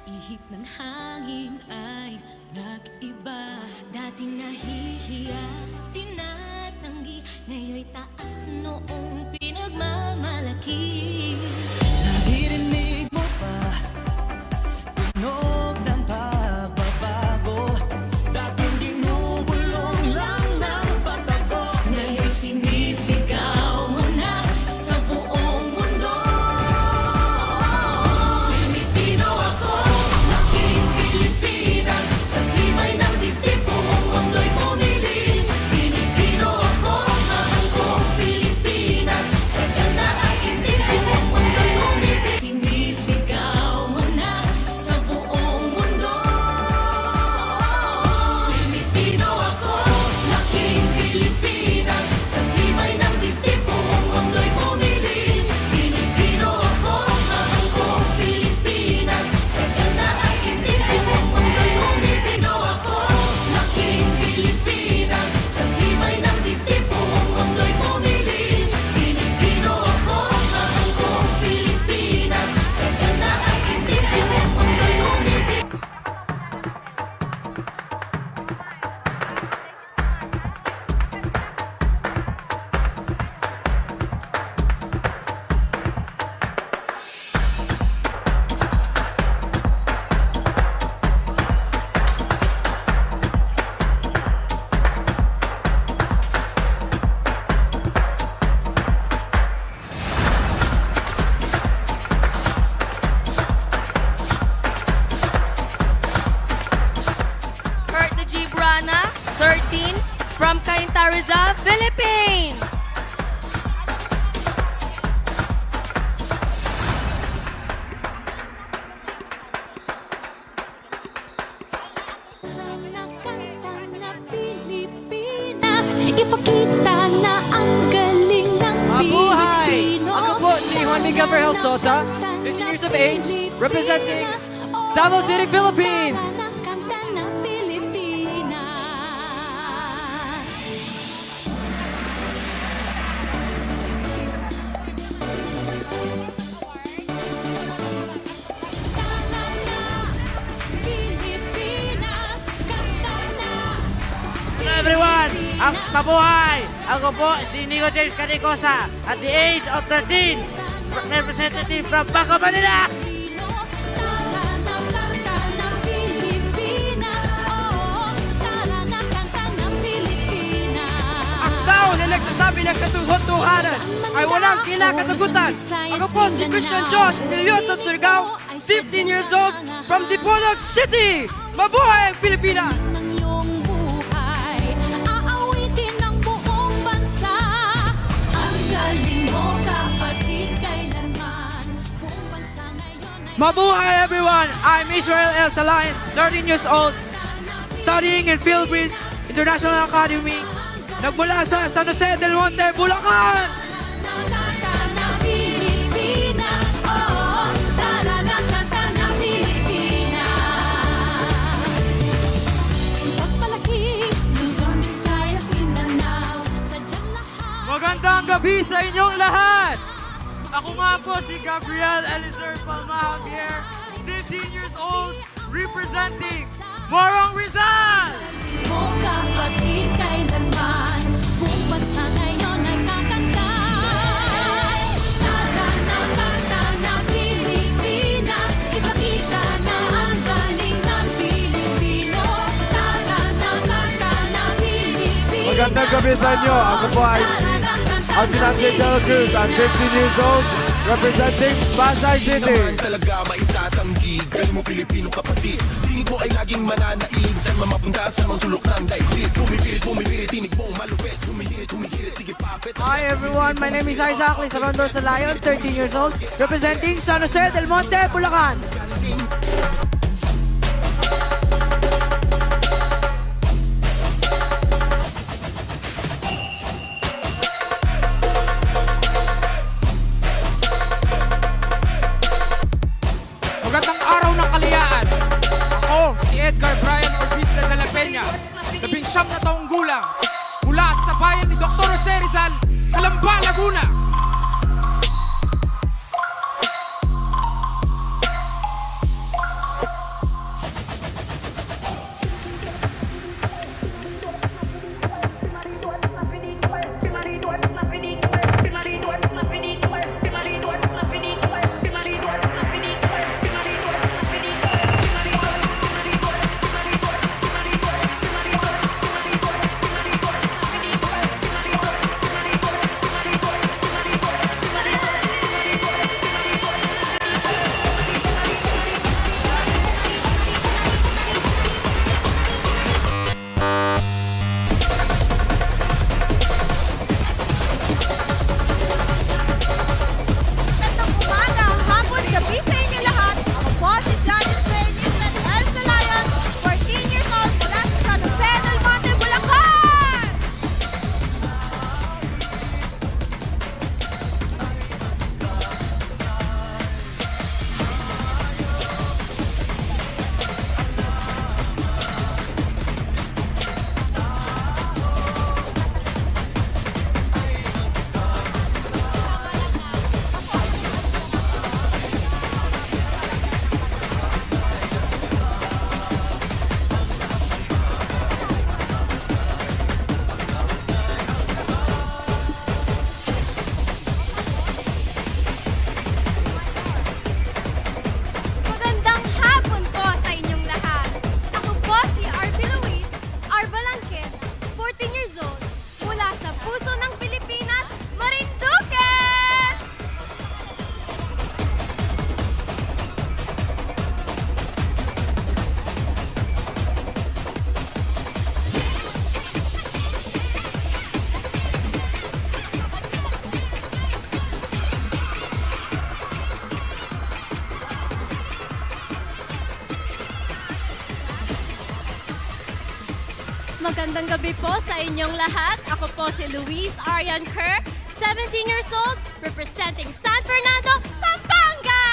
Ihip ng hangin ay nag-iba. Dating nahihiya, tinatanggi, ngayon'y taas noong pinagmamalaki. Naririnig mo ba? Tunog ng pagbabago. Dating binubulong lang ng patago. Ngayon'y sinisigaw mo na sa buong mundo. Pilipino ako, laking Pilipinas, sa timay ng dibdib buong mundo'y pumili. Pilipino ako, mahal kong Pilipinas, sagal na ay hindi Gabriel Sota, 15 years of age, representing Davao City, Philippines. Everyone, ang kabuhay! Ako po si Nico James Canicosa at the age of 13, representative from Baco, Manila. Ang tao na nagsasabi ng katotohanan ay walang kinakatakutan. Ako po si Christian Josh Iliosa Surigao, 15 years old, from Dipolog City! Mabuhay ang Pilipinas! Mabuhay everyone! I'm Israel El Salain, 13 years old, studying in Philippines International Academy. Nagmula sa San Jose del Monte, Bulacan! Magandang gabi sa inyong lahat! Ako nga po si Gabriel Elizer Palma Javier, 15 years old, representing Morong Rizal! Kapatid kailanman, buong bansa ngayon ay kakantay. Kanta na Pilipinas, ipakita na ang galing ng Pilipino. Kanta na Pilipinas. Magandang gabi sa inyo. Ako po ay Alcinante de la Cruz. I'm 15 years old, representing Pasay City. Naman talaga maitatanggi, galing mo Pilipino kapatid. Tingin ko ay laging mananaig, saan mamapunta sa mga sulok ng daigdig. Pumipirit, tinig mong malupit. Humihirit, sige papit. Hi everyone, my name is Isaac Lisarondo Salayon, 13 years old, representing San Jose del Monte, Bulacan. Magandang araw ng kalayaan! Ako, si Edgar Brian Orbista de la Peña, 19 na taong gulang, mula sa bayan ni Dr. Jose Rizal, Calamba, Laguna. Magandang gabi po sa inyong lahat. Ako po si Luis Arian Kerr, 17 years old, representing San Fernando, Pampanga!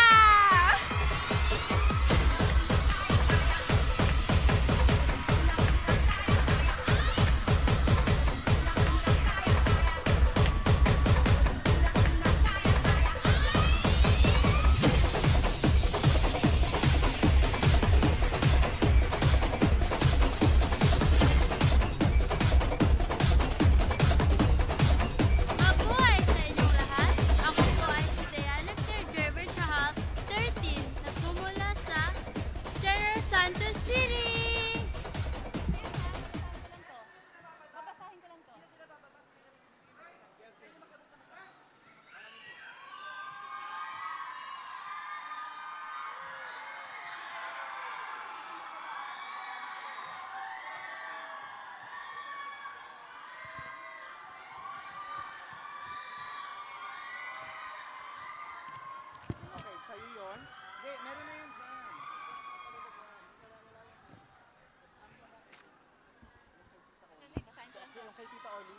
Mabuhay sa inyong lahat. Ako po ay si Diana Third Driver sa Hall 13 nagmumula sa General Santos City. Okay, sa'yo yun. Hindi, meron na yun dyan. Yung kay Tita Orly.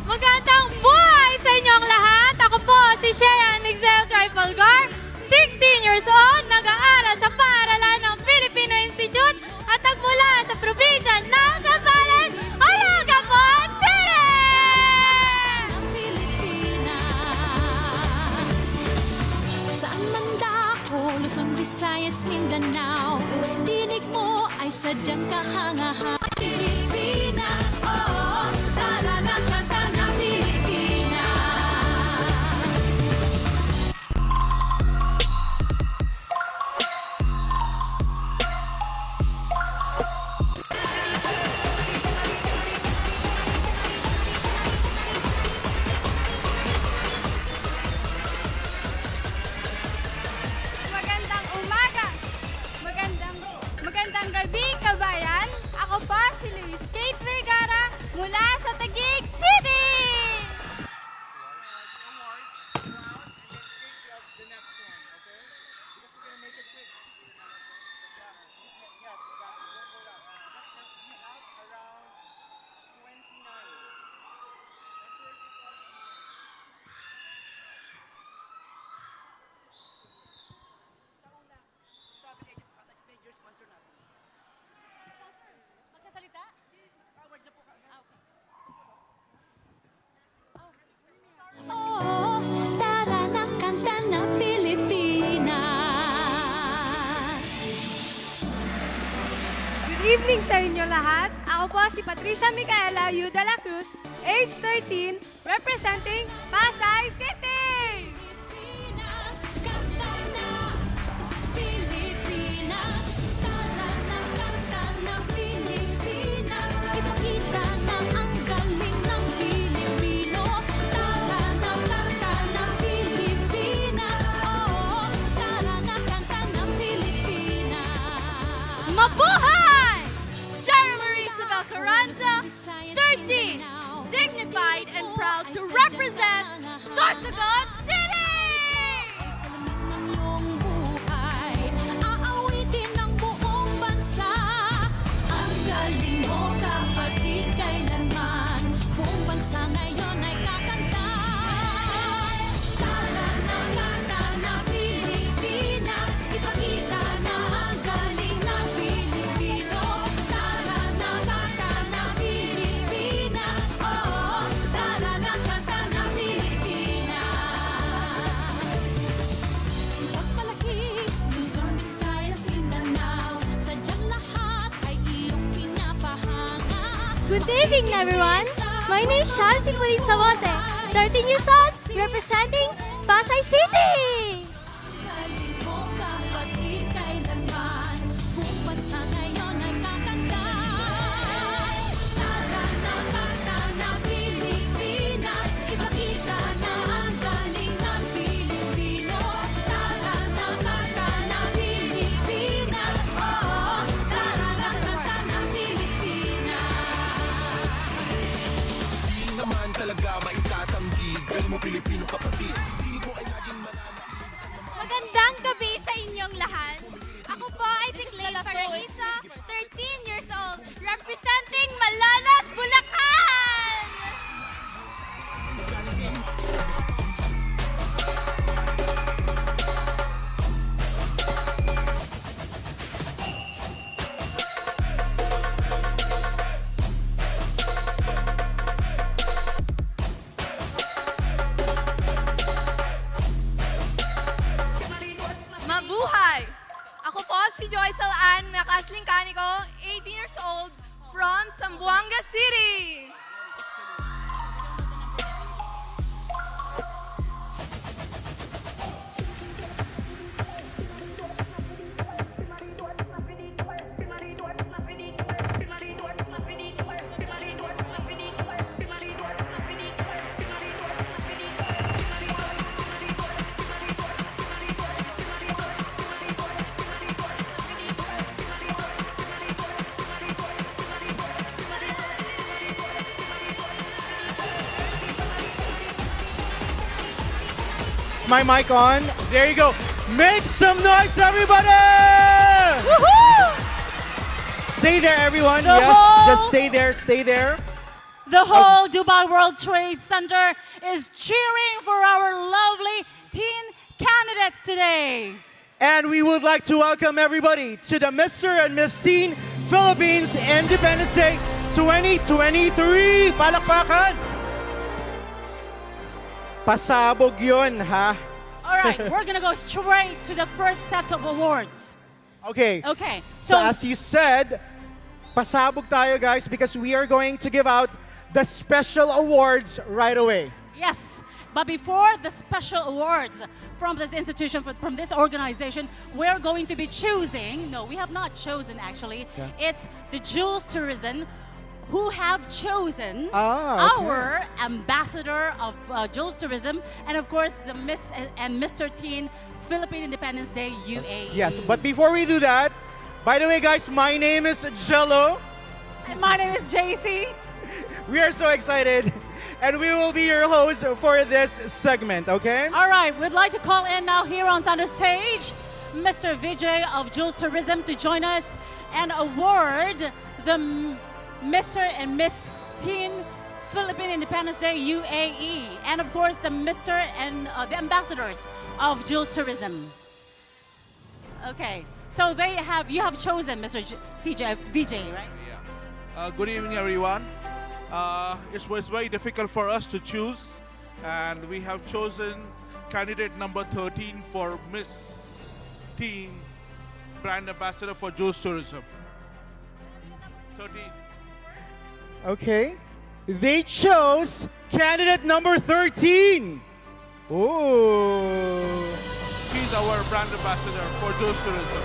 Magandang buhay sa inyong lahat! Ako po si Shea Nixel Trifalgar, 16 years old, nag-aaral sa paaralan ng Filipino Institute at nagmula sa probinsya ng Zambales, Olongapo City! Saan man dako, Luzon, Visayas, Mindanao, dinig mo ay sadyang kahangahan. Pilipinas, oh, tara na kanta ng Pilipinas. Magandang umaga! Magandang gabi, kabayan! Ako po si Luis Kate Vergara mula sa Taguig City! Magsasalita? Oh, tara na kanta ng Pilipinas. Good evening sa inyo lahat. Ako po si Patricia Micaela Yu de la Cruz, age 13, representing Pasay City! Pilipinas, kanta na Pilipinas. Tara na kanta ng Pilipinas. Ipakita na ang galing ng Pilipino. Tara na kanta ng Pilipinas. Oh, tara na kanta ng Pilipinas. Mabuhay! Jeremy Isabel Carranza, 13, dignified and proud to represent Sorsogon City! Iyong buhay, aawitin ng buong bansa. Ang galing mo, kapatid, kailanman buong bansa ngayon ay kakanta. Tara na kanta ng Pilipinas, ipakita na ang galing ng Pilipino. Tara na kanta ng Pilipinas, oh, tara na kanta ng Pilipinas. Pagmalaki, Luzon, Visayas, Mindanao, sadyang lahat ay iyong pinapahanga. Good evening, everyone. My name is Shansi Pulit Sabote, 13 years old, representing Pasay City! Galing mo, kapatid, kailanman buong bansa ngayon ay kakanta. Tara na kanta ng Pilipinas, ipakita na ang galing ng Pilipino. Tara na kanta ng Pilipinas, oh, tara na kanta ng Pilipinas. Di naman talaga maitatanggi. Galing mo Pilipino kapatid. Piling ko ay naging mananatili. Mabuhay! Ako po si Joycel Ann Macasling Canico, 18 years old, from Zamboanga City. My mic on. There you go. Make some noise, everybody! Stay there, everyone. Yes, just stay there, stay there. The whole Dubai World Trade Center is cheering for our lovely teen candidates today. And we would like to welcome everybody to the Mr. and Miss Teen Philippines Independence Day 2023. Palakpakan! Pasabog yun, ha? All right, we're gonna go straight to the first set of awards. Okay. Okay. So as you said, pasabog tayo, guys, because we are going to give out the special awards right away. Yes, but before the special awards from this institution, from this organization, we're going to be choosing, no, we have not chosen actually, it's the Jules Tourism who have chosen our ambassador of Jules Tourism and of course the Miss and Mr. Teen Philippine Independence Day UAE. Yes, but before we do that, by the way, guys, my name is Jello. And my name is JC. We are so excited, and we will be your hosts for this segment, okay? All right, we'd like to call in now here on center stage Mr. Vijay of Jules Tourism to join us and award the Mr. and Miss Teen Philippine Independence Day UAE, and of course the Mr. and the ambassadors of Jules Tourism. Okay, so you have chosen Mr. Vijay, right? Yeah. Good evening, everyone. It was very difficult for us to choose, and we have chosen candidate number 13 for Miss Teen Brand Ambassador for Jules Tourism. 13. Okay. They chose candidate number 13. Oh. She's our brand ambassador for Jules Tourism.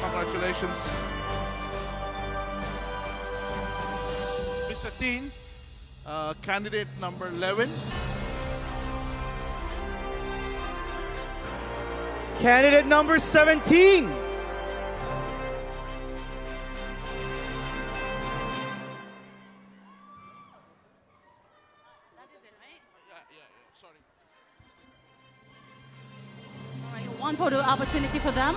Congratulations. Mr. Teen, candidate number 11. Candidate number 17. All right, one photo opportunity for them.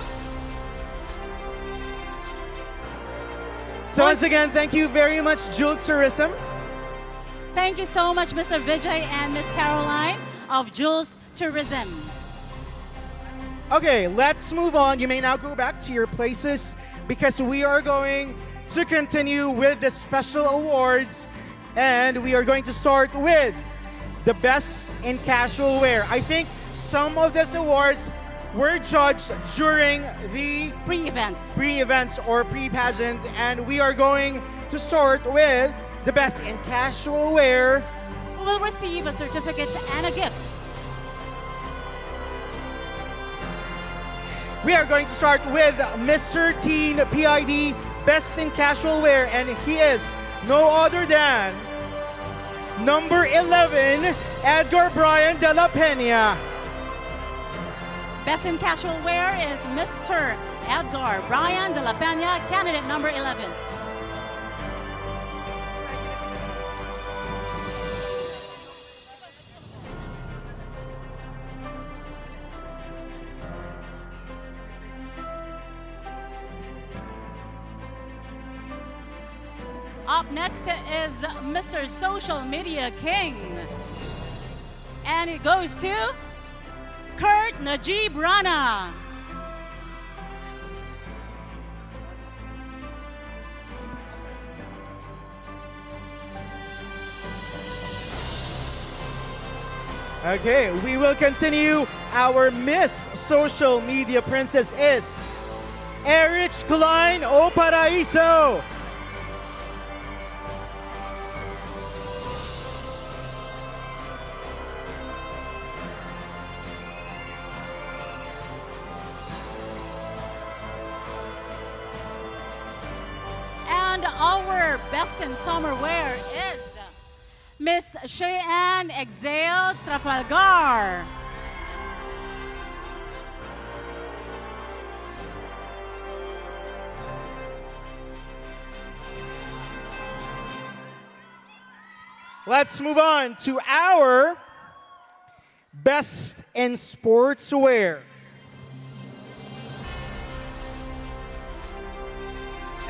So once again, thank you very much, Jules Tourism. Thank you so much, Mr. Vijay and Miss Caroline of Jules Tourism. Okay, let's move on. You may now go back to your places because we are going to continue with the special awards, and we are going to start with the best in casual wear. I think some of these awards were judged during the pre-events or pre-pageant, and we are going to start with the best in casual wear. Who will receive a certificate and a gift. We are going to start with Mr. Teen PID Best in Casual Wear, and he is no other than number 11, Edgar Brian de la Peña. Best in casual wear is Mr. Edgar Brian de la Peña, candidate number 11. Up next is Mr. Social Media King, And it goes to Kurt Najib Rana. Okay, we will continue. Our Miss Social Media Princess is Erich Klein O Paraiso. And our best in summer wear is Miss Cheyenne Exhale Trafalgar. Let's move on to our best in sportswear.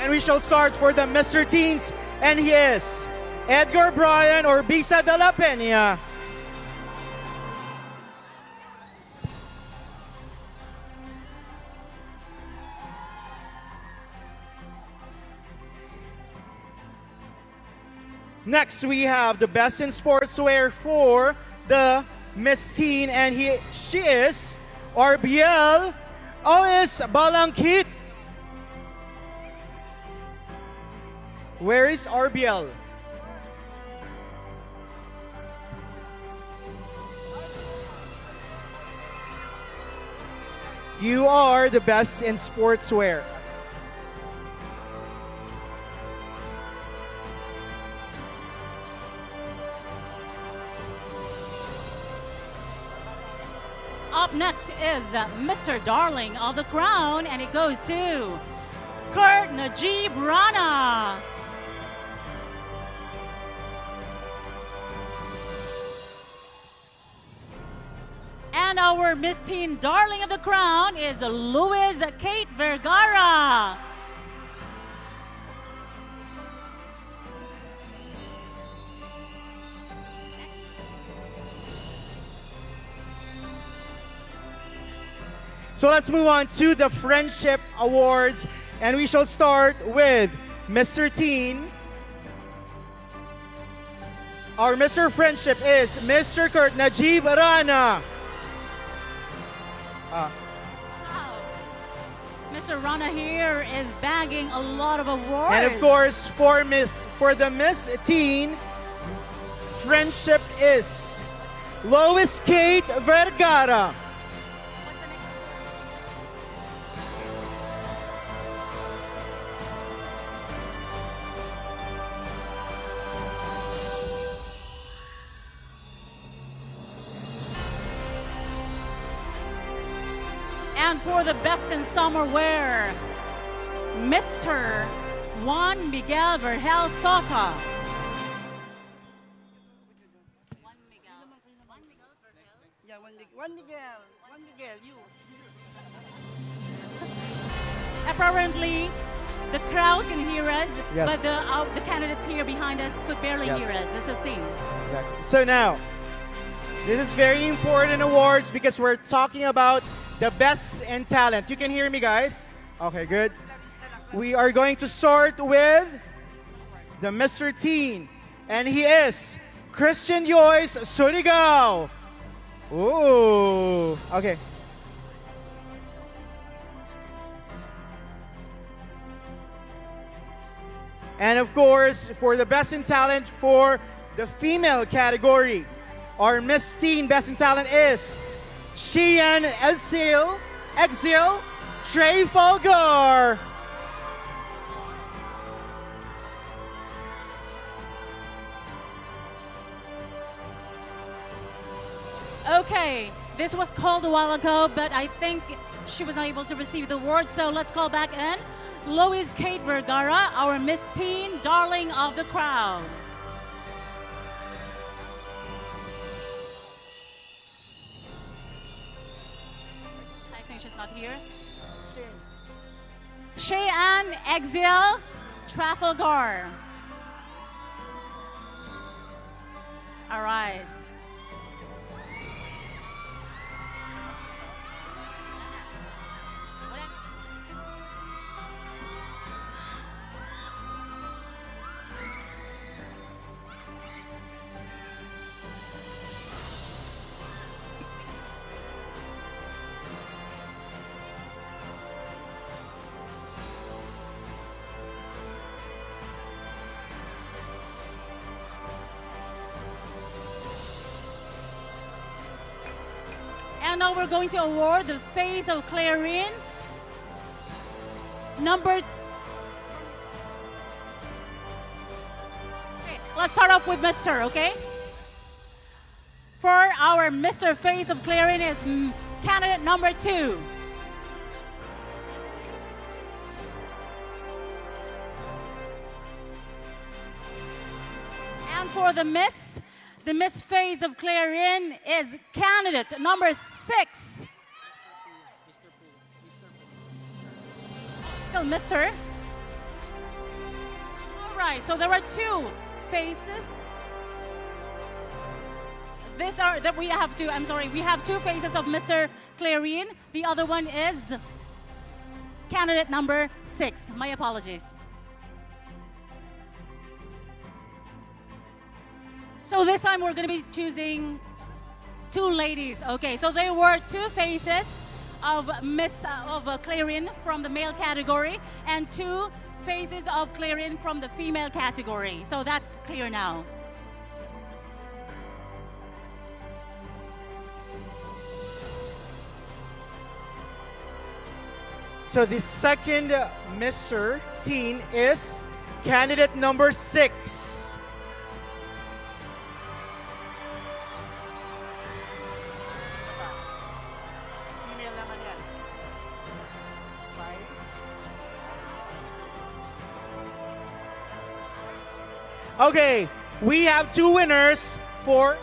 And we shall start for the Mr. Teens, and he is Edgar Bryan or Bisa de la Peña. Next, we have the best in sportswear for the Miss Teen, and she is RBL OS Balangkit. Where is RBL? You are the best in sportswear. Up next is Mr. Darling of the Crown, and it goes to Kurt Najib Rana. And our Miss Teen Darling of the Crown is Louise Kate Vergara. So let's move on to the Friendship Awards, and we shall start with Mr. Teen. Our Mr. Friendship is Mr. Kurt Najib Rana. Mr. Rana here is bagging a lot of awards. And of course, for the Miss Teen, Friendship is Lois Kate Vergara. And for the best in summer wear, Mr. Juan Miguel Vergel Sota. Yeah, one Miguel, you. Apparently, the crowd can hear us, Yes. but the candidates here behind us could barely Yes. hear us. That's a thing. Exactly. So now, this is very important awards because we're talking about the best in talent. You can hear me, guys? Okay, good. We are going to start with the Mr. Teen, and he is Christian Joyce Surigao. Ooh, okay. And of course, for the best in talent for the female category, our Miss Teen Best in Talent is Sheehan Exil Trafalgar. Okay, this was called a while ago, but I think she was unable to receive the award, so let's call back in Louise Kate Vergara, our Miss Teen Darling of the Crowd. I think she's not here. Cheyenne Exil Trafalgar. All right. And now we're going to award the Face of Clarion. Number... Okay, let's start off with Mr., okay? For our Mr. Face of Clarion is candidate number 2. And for the Miss Face of Clarion is candidate number 6. Still Mr. All right, so there are 2 faces. We have 2. I'm sorry, we have 2 faces of Mr. Clarion. The other one is candidate number 6. My apologies. So this time we're going to be choosing 2 ladies. Okay, so there were 2 faces of Clarion from the male category and 2 faces of Clarion from the female category. So that's clear now. So the second Mr. Teen is candidate number 6. Okay, we have 2 winners for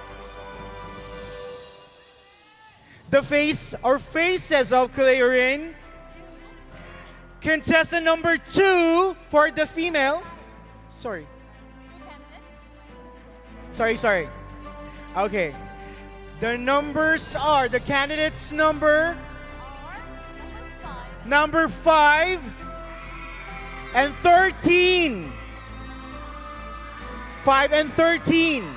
the face or faces of Clarion. Contestant number 2 for the female. Sorry. Okay. The numbers are the candidates number 5 and 13. 5 and 13.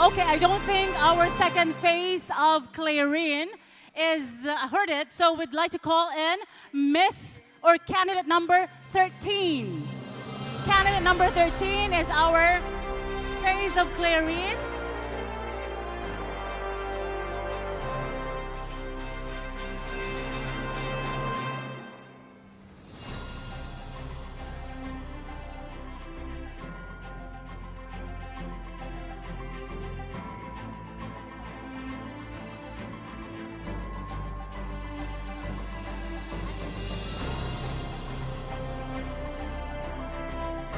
Okay, I don't think our second face of Clarion is heard it, so we'd like to call in Miss or candidate number 13. Candidate number 13 is our face of Clarion.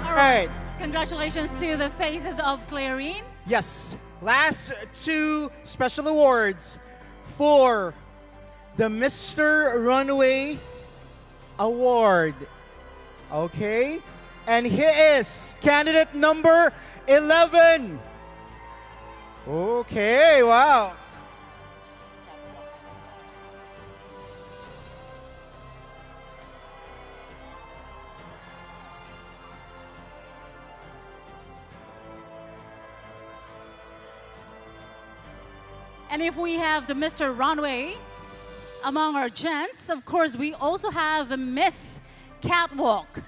All right. Congratulations to the faces of Clarion. Yes. Last 2 special awards for the Mr. Runway Award. Okay. And he is candidate number 11. Okay, wow. And if we have the Mr. Runway among our gents, of course, we also have the Miss Catwalk.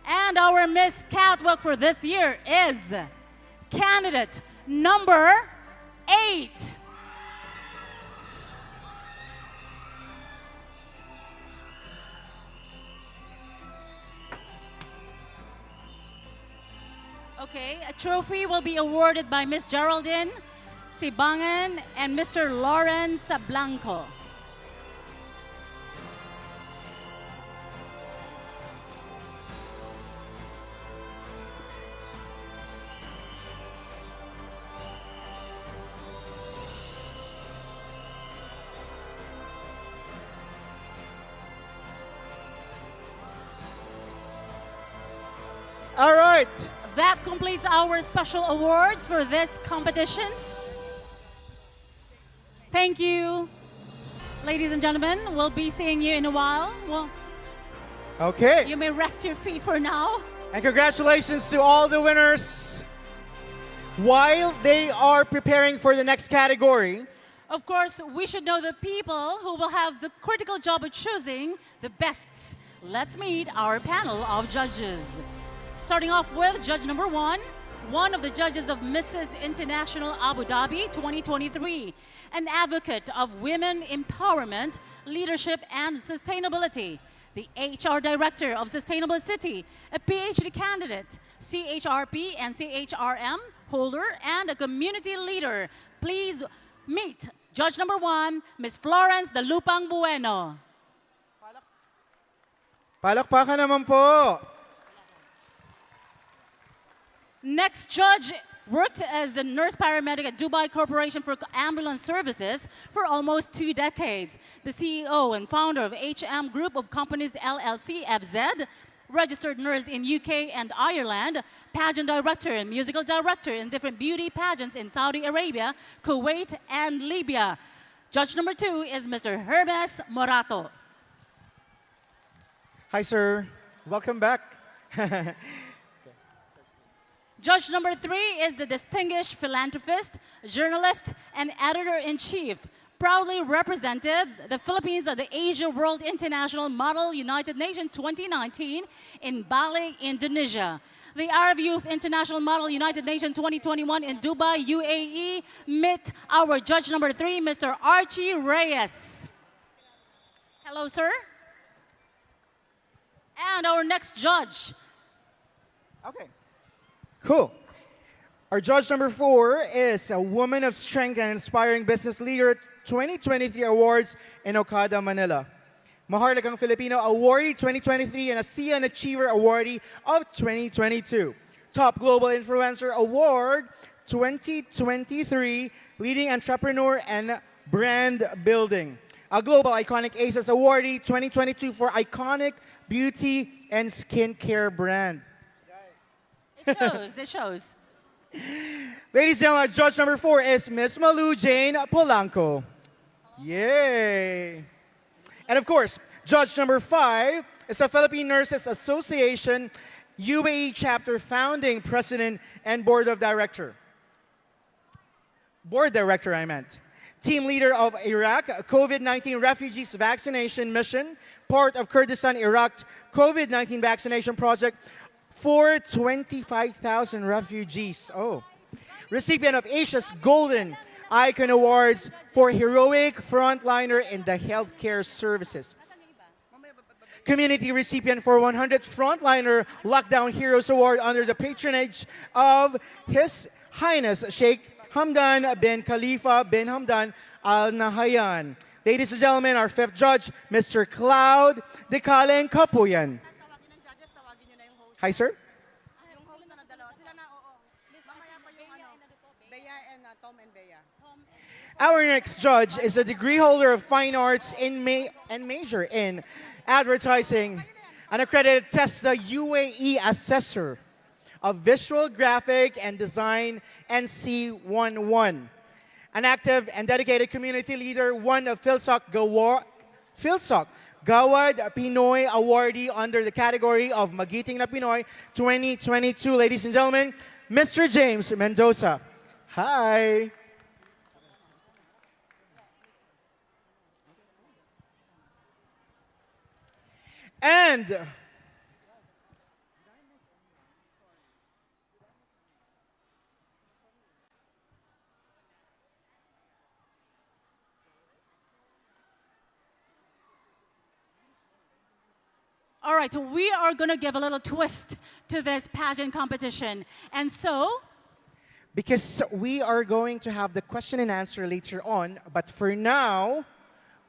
And our Miss Catwalk for this year is candidate number 8. Okay, a trophy will be awarded by Miss Geraldine Sibangan and Mr. Lawrence Blanco. right. That completes our special awards for this competition. Thank you, ladies and gentlemen. We'll be seeing you in a while. Well, Okay. you may rest your feet for now. And congratulations to all the winners. While they are preparing for the next category, Of course, we should know the people who will have the critical job of choosing the bests. Let's meet our panel of judges. Starting off with judge number one of the judges of Mrs. International Abu Dhabi 2023, an advocate of women empowerment, leadership, and sustainability, the HR Director of Sustainable City, a PhD candidate, CHRP and CHRM holder, and a community leader. Please meet judge number one, Ms. Florence de Lupang Bueno. palakpakan naman po. Next judge worked as a nurse paramedic at Dubai Corporation for Ambulance Services for almost 2 decades. The CEO and founder of HM Group of Companies LLC, FZ, registered nurse in UK and Ireland, pageant director and musical director in different beauty pageants in Saudi Arabia, Kuwait, and Libya. Judge number 2 is Mr. Hermes Morato. Hi, sir. Welcome back. Judge number 3 is the distinguished philanthropist, journalist, and editor-in-chief, proudly represented the Philippines at the Asia World International Model United Nations 2019 in Bali, Indonesia. The Arab Youth International Model United Nations 2021 in Dubai, UAE. Meet our judge number 3, Mr. Archie Reyes. Hello, sir. And our next judge. Okay. Cool. Our judge number 4 is a woman of strength and inspiring business leader 2023 awards in Okada, Manila. Maharlikang Filipino Awardee 2023 and ASEAN Achiever Awardee of 2022. Top Global Influencer Award 2023, Leading Entrepreneur and Brand Building. A Global Iconic Aces Awardee 2022 for Iconic Beauty and Skincare Brand. It shows, it shows. Ladies and gentlemen, judge number 4 is Miss Malu Jane Polanco. Yay! And of course, judge number 5 is the Philippine Nurses Association UAE chapter founding president and board director, I meant. Team leader of Iraq COVID-19 refugees vaccination mission, part of Kurdistan Iraq COVID-19 vaccination project for 25,000 refugees. Oh. Recipient of Asia's Golden Icon Awards for heroic frontliner in the healthcare services. Community recipient for 100th Frontliner Lockdown Heroes Award under the patronage of His Highness Sheikh Hamdan bin Khalifa bin Hamdan Al Nahyan. Ladies and gentlemen, our 5th judge, Mr. Cloud Decalen Kapuyan. Hi, sir. Our next judge is a degree holder of fine arts and major in advertising, an accredited TESTA UAE assessor of visual graphic and design NC11, an active and dedicated community leader, one of Philsoc Gawad Pinoy awardee under the category of Magiting na Pinoy 2022. Ladies and gentlemen, Mr. James Mendoza. Hi. And all right, so we are going to give a little twist to this pageant competition. And so, because we are going to have the question and answer later on, but for now,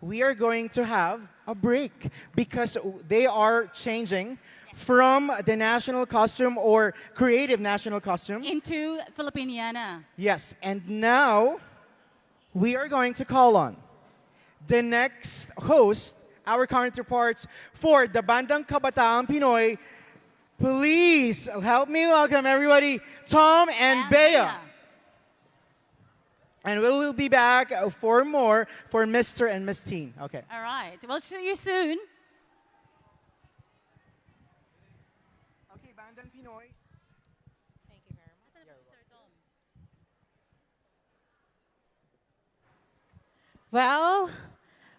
we are going to have a break because they are changing from the national costume or creative national costume into Filipiniana. Yes, and now we are going to call on the next host, our counterparts for the Bandang Kabataang Pinoy Please help me welcome everybody, Tom and Bea. And we will be back for more for Mr. and Miss Teen. Okay. All right. We'll see you soon. Okay, Bandang Pinoy. Well,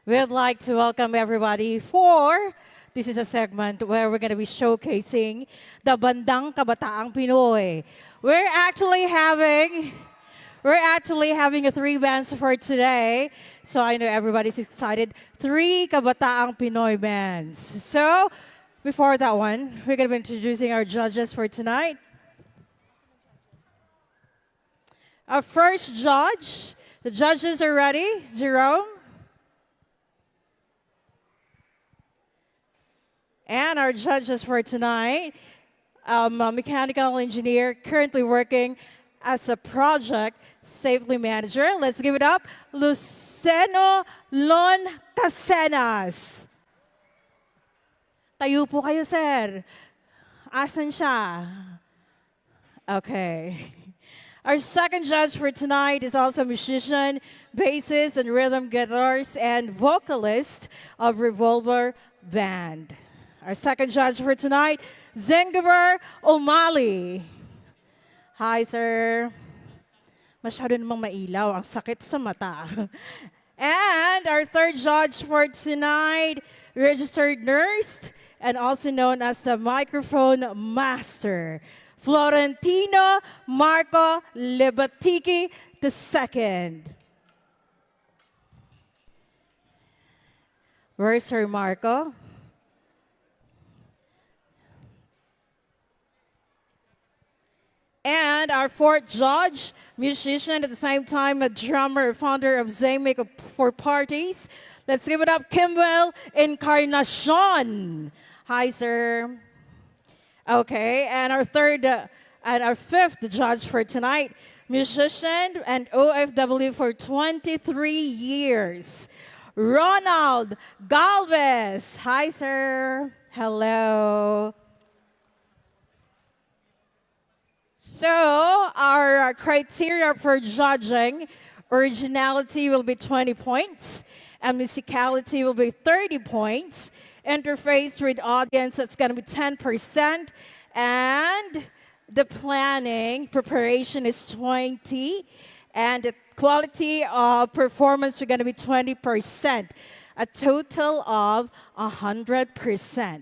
we'd like to welcome everybody for this is a segment where we're going to be showcasing the Bandang Kabataang Pinoy. We're actually having a 3 bands for today. So I know everybody's excited. 3 Kabataang Pinoy bands. So before that one, we're going to be introducing our judges for tonight. Our first judge, the judges are ready. Jerome. And our judges for tonight, a mechanical engineer currently working as a project safety manager. Let's give it up, Luceno Lon Casenas. Tayo po kayo, sir. Asan siya? Okay. Our second judge for tonight is also a musician, bassist, and rhythm guitars, and vocalist of Revolver Band. Our second judge for tonight, Zengiber O'Malley. Hi, sir. Masyado namang mailaw. Ang sakit sa mata. And our third judge for tonight, registered nurse, and also known as the microphone master, Florentino Marco Lebatiki II. Where's Sir Marco? And our fourth judge, musician at the same time a drummer, founder of Zaymaker for Parties. Let's give it up, Kimball Encarnacion. Hi, sir. Okay, and our fifth judge for tonight, musician and OFW for 23 years, Ronald Galvez. Hi, sir. Hello. So our criteria for judging, originality will be 20 points, and musicality will be 30 points. Interface with audience, that's going to be 10%, and the planning, preparation is 20, and the quality of performance are going to be 20%, a total of 100%.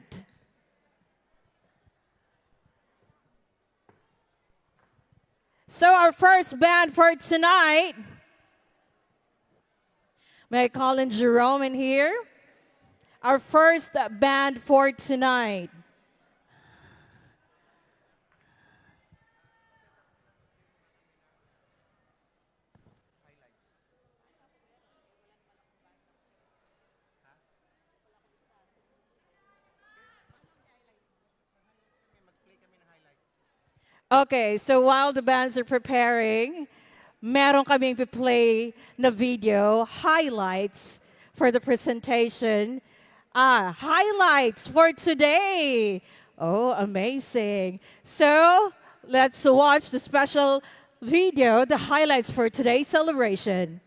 So our first band for tonight, may I call in Jerome in here? Our first band for tonight. Okay, so while the bands are preparing, meron kaming play na video, highlights for the presentation. Highlights for today. Oh, amazing. So let's watch the special video, the highlights for today's celebration.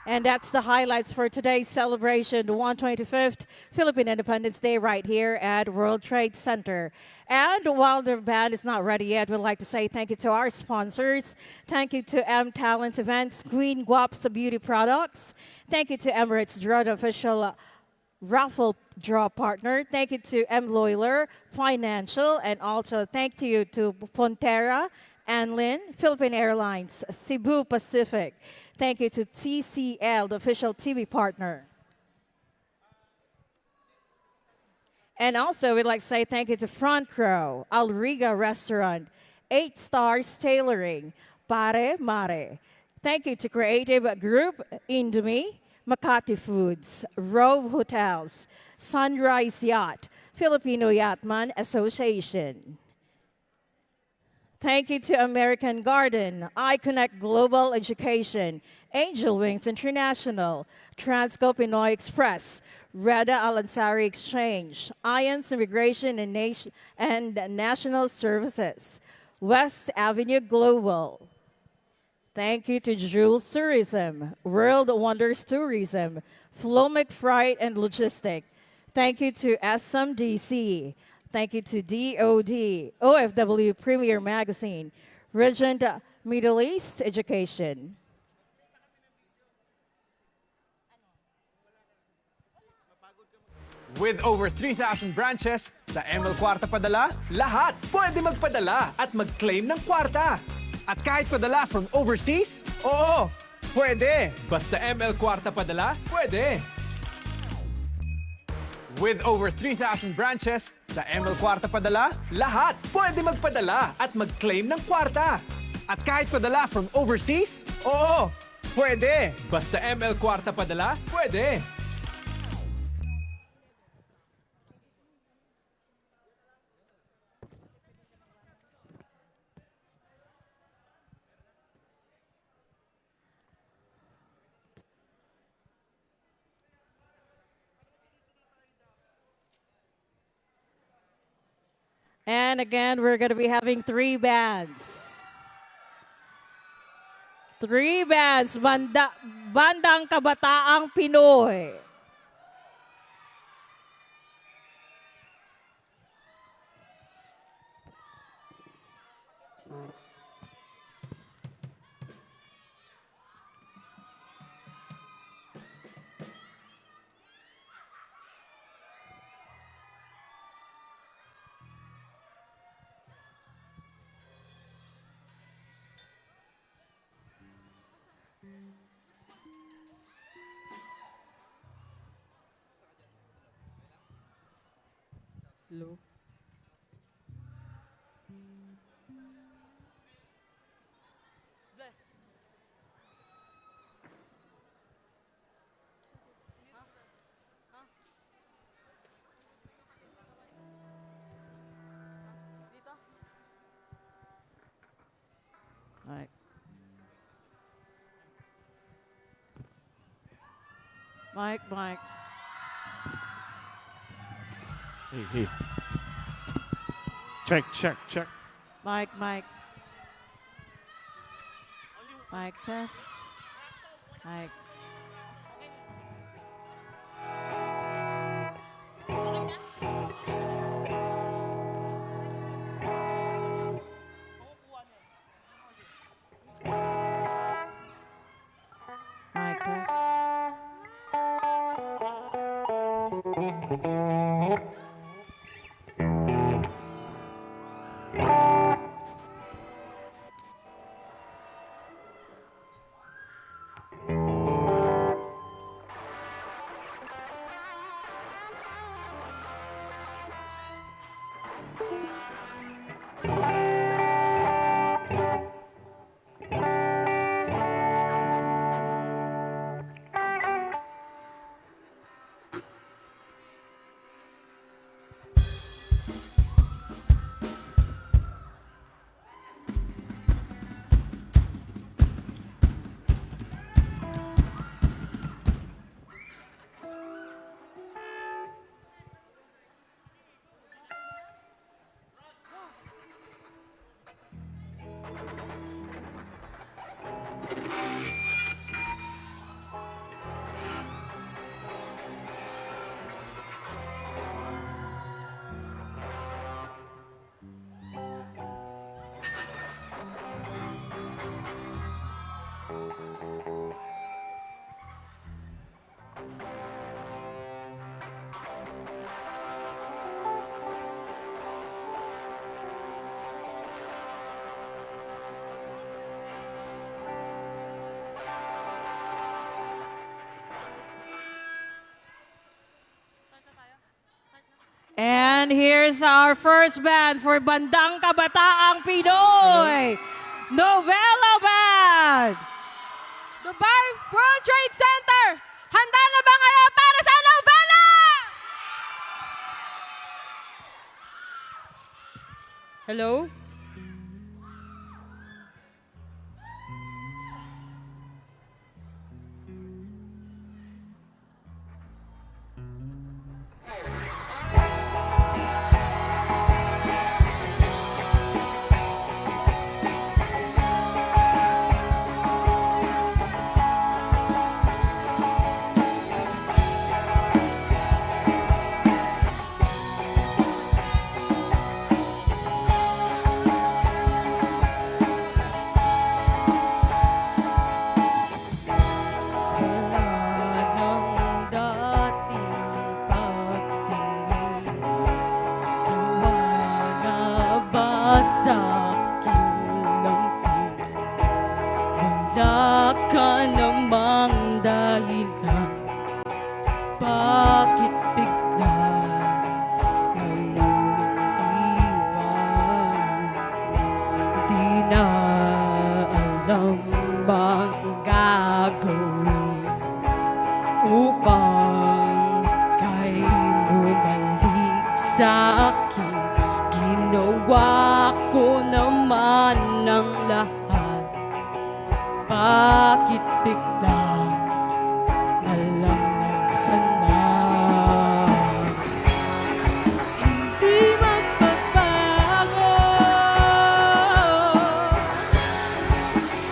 And that's the highlights for today's celebration, the 125th Philippine Independence Day right here at World Trade Center. And while the band is not ready yet, we'd like to say thank you to our sponsors. Thank you to M Talents Events, Queen Guaps Beauty Products. Thank you to Emirates Draw, the official raffle draw partner. Thank you to M. Loyler Financial, and also thank you to Fonterra, Anlin, Philippine Airlines, Cebu Pacific. Thank you to TCL, the official TV partner. And also, we'd like to say thank you to Front Row, Alriga Restaurant, 8 Stars Tailoring, Pare Mare. Thank you to Creative Group, Indomie, Makati Foods, Rove Hotels, Sunrise Yacht, Filipino Yachtman Association. Thank you to American Garden, iConnect Global Education, Angel Wings International, Transco Pinoy Express, Reda Alansari Exchange, Ions Immigration and National Services, West Avenue Global. Thank you to Jules Tourism, World Wonders Tourism, Flomic Freight and Logistic. Thank you to SMDC. Thank you to DOD, OFW Premier Magazine, Regent Middle East Education. With over 3,000 branches, sa ML Kwarta Padala, lahat pwede magpadala at mag-claim ng kwarta. At kahit padala from overseas, oo, pwede. Basta ML Kwarta Padala, pwede. With over 3,000 branches, sa ML Kwarta Padala, lahat pwede magpadala at mag-claim ng kwarta. At kahit padala from overseas, oo, pwede. Basta ML Kwarta Padala, pwede. And again, we're going to be having 3 bands. 3 bands, Bandang Kabataang Pinoy. Hello. Mike. Mike. Hey. Check. Mike. Mike, test. Mike. Mike, test. And here's our first band for Bandang Kabataang Pinoy, Novella Band. Dubai World Trade Center, handa na ba kayo para sa novela? Hello? Wala ka namang dahilan, bakit bigla naiiwan? Di na alam bang gagawin upang kay bumalik sa akin. Ginawa ko naman ng lahat, bakit bigla nalang naghanap? Hindi magbabago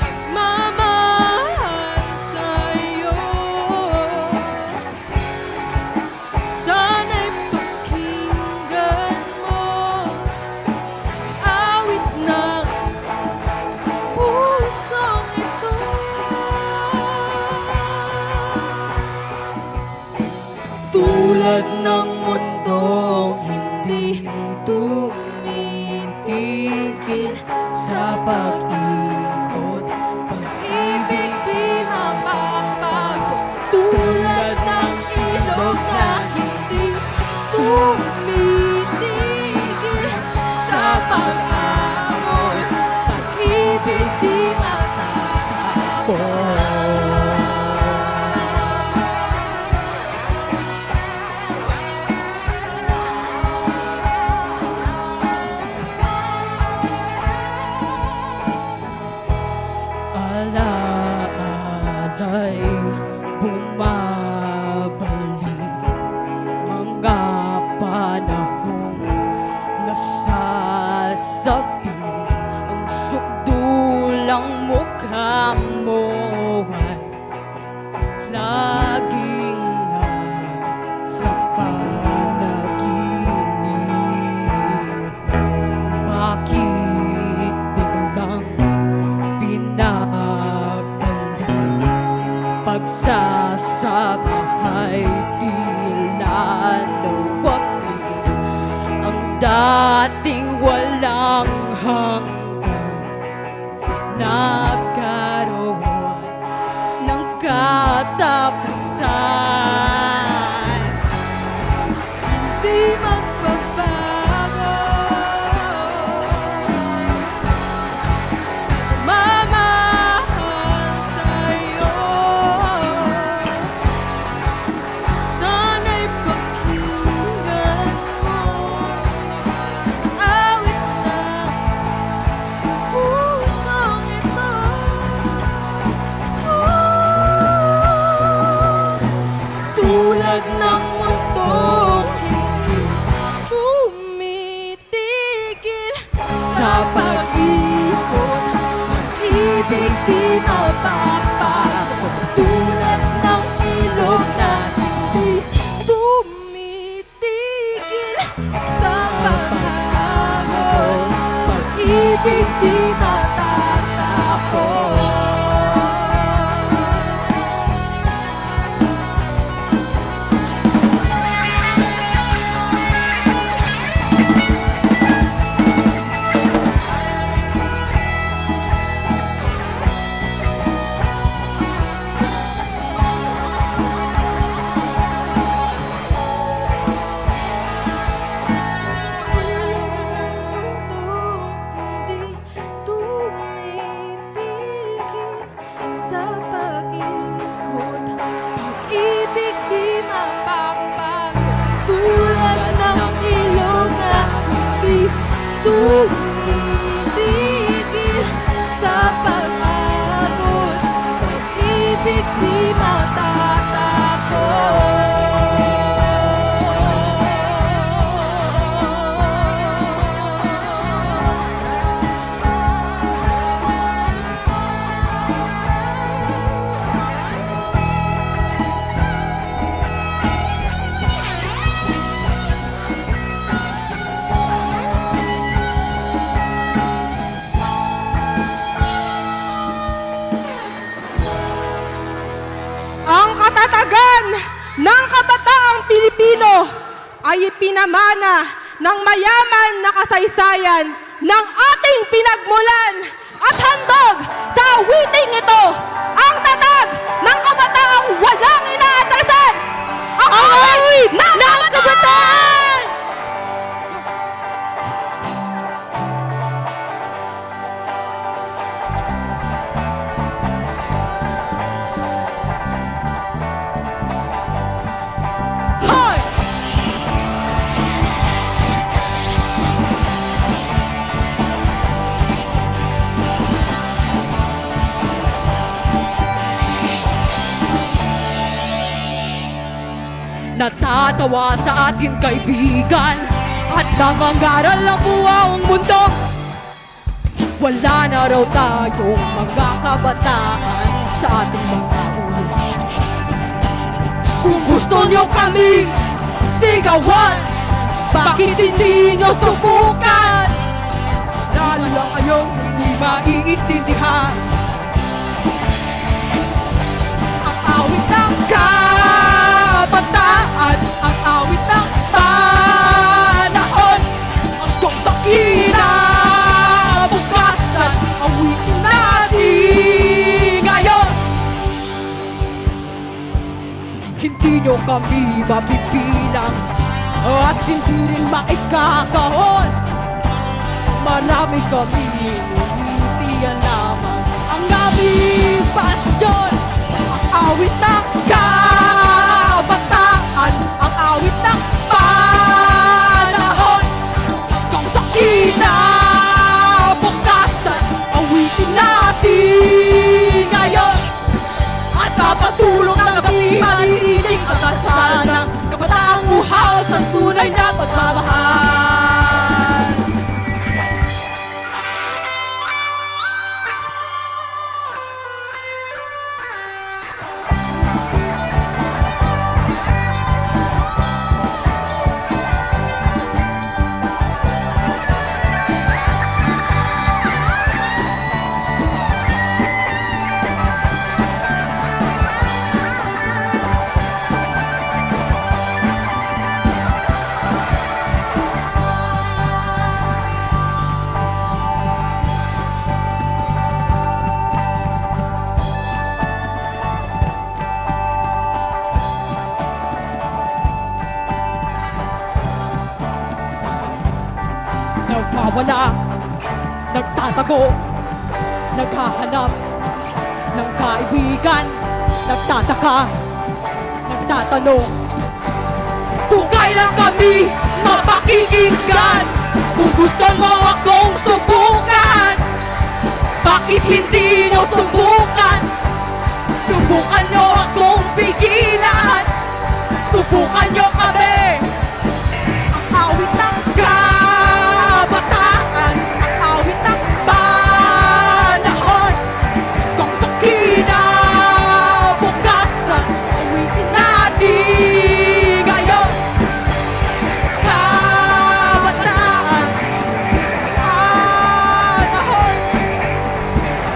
pagmamahal sa'yo. Sana'y pakinggan mo awit ng pusong ito. Tulad ng mundong hindi tumitigil sa pag-ikot, pag-ibig di mapapago. Tulad ng ilog na hindi tumitigil sa pag-agos, pag-ibig di mapapago. Alaala'y bumabalik, mga panahong nasasabi. Ang sukdulang mukha mo ay laging nasa panaginip. Bakit biglang binabalik? Pagsasamahay tila nawaglit, ang dating walang hanggan nagkaroon ng katapusan. Hindi magbabago mamahal sa'yo. Sana'y pakinggan mo awit ng pusong ito. Tulad ng mundong hindi tumitigil sa pag-ikot, pag-ibig di mapapago. Tulad ng ilog na hindi tumitigil sa pag-agos, pag-ibig di matatapos. pag-ibig di Ang katatagan ng kabataang Pilipino ay ipinamana ng mayaman na kasaysayan ng ating pinagmulan at handog sa awiting ito ang tatag ng kabataang walang inaatrasan. Ang awit ng kabataan! Hoy! Natatawa sa ating kaibigan at nangangaral ang buwang mundo. Wala na raw tayong mga kabataan sa ating mga ulo. Kung gusto nyo kami sigawan, bakit hindi nyo subukan? Lalo lang kayong hindi maiintindihan ang awit ng kabataan, ang awit ng panahon, hanggang sa kinabukasan, awitin natin ngayon. Hindi nyo kami mapipilang at hindi rin maikakahon. Marami kami, ngunitiyan lamang ang aming pasyon. Ang awit ng kabataan, ang awit ng panahon, hanggang sa kinabukasan, awitin natin ngayon. At sa pagtulong ng gabi, maririnig ang tansa ng kabataang uhaw sa tunay na pagmamahal. Nagpawala, nagtatago, naghahanap ng kaibigan, nagtataka, nagtatanong kung kailan kami mapakikinggan. Kung gusto mo akong subukan, bakit hindi nyo subukan? Subukan nyo akong pigilan, subukan nyo kami. Ang awit ng kabataan, ang awit ng panahon, hanggang sa kinabukasan, awitin natin ngayon. Kabataan, panahon,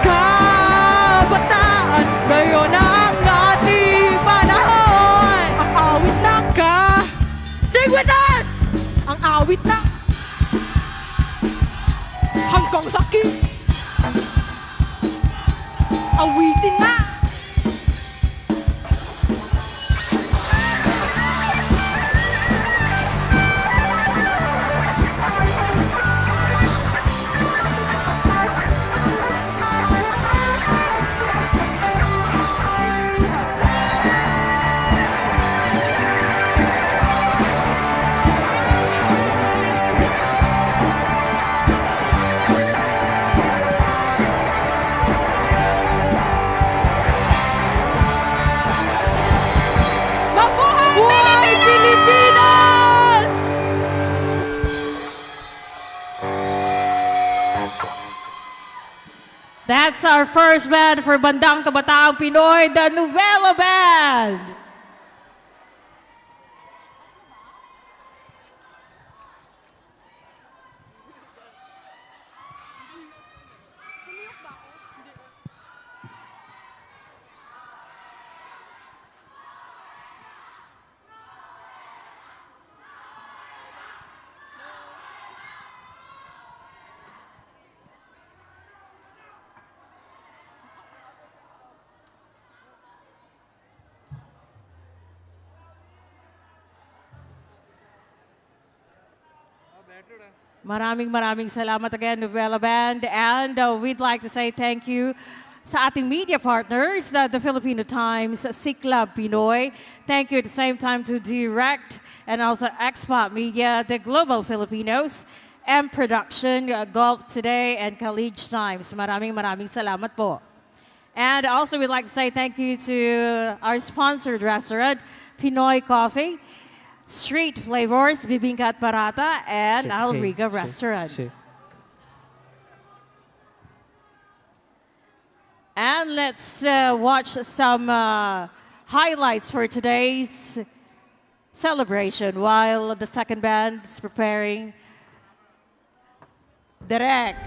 kabataan, ngayon ang ating panahon. Ang awit ng sing with us! Ang awit ng hanggang sa awitin na. That's our first band for Bandang Kabataang Pinoy, the Novela Band. Maraming salamat again, Novela Band. And we'd like to say thank you sa ating media partners, the Filipino Times, Club Pinoy. Thank you at the same time to Direct and also Expat Media, the Global Filipinos, M Production, Gulf Today, and College Times. Maraming salamat po. And also we'd like to say thank you to our sponsored restaurant, Pinoy Coffee, Street Flavors, Bibingka at Parata, and Alriga Restaurant. And let's watch some highlights for today's celebration while the second band is preparing. Direct.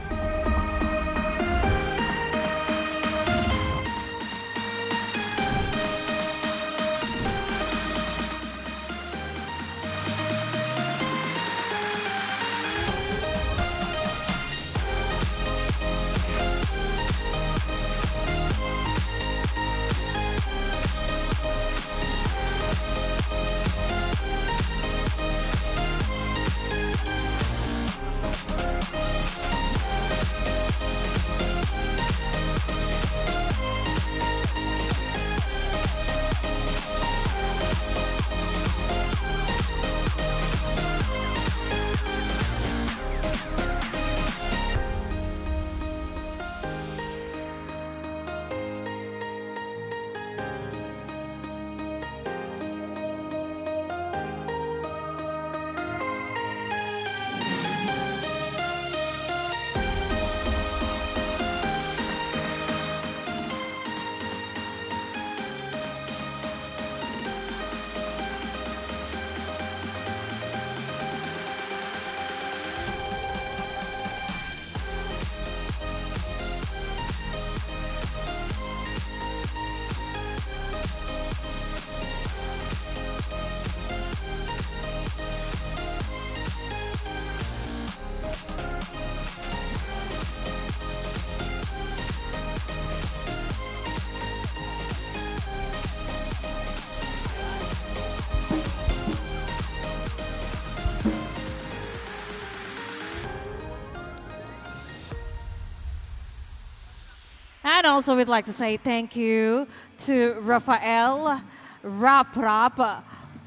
And also we'd like to say thank you to Rafael Rap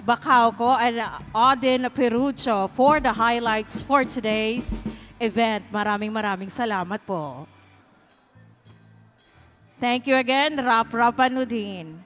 Bacauco and Odin Perucho for the highlights for today's event. Maraming salamat po. Thank you again, Rap Anudin.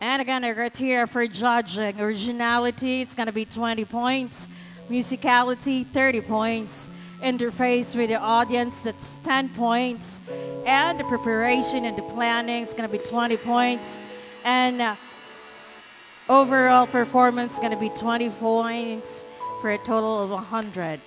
And again, our criteria for judging: originality, it's going to be 20 points; musicality, 30 points; interface with the audience, that's 10 points; and the preparation and the planning is going to be 20 points; and overall performance is going to be 20 points for a total of 100.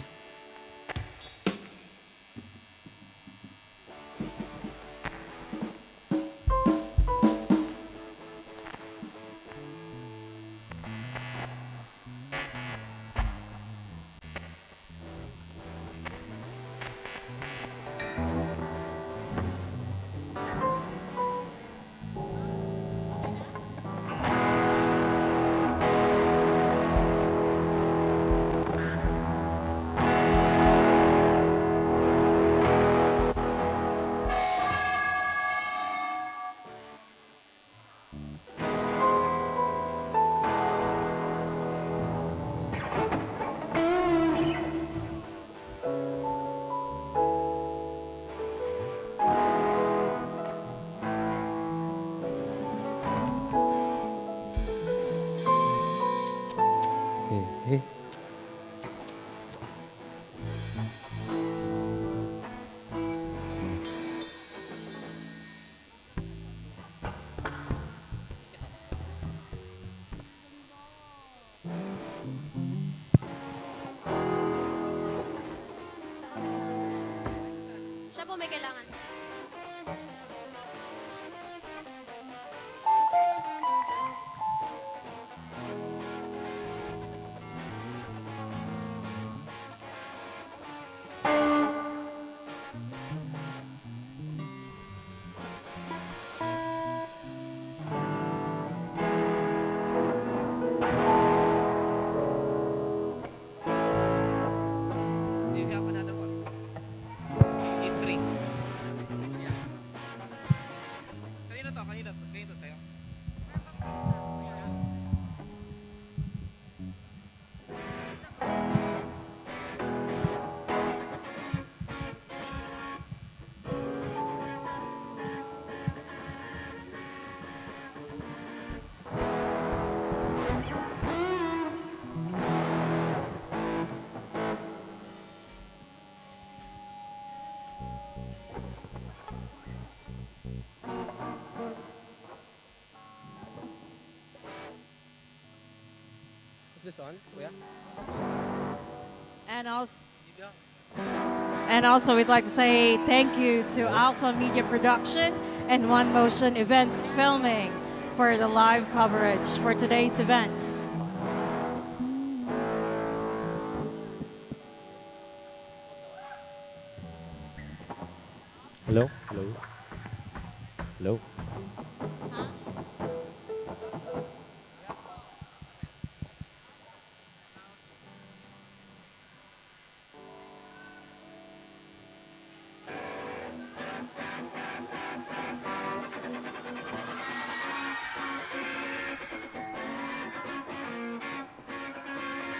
po may kailangan. Do you have another one? In three. Kanino to? Kanino sa'yo? Is this on, Kuya? And also, we'd like to say thank you to Alpha Media Production and One Motion Events Filming for the live coverage for today's event. Hello? Hello? Hello?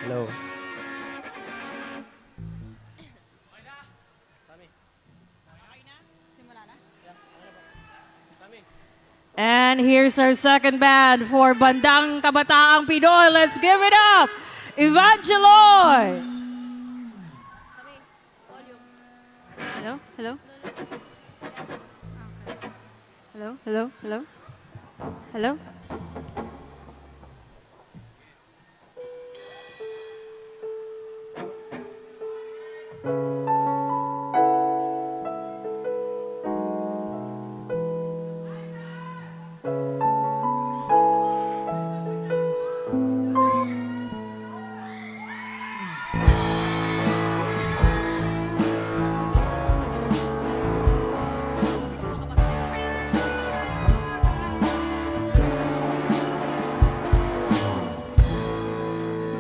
Hello? And here's our second band for Bandang Kabataang Pinoy. Let's give it up! Evangeloy! Hello? Hello? Hello? Hello? Hello? Hello?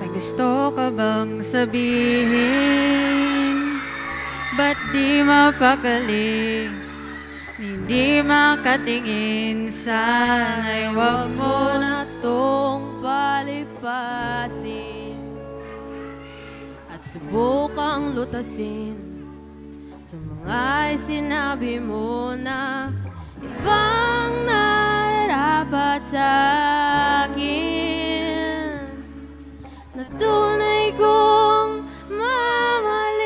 May gusto ka bang sabihin? Ba't di mapakali? Hindi makatingin, sana'y wag mo na tong palipasin at subukang lutasin sa mga sinabi mo na ibang nararapat sa akin na tunay kong mamahalin.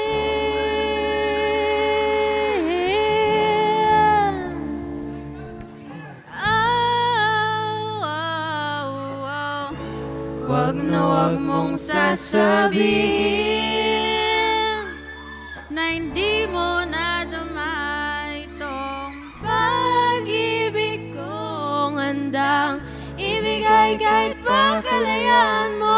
Wag na wag mong sasabihin na hindi mo nadama itong pag-ibig kong handang ibigay kahit pa kalayaan mo.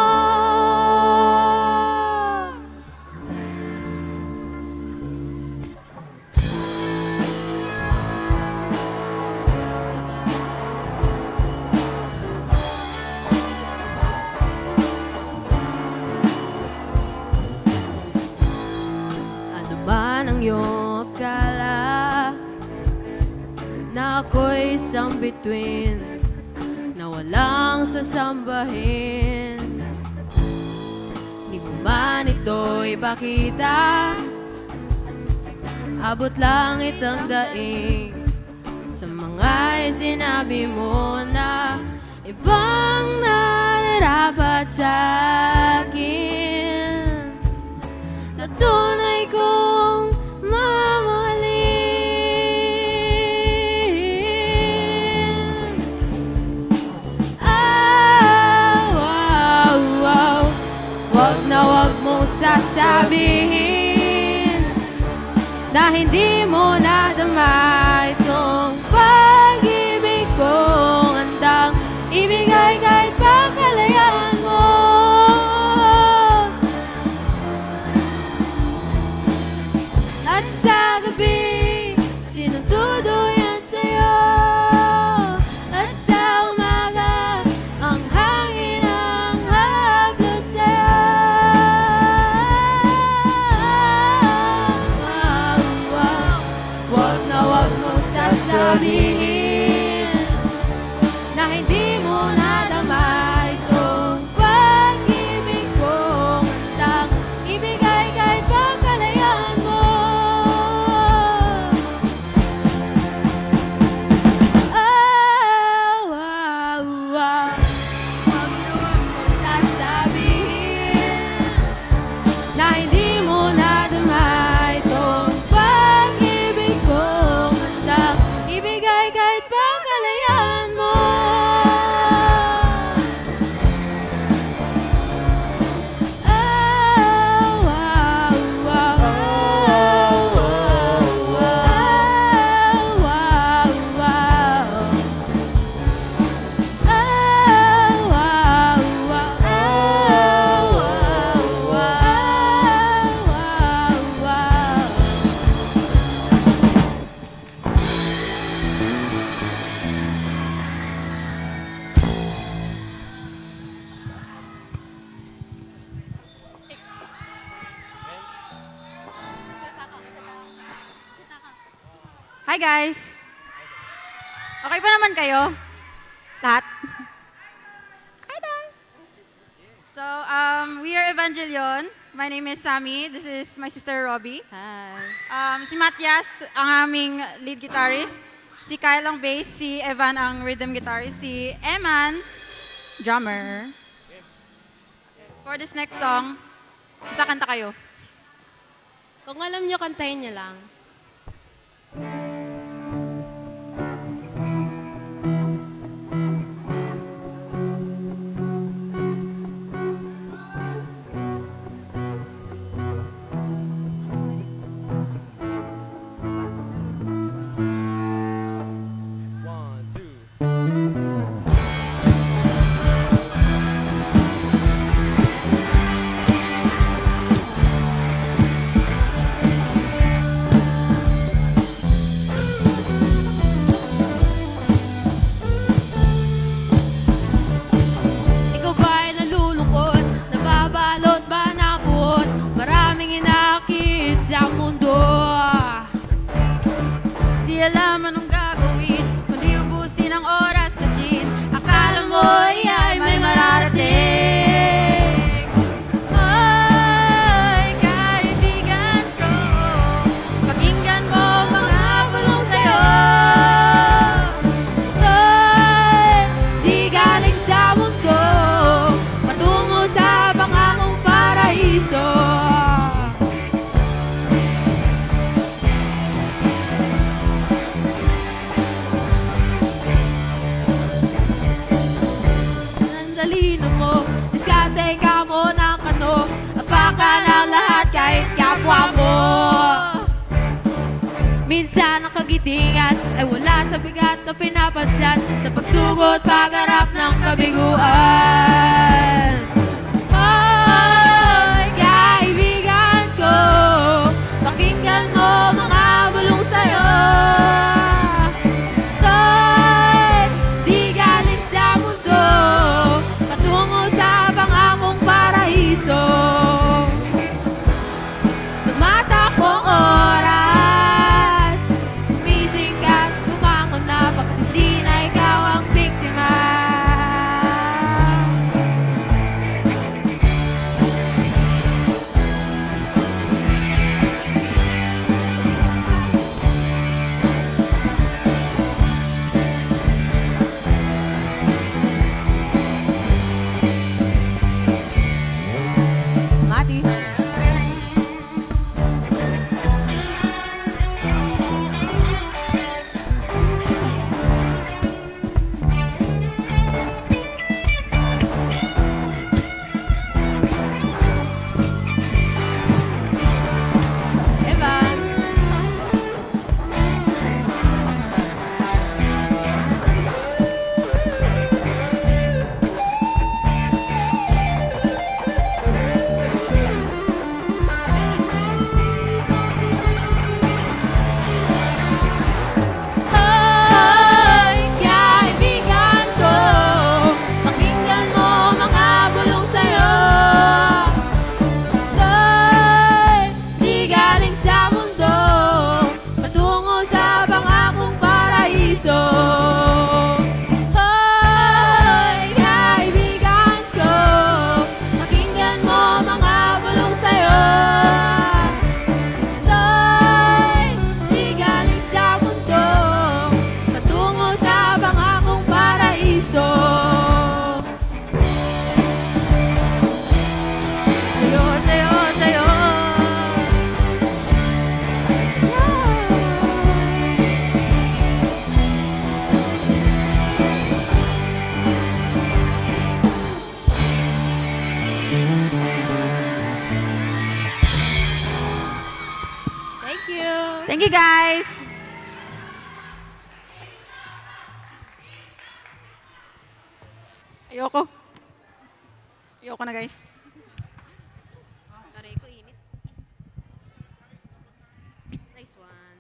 Ano ba nang iyong akala na ako'y isang bituin na walang sasambahin? Di mo man ito ipakita, abot langit ang daing sa mga sinabi mo na ibang nararapat sa akin na tunay kong mamahalin. Wag na wag mong sasabihin na na hindi mo nadama itong pag-ibig kong handang ibigay kahit pa kalayaan mo. At sa gabi, sinutuduyan sa'yo. At sa umaga, ang hangin ang haplos sa'yo. Wag na wag mo sasabihin na hindi mo nadama itong pag-ibig kong handang ibigay kahit pa kalayaan mo. Oh, wow, wow. Wag na wag mo sasabihin na hindi mo nadama itong pag-ibig kong handang ibigay kahit pa kalayaan mo. Oh, wow, wow. Oh, wow, wow. Oh, wow, wow. Oh, wow, wow. Hi guys! Okay pa naman kayo? Lahat? Hi there! So, we are Evangelion. My name is Sammy. This is my sister Robbie. Hi. Si Matias, ang aming lead guitarist. Si Kyle ang bass. Si Evan ang rhythm guitarist. Si Eman, drummer. For this next song, basta kanta kayo. Kung alam nyo, kantahin nyo lang. Ikaw ba'y nalulungkot? Nababalot ba ng buot? Maraming inakit sa mundo. Di alam anong gagawin, kundi ubusin ang oras sa gin. Akala mo ay may mararating. Ay, kaibigan ko, pakinggan mo mga bulong sa'yo. Ito'y di galing sa mundo, patungo sa pangakong paraiso. Nandalino mo, diskarte ka mo ng kano, apakan ang lahat kahit kapwa mo. Minsan ang kagitingan ay wala sa bigat na pinapansin, sa pagsugod pagharap ng kabiguan. Ay, kaibigan ko, pakinggan mo mga bulong sa'yo. Ito'y di galing sa mundo, patungo sa pangakong paraiso. Tumatakbong oras, gumising ka, tumangon na, bakit hindi na ikaw ang biktima? paraiso. Hoy, kaibigan ko, pakinggan mo mga bulong sa'yo. To'y di galing sa mundo, patungo sa pangakong paraiso. Sayo, sayo, sayo. Thank you. Thank you, guys. Ayoko. Ayoko na, guys. Aray ko, init. Nice one.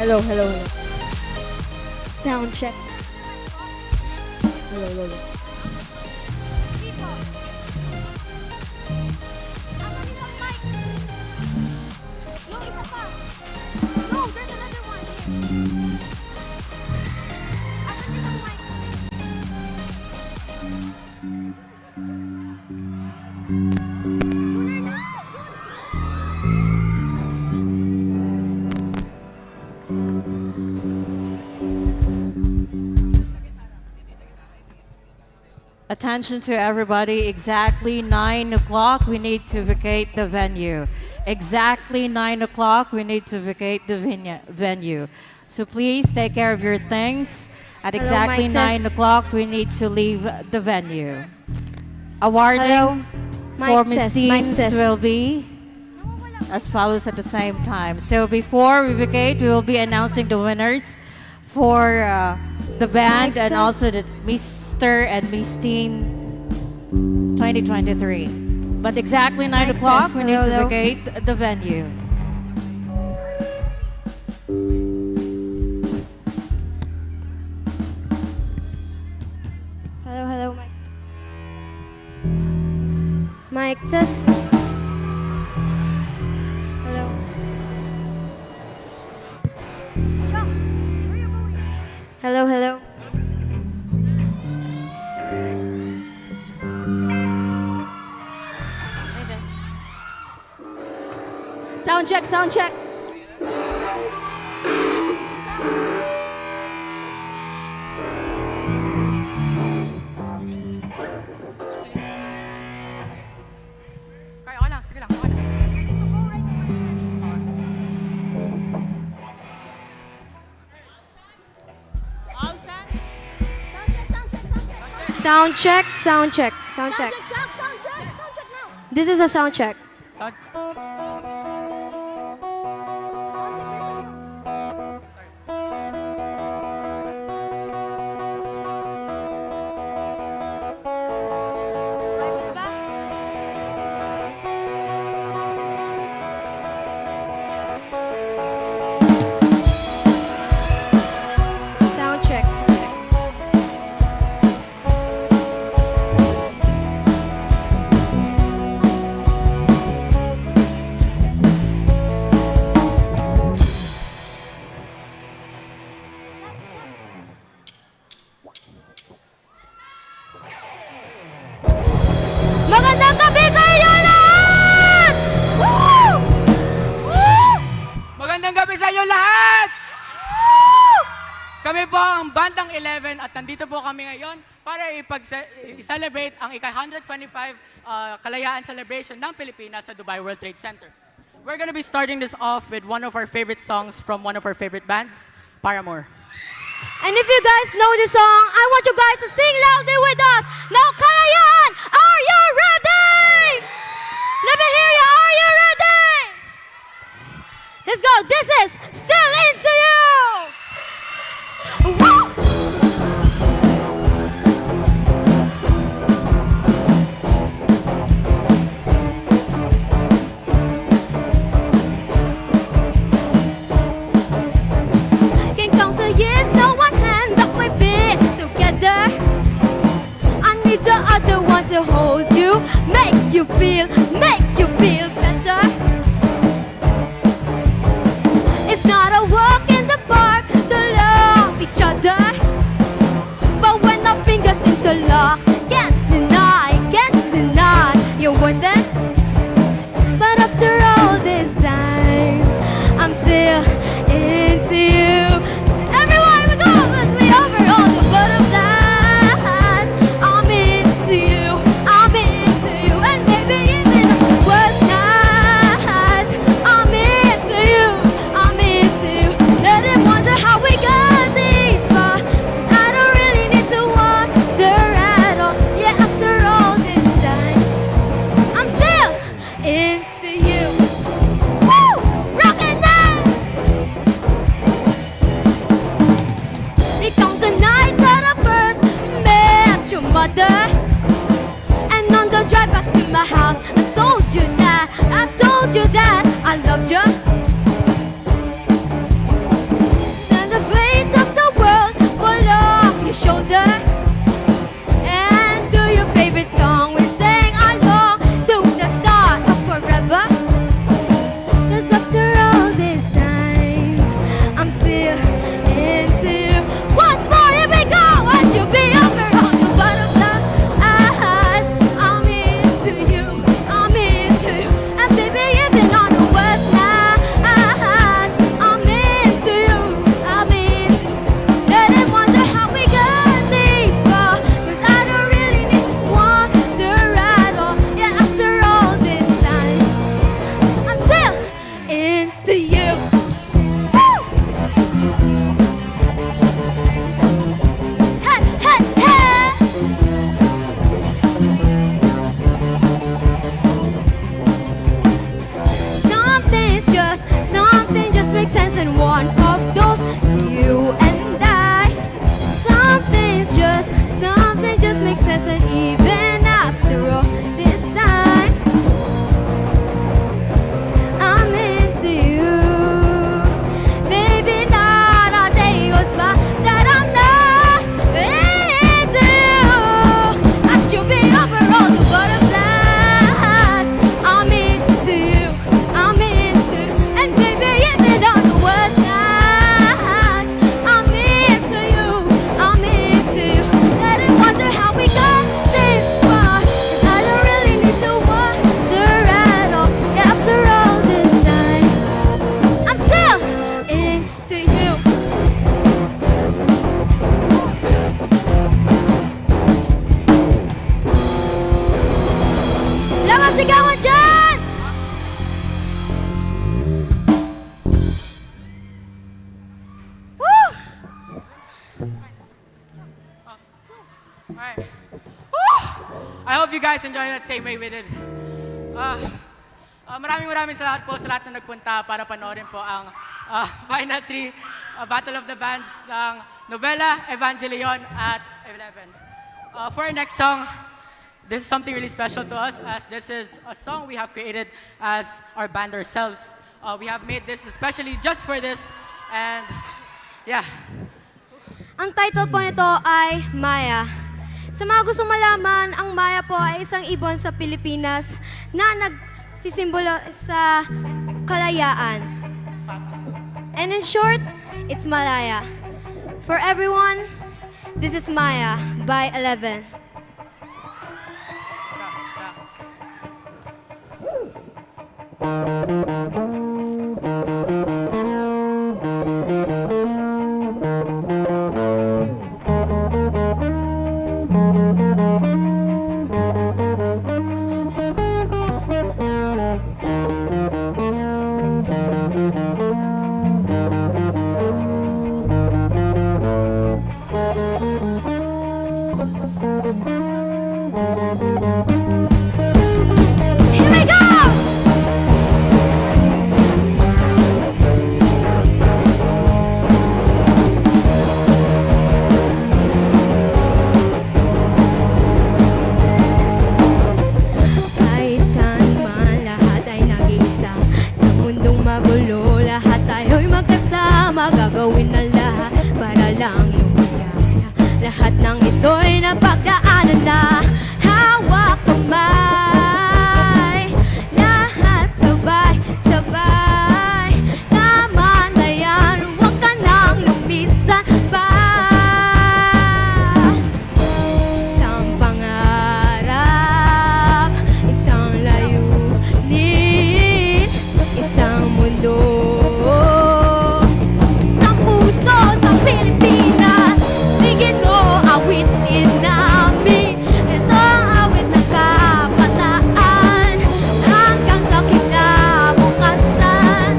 Low. Hello. Sound check. Hello. Attention to everybody, exactly 9 o'clock, we need to vacate the venue. Exactly 9 o'clock, we need to vacate the venue. So please take care of your things. At Hello, exactly mic 9 test. o'clock, we need to leave the venue. Awarding for Miss Teens will be as follows at the same time. So before we vacate, we will be announcing the winners for the band and also the Mr. and Miss Teen 2023. But exactly 9 o'clock, we need to Hello. vacate the venue. Hello, mic. Mic test. Hello. Hello. Sound check. Kaya ka lang, sige lang, okay lang. Sound check. This is a sound check. Sound check. gabi sa inyo lahat! Kami po ang Bandang 11 at nandito po kami ngayon para i-celebrate ang ika-125 kalayaan celebration ng Pilipinas sa Dubai World Trade Center. We're gonna be starting this off with one of our favorite songs from one of our favorite bands, Paramore. And if you guys know this song, I want you guys to sing loudly with us. Now, Kalayaan, are you ready? Let me hear you. Are you ready? Let's go. This is Still Into You. Woo! Can count the years, no one hand that we be together. I need the other one to hold you, make you feel better. It's not a walk in the park to love each other, but when our fingers interlock, can't deny, you wonder. But after all this time, I'm still into you. Everyone, we go, but we over all the butterflies. I'm into you, and maybe even worse nights. I'm into you. Let him wonder how we got this far. I don't really need to wonder at all. Yeah, after all this time, I'm still into you. Woo! Rock and dance! Recount the night that I first met your mother. And on the drive back to my house, I told you that I loved you. And the weight of the world fall off your shoulder. And to your favorite song we sang along to the start of forever. 'Cause after all this time, I'm still into you. Once more, here we go. Won't you be over on the butterflies? I'm into you. And baby, even on the worst night, I'm into you. Let him wonder how we got this far. 'Cause I don't really need wonder at all. Yeah, after all this time, I'm still into you. Woo! Hey, hey, hey! Something just makes sense in one of those, you and I. Something just makes sense, and even after all this time, I'm into you. Baby, not a day goes by that I'm not into you. I should be over all the butterflies. I'm into you. And baby, even on the worst night, I'm into you. Let him wonder how we got this far. 'Cause I don't really need to wonder at all. Yeah, after all this time, I'm still into you. Laban sigawan dyan! Woo! Alright. Woo! I hope you guys enjoy that same way we did. Maraming salamat po sa lahat na nagpunta para panoorin po ang Final 3 Battle of the Bands ng Novela Evangelion at 11. For our next song, this is something really special to us, as this is a song we have created as our band ourselves. We have made this especially just for this, and yeah. Ang title po nito ay Maya. Sa mga gustong malaman, ang Maya po ay isang ibon sa Pilipinas na nagsisimbolo sa kalayaan. And in short, it's Malaya. For everyone, this is Maya by 11. pinapagdaanan na hawak kamay. Lahat sabay-sabay, tama na yan, huwag ka nang lumisan pa. Isang pangarap, isang layunin, isang mundo, isang puso sa Pilipinas. Tingin mo, awitin namin, ito ang awit ng kabataan. Hanggang sa kinabukasan,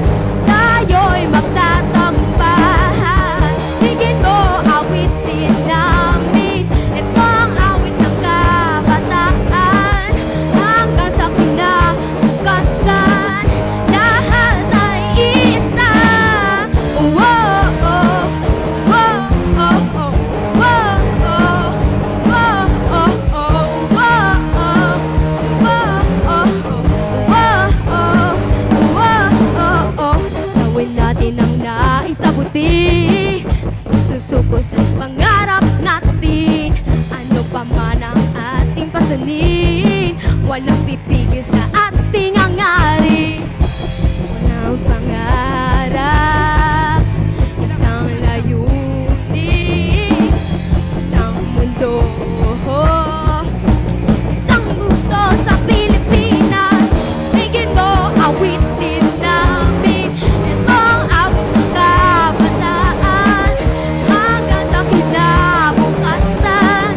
tayo'y magtatagumpay. Tingin mo, awitin namin, ito ang awit ng kabataan. Hanggang sa kinabukasan, lahat ay isa. Whoa, oh, whoa, oh, oh, whoa, oh, whoa, oh, oh, whoa, oh, whoa, oh, oh. Gawin natin ang naisabuti, susuko sa pangarap natin. Ano pa man ang ating pasanin, walang pipigil sa ating hangarin. Walang pangarap, isang layunin, isang mundo, isang gusto sa Pilipinas. Tingin mo, awitin namin, ito ang awit ng kabataan. Hanggang sa kinabukasan,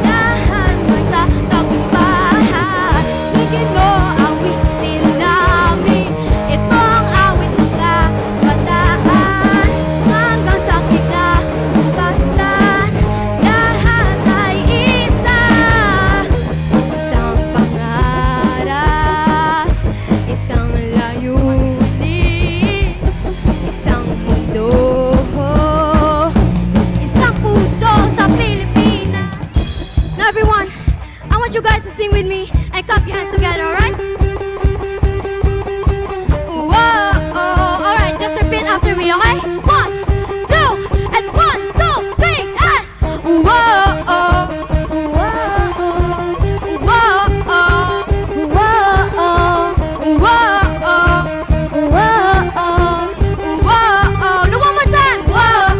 lahat magtatagumpay. Tingin mo, awitin namin, ito ang awit ng kabataan. Hanggang sa kinabukasan, lahat ay isa. Isang pangarap, isang layunin, isang mundo, isang puso sa Pilipinas. Now everyone, I want you guys to sing with me and clap your hands together, alright? Whoa, oh, alright, just repeat after me, okay? 1, 2, and 1, 2, 3, and whoa, oh, whoa, whoa, oh, whoa, whoa, whoa. No, one more time. Whoa,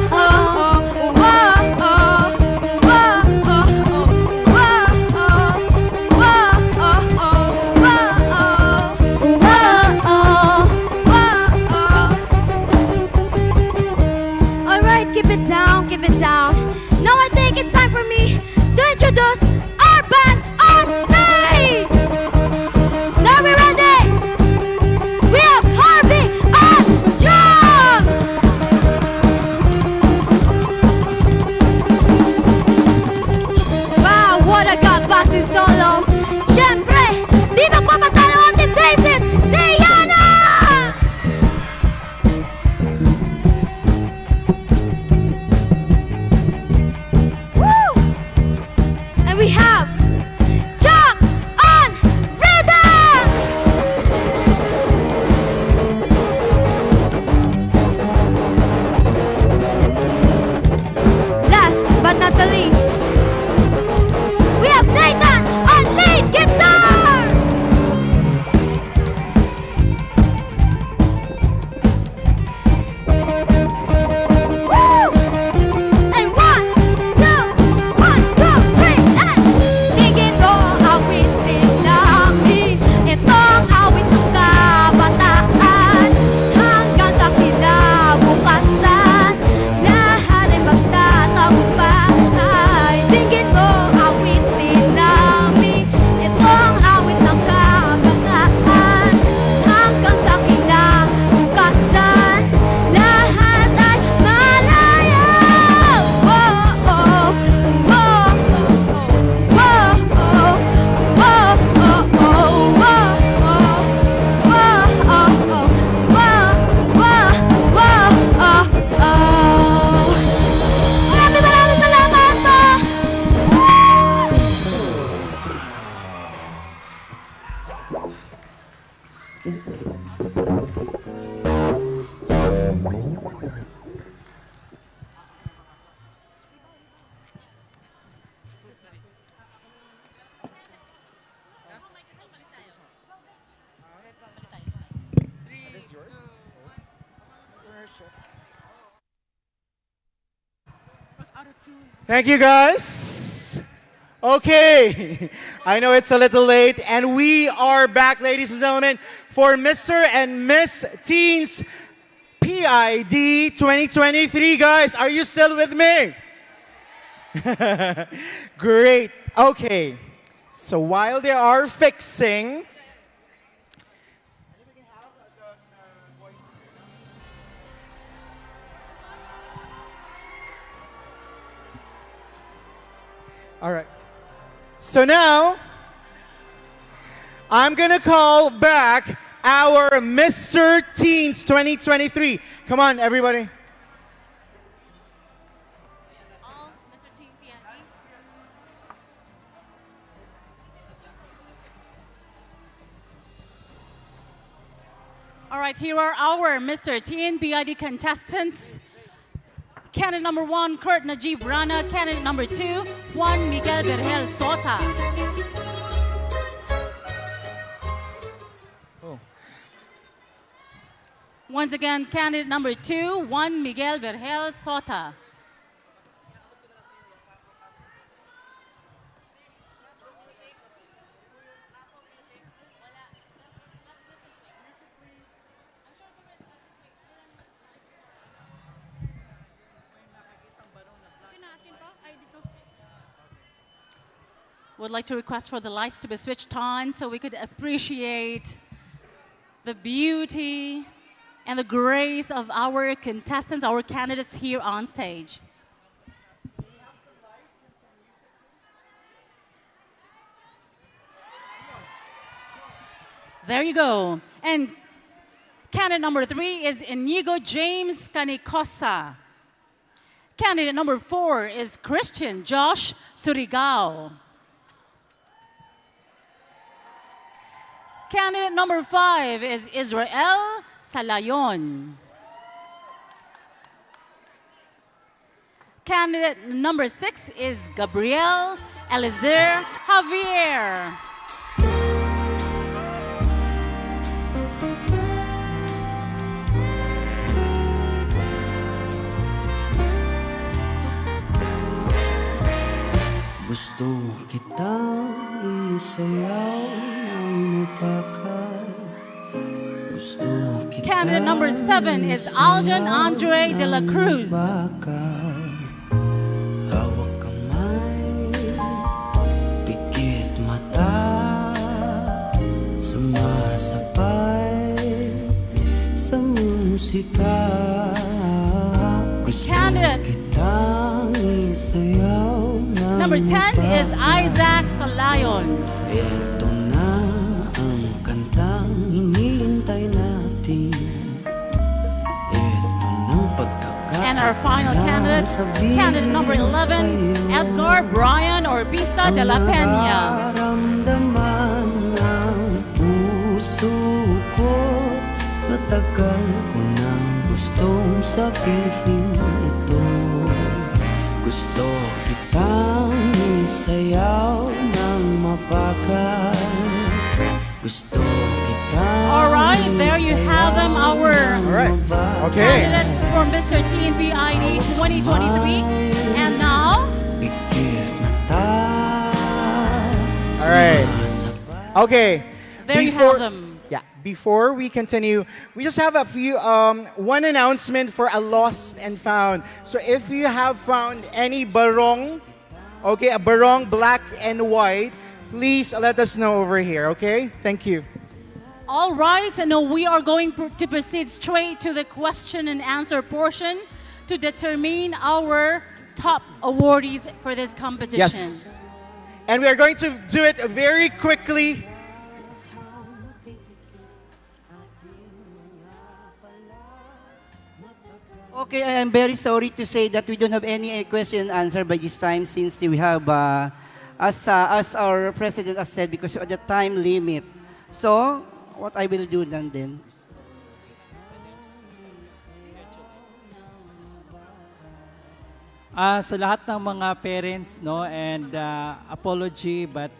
all right, keep it down, keep it down. Now I think it's time for me to introduce our band on stage. Now we're ready. We have Harvey on drums. Wow, what a gut-busting solo. Siyempre, di magpapatalo ang ating bassist, si Yana! Woo! And we have Chuck on rhythm! Last but not the least, we have Nathan on lead guitar! Woo! And 1, 2, 1, 2, 3, and tingin mo, awitin namin, ito ang awit ng kabataan. Hanggang sa kinabukasan, lahat ay magtatagumpay. Tingin mo, awitin namin, ito ang awit ng kabataan. Hanggang sa kinabukasan, lahat ay malaya. Whoa, oh, whoa, whoa, oh, whoa, oh, whoa, oh, Maraming salamat po! Thank you, guys. Okay, I know it's a little late, and we are back, ladies and gentlemen, for Mr. and Miss Teens PID 2023. Guys, are you still with me? Great. Okay, so while they are fixing, all right. So now, I'm gonna call back our Mr. Teens 2023. Come on, everybody. All right, here are our Mr. Teen BID contestants. Candidate number 1, Kurt Najib Rana. Candidate number 2, Juan Miguel Vergel Sota. Oh. Once again, candidate number 2, Juan Miguel Vergel Sota. Would like to request for the lights to be switched on so we could appreciate the beauty and the grace of our contestants, our candidates here on stage. There you go. And candidate number 3 is Inigo James Canicosa. Candidate number 4 is Christian Josh Surigao. Candidate number 5 is Israel Salayon. Candidate number 6 is Gabriel Elizer Javier. Gusto kitang isayaw ng mapakal. Gusto kitang Candidate number 7 is Aljan Andre de la Cruz. Hawak kamay, pikit mata, sumasabay sa musika. Gusto kitang isayaw. Number 10 is Isaac Salayon. Ito na ang kantang hinihintay natin. Ito ng pagkakataon. And our final candidate, candidate number 11, Edgar Brian Orbista de la Peña. Nararamdaman ng puso ko, matagal ko nang gustong sabihin ito. Gusto kitang isayaw ng mapagal. Gusto kitang All right, there you have them, our candidates for Mr. Teen BID 2023. And now, all right. Okay. there you have them. Yeah, before we continue, we just have a few, one announcement for a lost and found. So if you have found any barong, okay, a barong black and white, please let us know over here, okay? Thank you. All right, now we are going to proceed straight to the question and answer portion to determine our top awardees for this competition. Yes. And we are going to do it very quickly. Okay, I am very sorry to say that we don't have any question and answer by this time since we have, as our president has said, because of the time limit. So, what I will do then. Sa lahat ng mga parents, no, and apology, but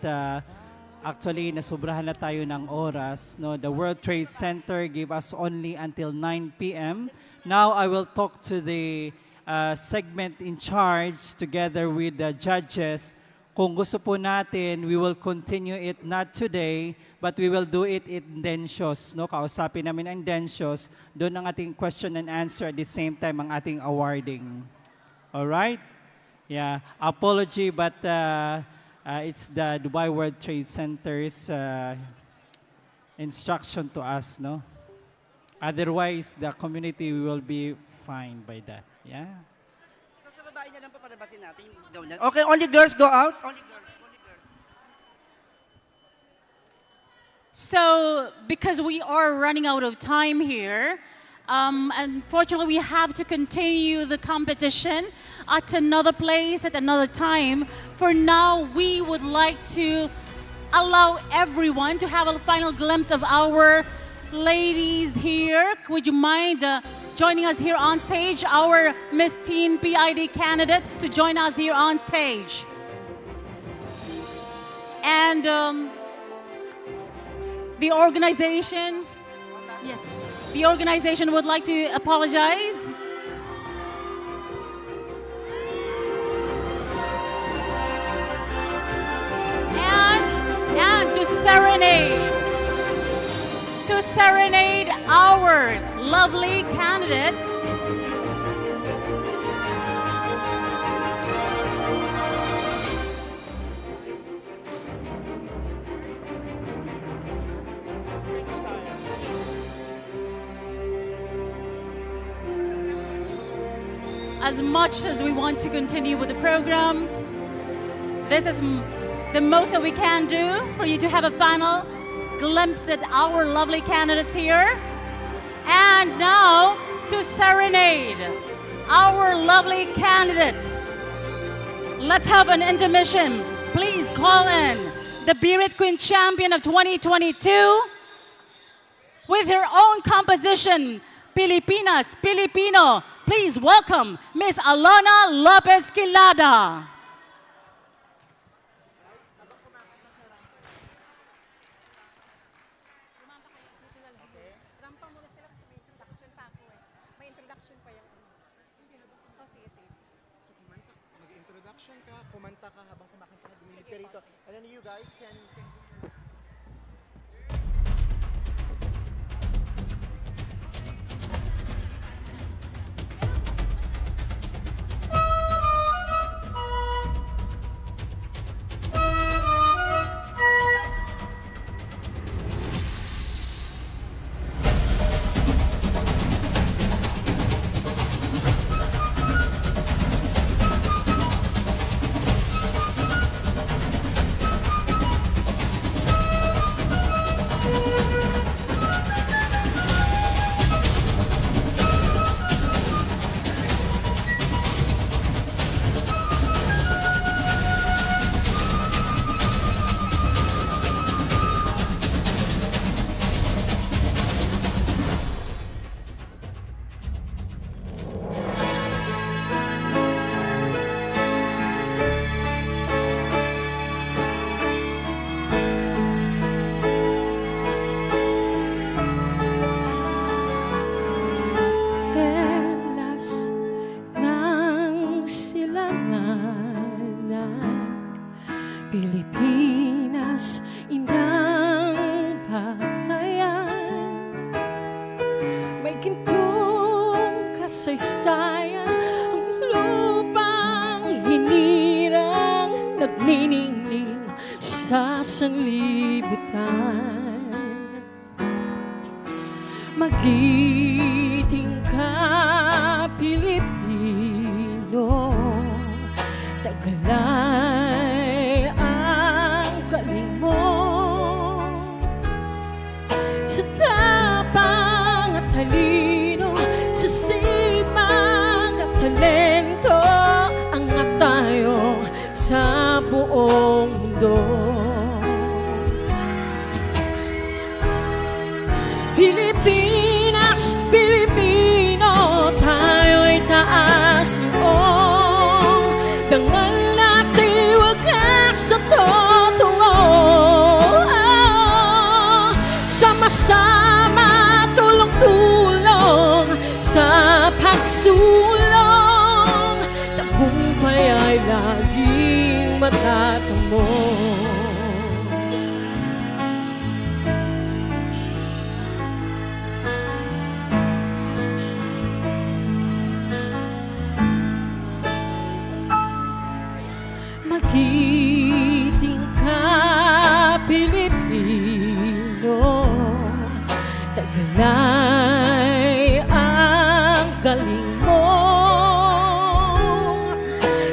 actually nasobrahan na tayo ng oras, no. The World Trade Center gave us only until 9 p.m. Now I will talk to the segment in charge together with the judges. Kung gusto po natin, we will continue it not today, but we will do it in Densyo's. No? Kausapin namin ang Densyo's. Doon ang ating question and answer at the same time ang ating awarding. Alright? Yeah. Apology, but it's the Dubai World Trade Center's instruction to us. No? Otherwise, the community will be fine by that. Yeah. Okay, only girls go out. Only girls. So, because we are running out of time here, unfortunately, we have to continue the competition at another place, at another time. For now, we would like to allow everyone to have a final glimpse of our ladies here. Would you mind joining us here on stage? Our Miss Teen PID candidates to join us here on stage. And the organization, yes, the organization would like to apologize. And to serenade our lovely candidates. As much as we want to continue with the program, this is the most that we can do for you to have a final glimpse at our lovely candidates here. And now, to serenade our lovely candidates, let's have an intermission. Please call in the Bearded Queen Champion of 2022 with her own composition, Pilipinas, Filipino. Please welcome Miss Alona Lopez Quilada. Kumanta ka habang kumakanta ka, dumilid ka rito. And then you guys can Pilipinas, indang bayan. May gintong kasaysayan, ang lupang hinirang, nagniningning sa sanlibutan. Magiting ka, Pilipino, tagalay ang galing mo. Sa tapang at talino, sa sipag at talento, angat tayo sa buong mundo. Pilipinas, Pilipino, tayo'y taas noong dangal natin wagas sa totoo. Sama-sama, tulong-tulong sa pagsulong. tagumpay ay laging matatamo. Magiting ka, Pilipino, tagalay ang galing mo.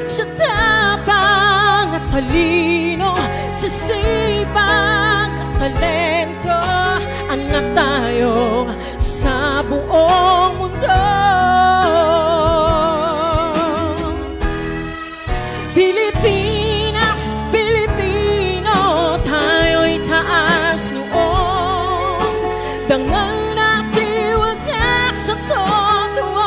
Sa tapang at talino, sa sipag at talento, angat tayo sa buong mundo. Pilipinas, Pilipino, tayo'y taas noon. Dangal natin wagas sa totoo.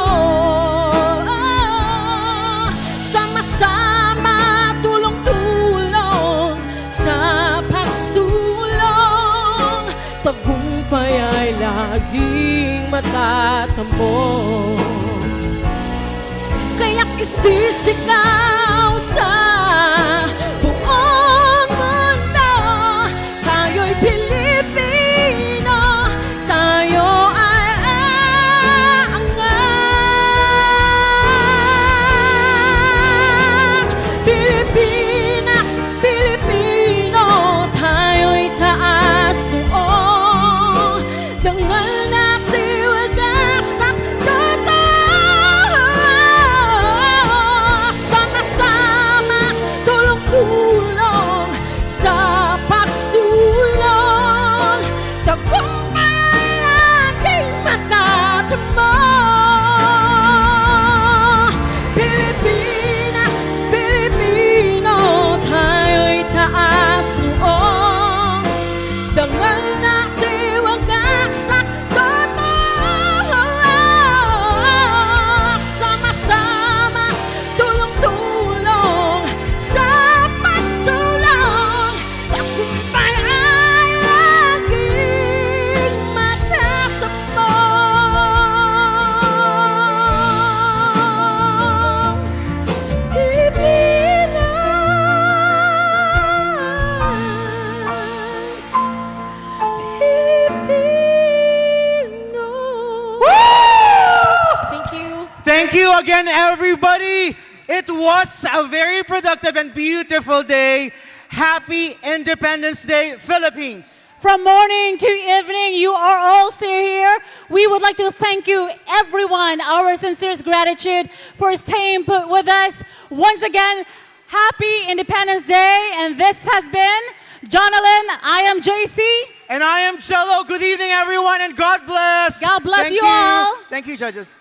Sama-sama, tulong-tulong sa pagsulong. Tagumpay ay laging matatamo. Kaya't isisigaw sa buong mundo, tayo'y Pilipino, tayo ay aangat. Pilipinas, Pilipino, tayo'y taas noon. Dangal natin wagas at totoo. Sama-sama, tulong-tulong sa pagsulong. Tagumpay ay laging matatamo. Pilipinas, Pilipino, tayo'y taas noon. Dangal natin wagas at totoo. Sama-sama, tulong-tulong sa pagsulong. Tagumpay ay laging matatamo. Thank you. Thank you again, everybody. It was a very productive and beautiful day. Happy Independence Day, Philippines. From morning to evening, you are all still here. We would like to thank you, everyone, our sincerest gratitude for staying put with us. Once again, happy Independence Day. And this has been Jonalyn. I am JC. And I am Jello. Good evening, everyone, and God bless. God bless Thank you all. Thank you, judges.